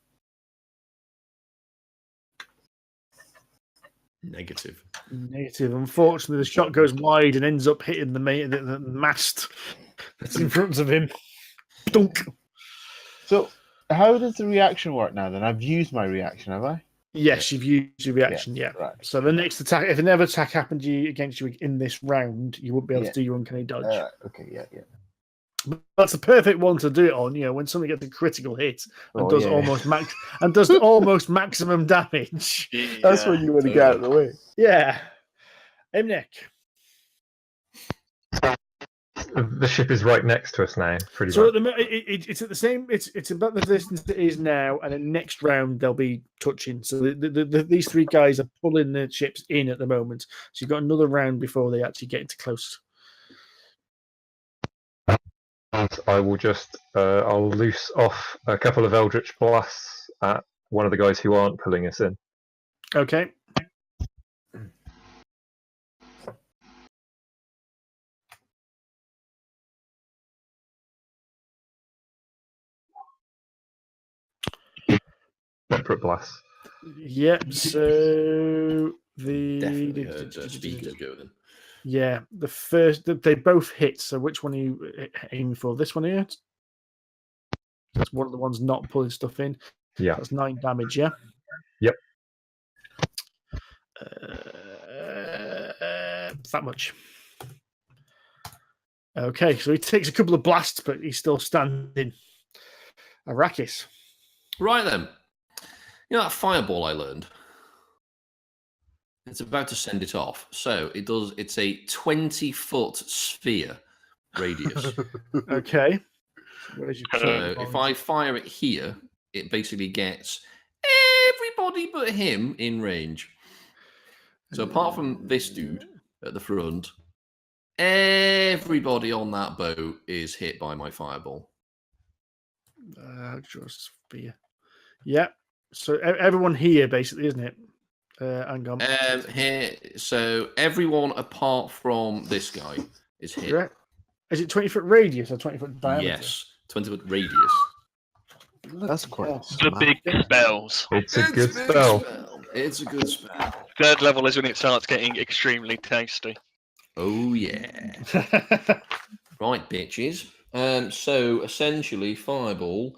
Negative. Negative. Unfortunately, the shot goes wide and ends up hitting the mast that's in front of him. Dunk. So how does the reaction work now? Then I've used my reaction, have I? Yes, you've used your reaction. Yeah. Right. So the next attack, if another attack happened against you in this round, you wouldn't be able to do your uncanny dodge. Okay. Yeah. But that's the perfect one to do it on. You know, when somebody gets a critical hit and Oh, does yeah. almost maximum damage. That's when you want to get out of the way. Yeah. Imnek. The ship is right next to us now, pretty So much. at the it's at the same. It's about the distance it is now, and then next round they'll be touching. So these three guys are pulling the ships in at the moment. So you've got another round before they actually get into close. And I will just, I'll loose off a couple of Eldritch Blasts at one of the guys who aren't pulling us in. Okay. Separate Blasts. Yep. So Definitely heard speakers go then. Yeah, the first they both hit. So which one are you aiming for? This one here. That's one of the ones not pulling stuff in. Yeah. That's 9 damage. Yeah. Yep. That much. Okay, so he takes a couple of blasts, but he's still standing. Arrakis. Right then. You know that fireball I learned? It's about to send it off. So it's a 20-foot sphere radius. Okay. Where's your So if I fire it here, it basically gets everybody but him in range. So apart from this dude at the front, everybody on that boat is hit by my fireball. Just sphere. Yeah. So everyone here, basically, isn't it? Hang on. Here, so everyone apart from this guy is hit. Correct. Is it 20-foot radius or 20-foot diameter? Yes, 20-foot radius. That's quite The big spells. It's a good big spell. It's a good spell. Third level is when it starts getting extremely tasty. Oh yeah. Right, bitches. So essentially, fireball,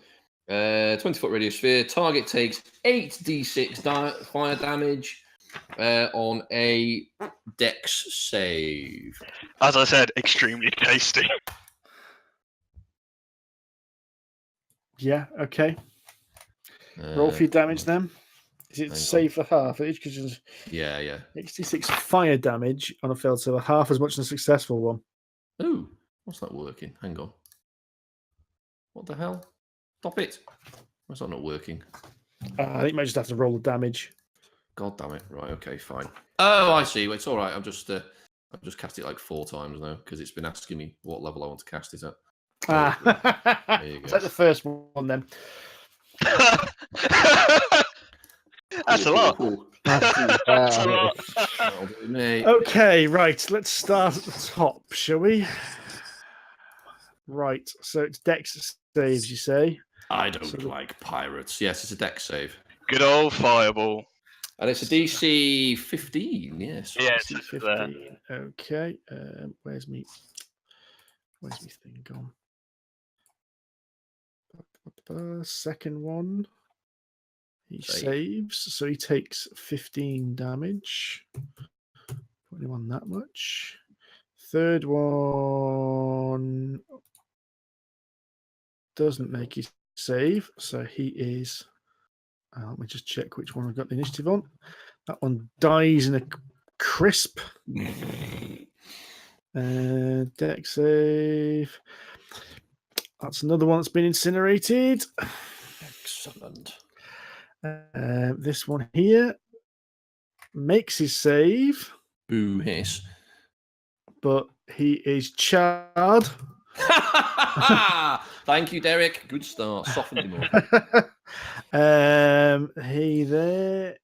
20-foot radius sphere. Target takes 8d6 fire damage on a Dex save. As I said, extremely tasty. Yeah, okay. Roll for your damage then. Is it hang save for half? Because Yeah. 86 fire damage on a failed save, half as much as a successful one. Ooh, what's that working? Hang on. What the hell? Stop it. Why's that not working? I think you might just have to roll the damage. God damn it. Right, okay, fine. Oh, I see. It's all right. I've just cast it like 4 times now because it's been asking me what level I want to cast it at. Ah. There you go. Take the first one then. That's a lot. Cool. That'll do me. Okay, right. Let's start at the top, shall we? Right. So it's Dex saves, you say? I don't So- like pirates. Yes, it's a dex save. Good old fireball. And it's a DC 15, yes. Yeah, DC 15. Okay. Where's me thing gone? Second one. He saves, so he takes 15 damage. Put him on that much. Third one doesn't make his save, so he is. Let me just check which one I've got the initiative on. That one dies in a crisp. Dex save. That's another one that's been incinerated. Excellent. This one here makes his save, Boo hiss. but he is charred. Thank you, Derek. Good start. Softened him up. He there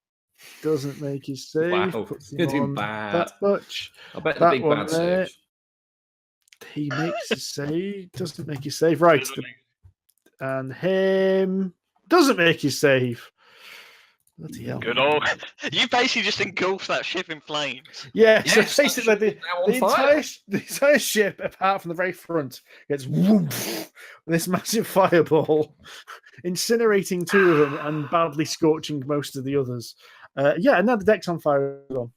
doesn't make his save. Wow, Puts you're him doing on bad. that much. I bet the That big one bad there. saves. He makes his save. Doesn't make his save. Right. And him doesn't make his save. Bloody hell. Good old. You basically just engulfed that ship in flames. Yeah, Yes, so basically that ship is now on fire. the entire ship, apart from the very front, gets whoosh, this massive fireball, incinerating two of them and badly scorching most of the others. Yeah, and now the deck's on fire. As well.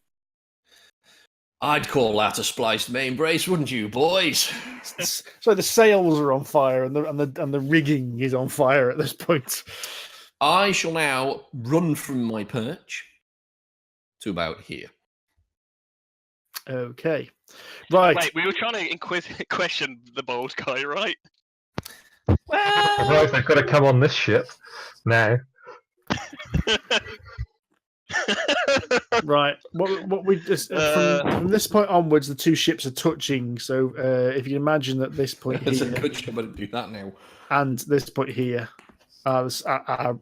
I'd call that a spliced main brace, wouldn't you, boys? So the sails are on fire and the rigging is on fire at this point. I shall now run from my perch to about here. Okay, right. Wait, we were trying to question the bold guy, right? Right, they've got to come on this ship now. Right. What we just from this point onwards, the two ships are touching. So if you imagine that this point It's a here good job I didn't do that now. and this point here are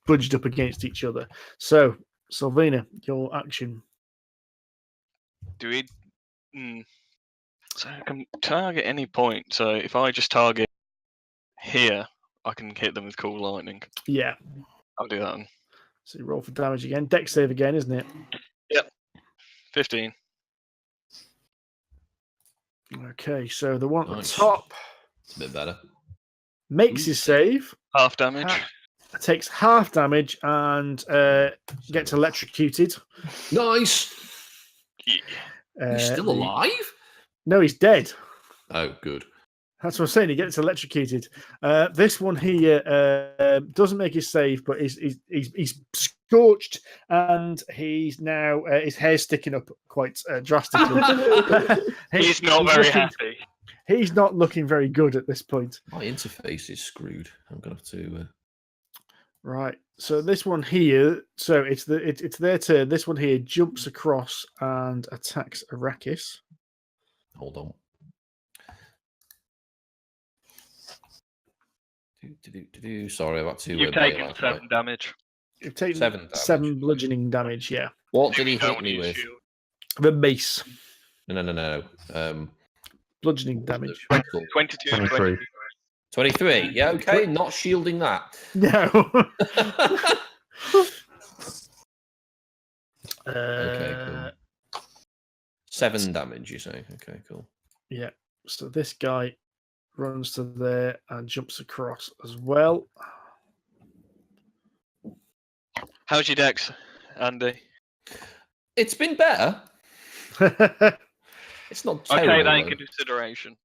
budged up against each other. So Sylfina, your action. Do we? So I can target any point. So if I just target here, I can hit them with cool lightning. Yeah. I'll do that one. So you roll for damage again. Dex save again, isn't it? Yep. 15. Okay. So the one at Nice. the top It's a bit better. makes his save. Half damage. Takes half damage and gets electrocuted. Nice. Yeah. He's still alive? No, he's dead. Oh, good. That's what I'm saying. He gets electrocuted. This one here doesn't make his save, but he's scorched, and he's now his hair's sticking up quite drastically. He's not very happy. He's not looking very good at this point. My interface is screwed. I'm going to have to... Right. So this one here. So it's their turn. This one here jumps across and attacks Arrakis. Hold on. Sorry, I've got to... You've taken 7 damage. You've taken 7 damage. 7 bludgeoning damage. Yeah. What did he hit me with? The mace. No. Bludgeoning damage. 22. 23. 23. Yeah, okay. Not shielding that. No. Okay, cool. 7 damage, you say? Okay, cool. Yeah. So this guy runs to there and jumps across as well. How's your dex, Andy? It's been better. It's not Okay, terrible. that in consideration.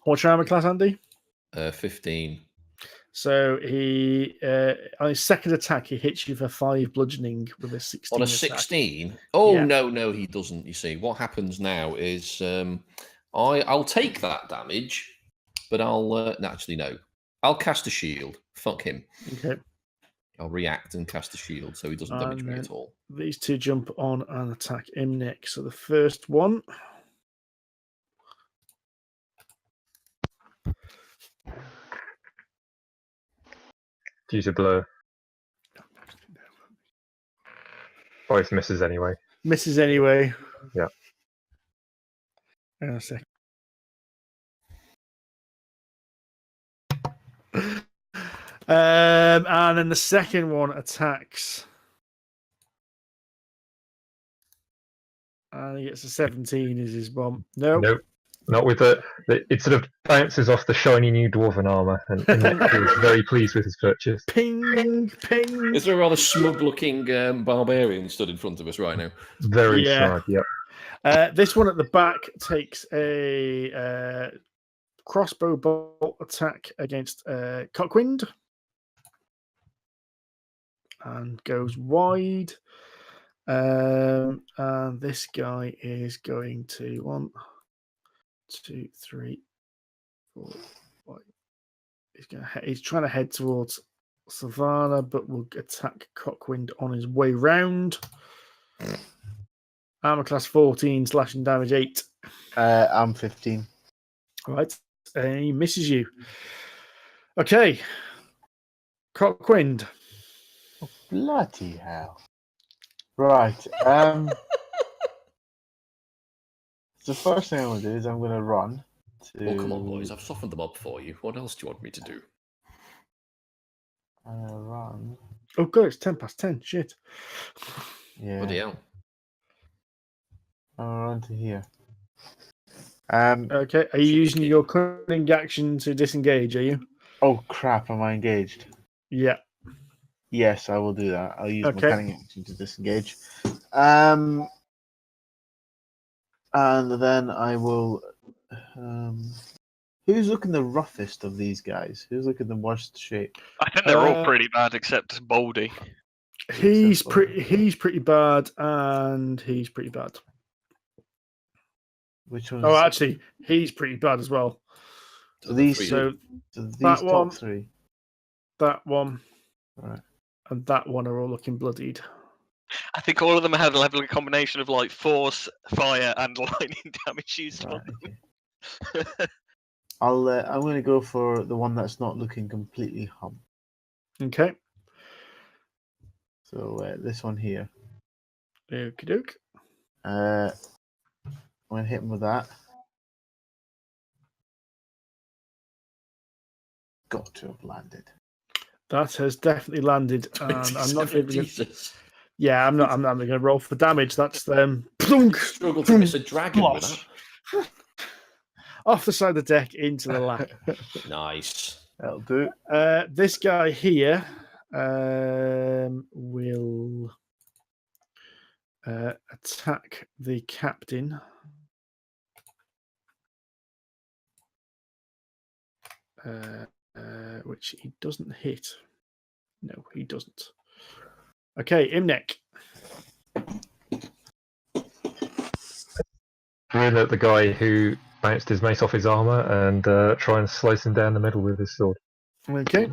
What's your armor class, Andy? 15. So he on his second attack, he hits you for 5 bludgeoning with a 16. On a attack. 16? Oh, Yeah. no, he doesn't. You see, what happens now is I'll take that damage, but I'll... actually, no. I'll cast a shield. Fuck him. Okay. I'll react and cast a shield so he doesn't damage me at all. These two jump on and attack Imnek. So the first one. Use a blow. Both misses anyway. Misses anyway. Yeah. Hang on a sec. And then the second one attacks. And he gets a 17 as his bomb. Nope. Not with the. It sort of bounces off the shiny new dwarven armor, and Imnek feels very pleased with his purchase. Ping, ping. Is there a rather smug-looking barbarian stood in front of us right now? Very Yeah. smug, yeah. This one at the back takes a crossbow bolt attack against Cockwind. And goes wide. And this guy is going to 1, 2, 3, 4, 5. He's trying to head towards Sylfina, but will attack Cockwind on his way round. Armor class 14, slashing damage 8. I'm 15. All right, and he misses you. Okay, Cockwind. Bloody hell. Right. The first thing I'm going to do is I'm going to run to... Oh, come on, boys. I've softened them up for you. What else do you want me to do? Run. Oh, good, it's 10 past 10. Shit. Yeah. Bloody hell. I'll run to here. Okay, are you using your cunning action to disengage, are you? Oh, crap. Am I engaged? Yeah. Yes, I will do that. I'll use my Okay. cunning action to disengage. And then I will... who's looking the roughest of these guys? Who's looking the worst shape? I think they're all pretty bad except Baldy. He's pretty bad, and he's pretty bad. Which one? Oh, actually, he's pretty bad as well. So these, three. these that top one- three. That one Right. and that one are all looking bloodied. I think all of them had a level of combination of like force, fire, and lightning damage used Right, on okay. I'm going to go for the one that's not looking completely hum. Okay. So this one here. Okie doke. I'm going to hit him with that. Got to have landed. That has definitely landed. And I'm not 27, even gonna, Jesus. yeah, I'm not going to roll for damage. That's plunk, Struggle to miss a dragon with Splosh. that. Off the side of the deck into the lap. Nice. That'll do. This guy here will attack the captain. Which he doesn't hit. No, he doesn't. Okay, Imnek. Grin at the guy who bounced his mace off his armor and try and slice him down the middle with his sword. Okay.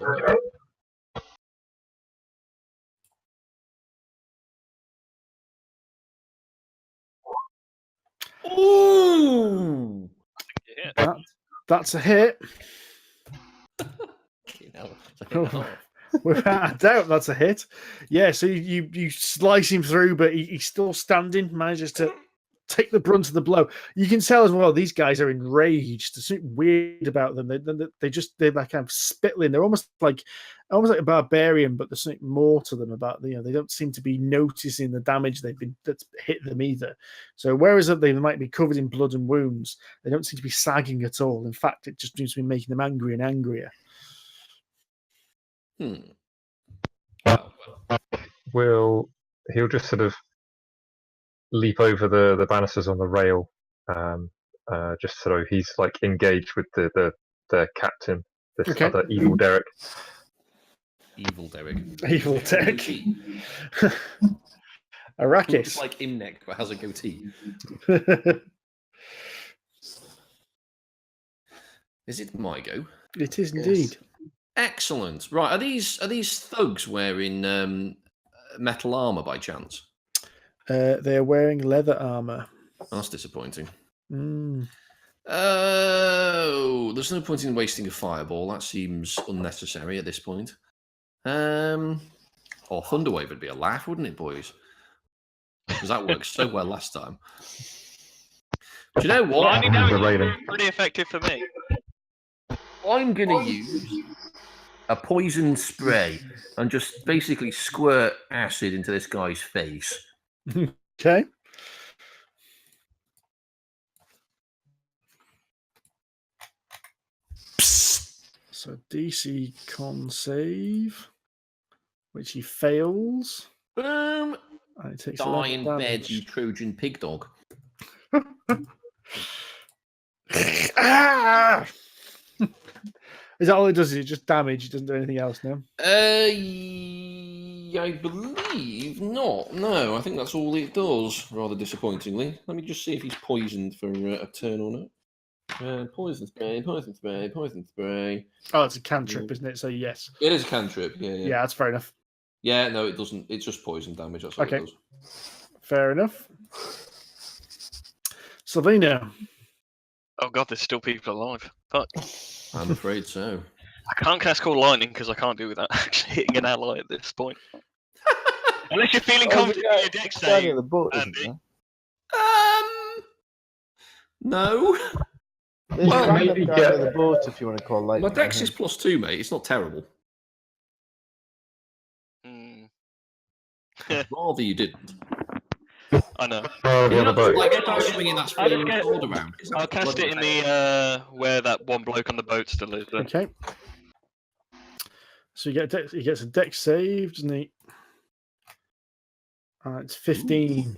Ooh! Yeah. That's a hit. You know, it's a hit and a half. Without a doubt, that's a hit. Yeah, so you slice him through, but he's still standing, manages to take the brunt of the blow. You can tell as well, these guys are enraged. There's something weird about them. They're like kind of spittling. They're almost like a barbarian, but there's something more to them about, they don't seem to be noticing the damage that's hit them either. So whereas they might be covered in blood and wounds, they don't seem to be sagging at all. In fact, it just seems to be making them angry and angrier. Well, He'll just sort of leap over the banisters on the rail, just so he's like engaged with the captain, this Okay. other evil Derek. evil Derek. Evil Derek. Goatee. Arrakis. Looks like Imnek, but has a goatee. Is it my go? It is indeed. Excellent. Right, are these thugs wearing metal armor by chance? They are wearing leather armor. That's disappointing. Mm. Oh, there's no point in wasting a fireball. That seems unnecessary at this point. Or Thunderwave would be a laugh, wouldn't it, boys? because that worked so well last time. Do you know what? Lightning The damage railing. is pretty effective for me. I'm going to use a poison spray and just basically squirt acid into this guy's face. Okay. So DC con save, which he fails. Boom! And it takes Die 11 in bed, damage. you Trojan pig dog. Ah! Is that all it does? Is it just damage? It doesn't do anything else now? I believe not. No, I think that's all it does, rather disappointingly. Let me just see if he's poisoned for a turn or not. Poison spray, poison spray, poison spray. Oh, it's a cantrip, isn't it? So yes. It is a cantrip, yeah. Yeah, that's fair enough. Yeah, no, it doesn't. It's just poison damage. That's all Okay. it does. Fair enough. Sylfina. Oh god, there's still people alive. Fuck. I'm afraid so. I can't cast Call Lightning because I can't do without actually hitting an ally at this point. Unless you're feeling confident in your deck Guy near save. the boat, isn't Andy. there? No. There's Well, a random maybe guy get- near the boat if you want to call My lightning. dex is +2, mate. It's not terrible. Hmm. Rather you didn't. I know. Oh, the other boat. Like, start swinging that I'll swinging just get- sword around. I'll cast it in the where that one bloke on the boat still is. Then. Okay. So he gets a dex save, doesn't he? It's 15.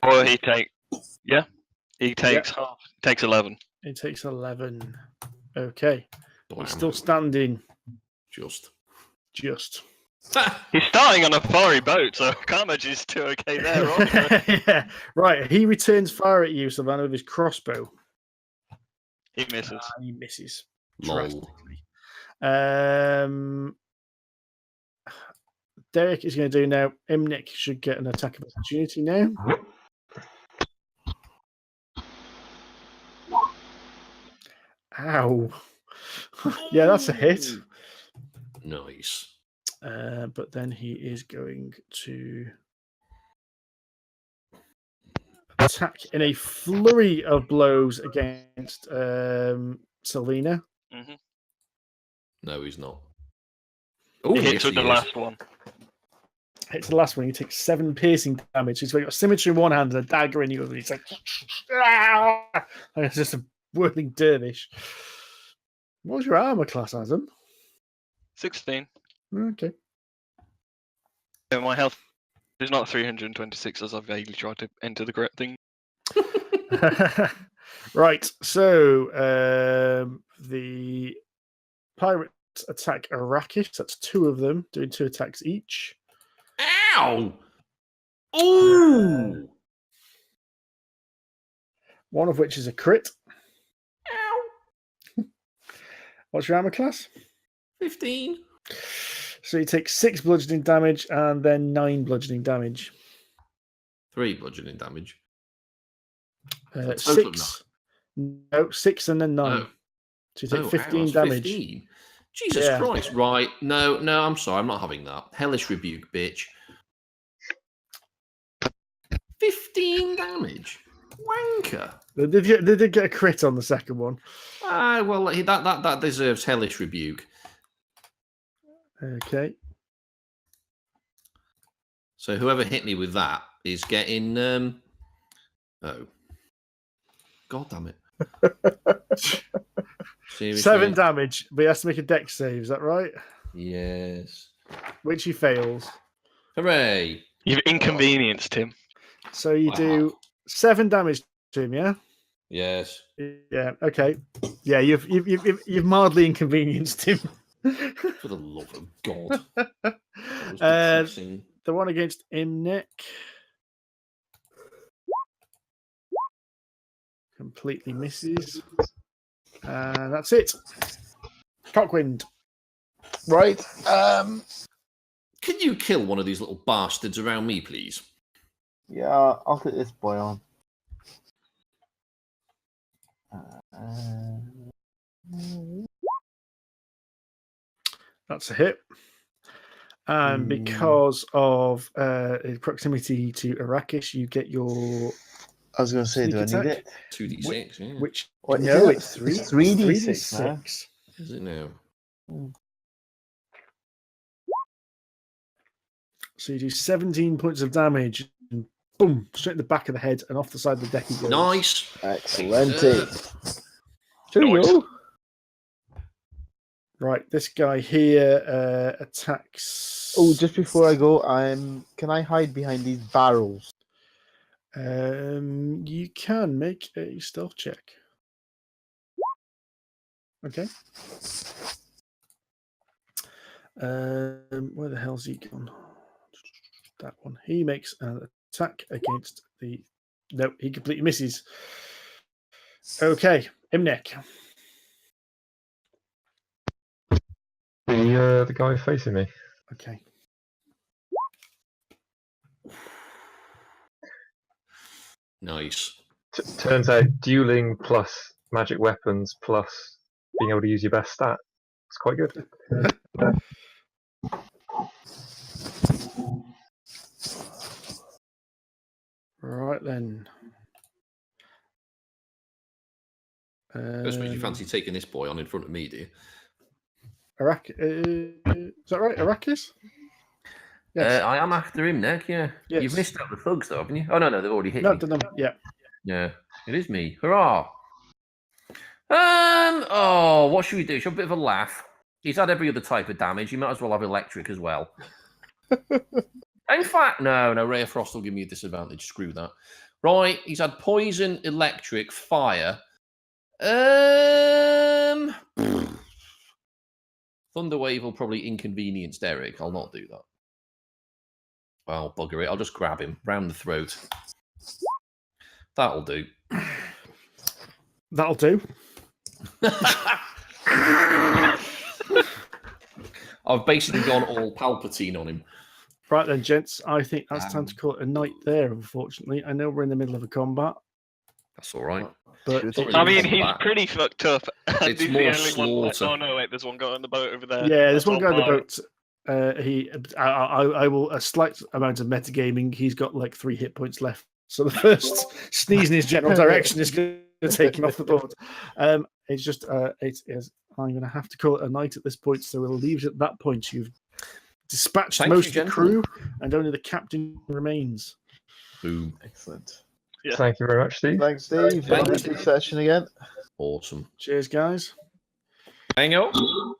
Or he takes. Yeah. He takes half. Takes 11. It takes 11. Okay. Blam. He's still standing. Just. Just. He's starting on a fiery boat, so I can't imagine he's too okay there. Right? Yeah. Right. He returns fire at you, Sylfina, with his crossbow. He misses. And he misses. Lol. drastically. Derek is going to do now. Imnek should get an attack of opportunity now. Ow. Yeah, that's a hit. Nice. But then he is going to attack in a flurry of blows against Sylfina. Hmm. No, he's not. Oh, He hits yes, with the he is. last one. Hits the last one. He takes 7 piercing damage. He's got symmetry in one hand and a dagger in the other. He's like, "Ah!" And it's just a whirling dervish. What was your armor class, Adam? 16. Okay. So my health is not 326 as I vaguely tried to enter the correct thing. Right. So the pirates attack Arrakis. That's 2 of them, doing 2 attacks each. Ow! Ooh! One of which is a crit. Ow! What's your armor class? 15. So you take 6 bludgeoning damage and then 9 bludgeoning damage. 3 bludgeoning damage. Uh, Total of 6. No, 6 and then 9. Oh. So you take Oh, 15 that's damage. 15. Jesus Yeah. Christ. Right. No, I'm sorry. I'm not having that. Hellish rebuke, bitch. 15 damage. Wanker. They did get a crit on the second one. Well, that deserves hellish rebuke. Okay. So whoever hit me with that is getting. Oh. God damn it. Seriously? 7 damage, but he has to make a dex save. Is that right? Yes. Which he fails. Hooray. You've inconvenienced him. So you Wow. do 7 damage to him, yeah? Yes. Yeah. Okay. Yeah, you've mildly inconvenienced him. For the love of God. That was Uh, depressing. the one against Imnek completely misses. And that's it. Cockwind. Right. Can you kill one of these little bastards around me, please? Yeah, I'll take this boy on. That's a hit. And because of proximity to Arrakis, you get your I was going to say, sneak do I attack, need it? 2d6, yeah. which What, is no, it? it's 3. It's 3d6 now. 3d6. Is it now? So you do 17 points of damage, and boom, straight in the back of the head, and off the side of the deck he goes. Nice. Excellent. Nice. Cheerio. Right, this guy here attacks. Oh, just before I go, can I hide behind these barrels? You can make a stealth check. Okay. Where the hell's he gone? That one. He makes an attack against the. No, he completely misses. Okay, Imnek. The guy facing me. Okay. Nice. Turns out dueling plus magic weapons plus being able to use your best stat. It's quite good. Right then. I suppose you fancy taking this boy on in front of me, do you? Is that right? Arrakis? Yes. I am after him, Nick, yeah. Yes. You've missed out the thugs, though, haven't you? Oh, no, they've already hit No, me. no, yeah. Yeah, it is me. Hurrah! What should we do? Should we have a bit of a laugh? He's had every other type of damage. You might as well have electric as well. In fact, no, Ray of Frost will give me a disadvantage. Screw that. Right, he's had poison, electric, fire. Thunderwave will probably inconvenience Derek. I'll not do that. Well, bugger it. I'll just grab him round the throat. That'll do. That'll do. I've basically gone all Palpatine on him. Right then, gents. I think that's time to call it a night there, unfortunately. I know we're in the middle of a combat. That's all right. But I mean, he's pretty fucked up. It's he's more the only one left. slaughter. Oh no, wait, there's one guy on the boat over there. yeah, there's That's one guy on the mine. boat. I will a slight amount of metagaming. He's got like 3 hit points left. So the first sneeze in his general direction is going to take him off the board. It's just it is. I'm going to have to call it a night at this point. So we'll leave it at that point. You've dispatched Thank most you, of the crew, and only the captain remains. Boom. Excellent. Yeah. Thank you very much, Steve. Thanks, Steve. Thank Nice you. good session again. Awesome. Cheers, guys. Hang on.